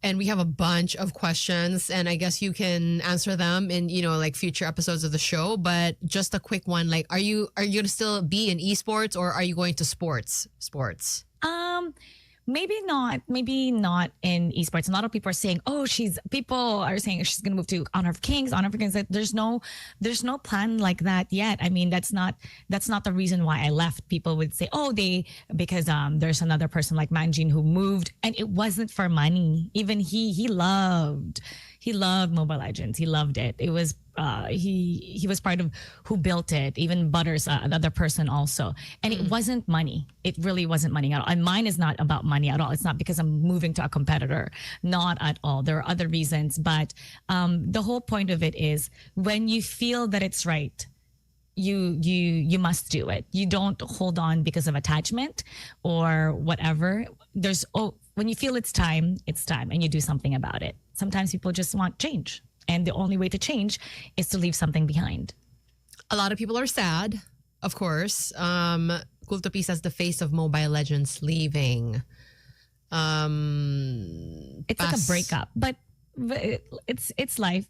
and we have a bunch of questions, and I guess you can answer them in like future episodes of the show. But just a quick one: like, are you gonna still be in esports, or are you going to sports? Maybe not in esports. A lot of people are saying, people are saying she's gonna move to Honor of Kings. Like, there's no plan like that yet. I mean, that's not the reason why I left. People would say, because there's another person like Manjin who moved, and it wasn't for money. Even he loved Mobile Legends. He loved it. It was he was part of who built it. Even Butters, another person also. And it wasn't money. It really wasn't money at all. And mine is not about money at all. It's not because I'm moving to a competitor. Not at all. There are other reasons. But the whole point of it is when you feel that it's right, you must do it. You don't hold on because of attachment or whatever. When you feel it's time, and you do something about it. Sometimes people just want change. And the only way to change is to leave something behind. A lot of people are sad, of course. Kultupi says the face of Mobile Legends leaving. It's like a breakup, but it's life.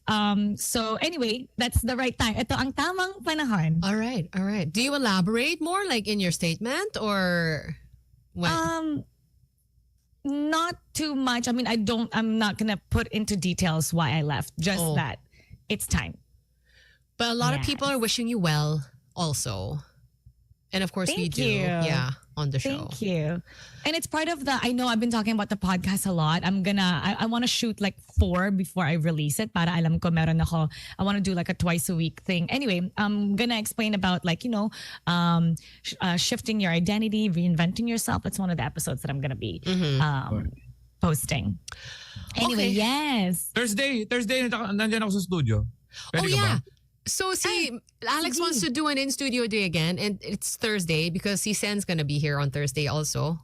So anyway, that's the right time. Ito ang tamang panahon. All right. Do you elaborate more, like in your statement, or what? Not too much. I mean, I'm not gonna put into details why I left. Just that it's time. But a lot of people are wishing you well also. And of course we do. Yeah, on the show. Thank you. And it's part of I know I've been talking about the podcast a lot. I want to shoot like 4 before I release it. Para alam ko meron ako. I want to do like a twice a week thing. Anyway, I'm going to explain about shifting your identity, reinventing yourself. That's one of the episodes that I'm going to be posting. Anyway, yes. Thursday, nandiyan ako sa studio. Pwede ka ba? So Alex wants to do an in-studio day again, and it's Thursday because Sen's gonna be here on Thursday also.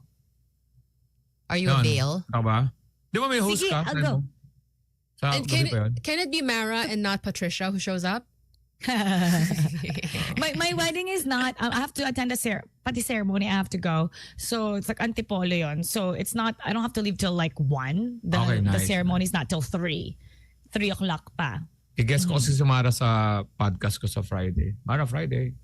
Are you avail? Ako ba? Di ba may host ka? I'll go. And can it be Mara and not Patricia who shows up? my wedding is not, I have to attend pati ceremony, I have to go. So it's like antipolo yun. So it's not, I don't have to leave till like 1. The ceremony is not till 3 o'clock pa. I-guess ko kasi si Mara sa podcast ko sa Friday. Mara, Friday.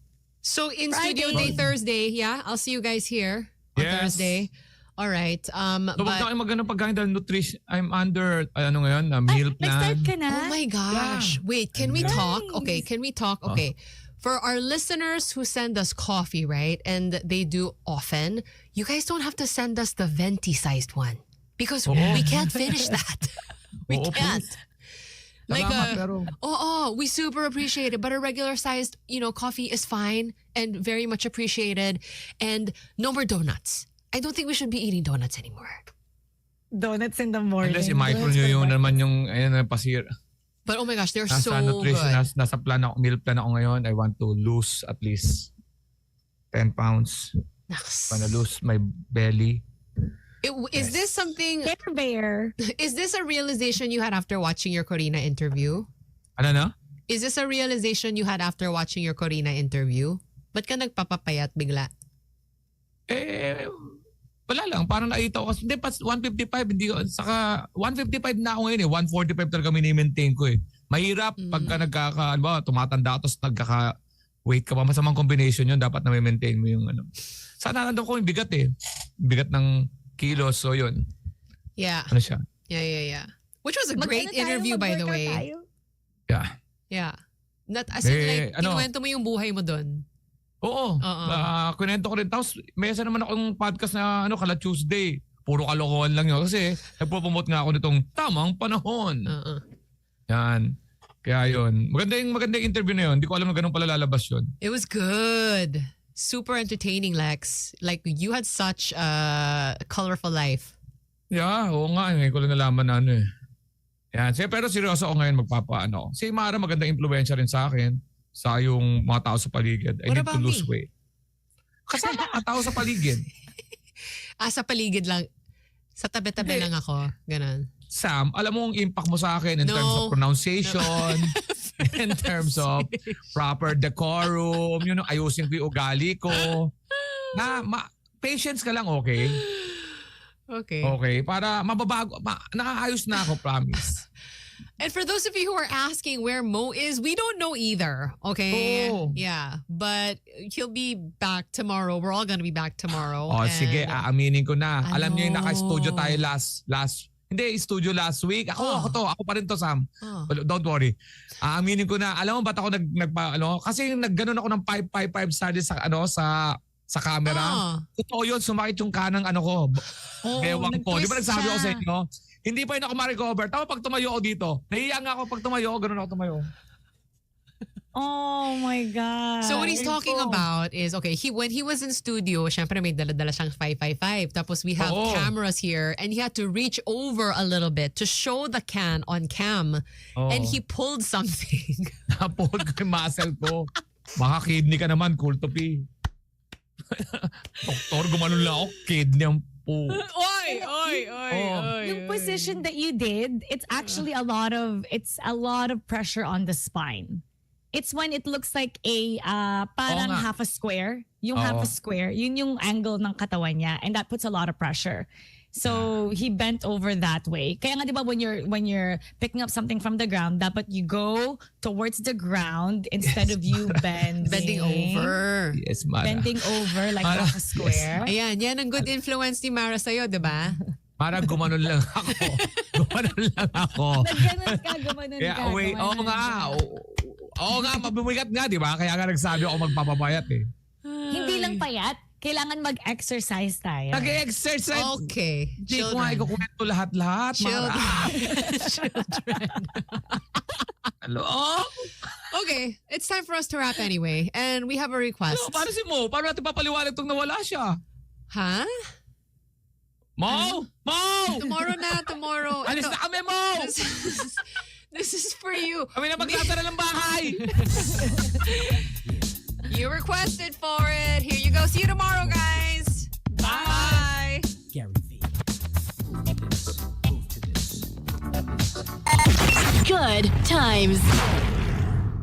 So in studio day Thursday, yeah? I'll see you guys here on Thursday. All right. So wag na kayo magano pagkain dahil nutrition. I'm under, meal plan. Nag-start ka na? Oh my gosh. Yeah. Wait, can we talk? Okay, can we talk? Okay. For our listeners who send us coffee, right? And they do often, you guys don't have to send us the venti-sized one. Because we can't finish that. We can't. Like we super appreciate it, but a regular sized, coffee is fine and very much appreciated. And no more donuts. I don't think we should be eating donuts anymore. Donuts in the morning. Unless i-micro nyo yung naman yung pasir. But oh my gosh, they're so nutrition, good. Nasa meal plan ako ngayon. I want to lose at least 10 pounds. I want to lose my belly. Is this something? Bear. Is this a realization you had after watching your Corina interview? Ano na? Is this a realization you had after watching your Corina interview? Ba't ka nagpapapayat bigla? Wala lang. Parang nakita ko kasi, hindi, 155, hindi ko, saka 155 na ako ngayon 145 talaga mini-maintain ko Mahirap pagka tumatanda ka tapos weight ka pa. Masamang combination yun. Dapat na maintain mo yung Sana nandun ko yung bigat Bigat ng kilos. So yun. Yeah. Ano siya? Yeah. Which was a great interview, by the way. Yeah. Not as in kinuwento mo yung buhay mo doon. Oo. Kunento ko rin. Tapos may isa naman akong podcast na Kala Tuesday. Puro kalokohan lang yun. Kasi nagpo-promote nga ako nitong tamang panahon. Yan. Kaya yun. Maganda yung interview na yun. Hindi ko alam na ganun pala lalabas yun. It was good. Super entertaining, Lex. Like, you had such a colorful life. Yeah, oo nga. Ngayon ko lang nalaman na Yan. Pero seryoso ako ngayon Si Mara magandang impluensya rin sa akin. Sa yung mga tao sa paligid. I need to lose weight. Kasama mga tao sa paligid. Sa paligid lang. Sa tabi-tabi lang ako. Ganon. Sam, alam mo ang impact mo sa akin in terms of pronunciation, in terms of proper decorum, ayusin ko yung ugali ko. patience ka lang, okay? Okay. Okay, para mababago, nakaayos na ako, promise. And for those of you who are asking where Mo is, we don't know either. Okay? Oh. Yeah. But he'll be back tomorrow. We're all gonna be back tomorrow. Oh, And, sige, aaminin ko na. Alam niyo yung Ano? naka-studio tayo studio last week. Ako pa rin to, Sam. Oh. Don't worry. Aaminin ko na. Alam mo ba't ako kasi nagganon ako ng 555 studies sa camera. Totoo yun, sumakit yung kanang ko. Bewang ko. Di ba nagsabi ako sa inyo? Hindi pa yun ako ma-recover. Tama pag tumayo ako dito. Nahiya nga ako pag tumayo. Ganun ako tumayo. Oh my God. So what he's talking about is, okay, when he was in studio, syempre may dala-dala siyang 555. Tapos we have cameras here and he had to reach over a little bit to show the can on cam. And he pulled something. Napod ko yung muscle ko. Baka kidney ka naman, cool to pee. Doktor, gumanon lang ako. Kidney ang po. Oy. Yung position that you did, it's actually a lot of pressure on the spine. It's when it looks like a parang half a square. Yung half a square, yun yung angle ng katawan niya, and that puts a lot of pressure. So he bent over that way. Kaya nga 'di ba when you're picking up something from the ground, dapat you go towards the ground instead of you bending over. Yes, Mara. Bending over like half a square. Ayan, yan ang good influence ni Mara sa'yo, 'di ba? Parang gumanon lang ako. Nagganon ka, gumanon ka. Oo nga, mabibigat nga, di ba? Kaya nga nagsabi ako magpapabayat eh. Hindi lang payat. Kailangan mag-exercise tayo. Nag-exercise? Okay. Hindi ko nga ikukwento lahat-lahat. Children. Hello? Okay, it's time for us to wrap anyway. And we have a request. Paano si Mo? Paano natin papaliwanag itong nawala siya? Huh? Mo! Tomorrow. Alis na kami, Mo! This is for you. Kami na magtatara ng bahay! You requested for it. Here you go. See you tomorrow, guys. Bye. Gary V. Move to this. Good times.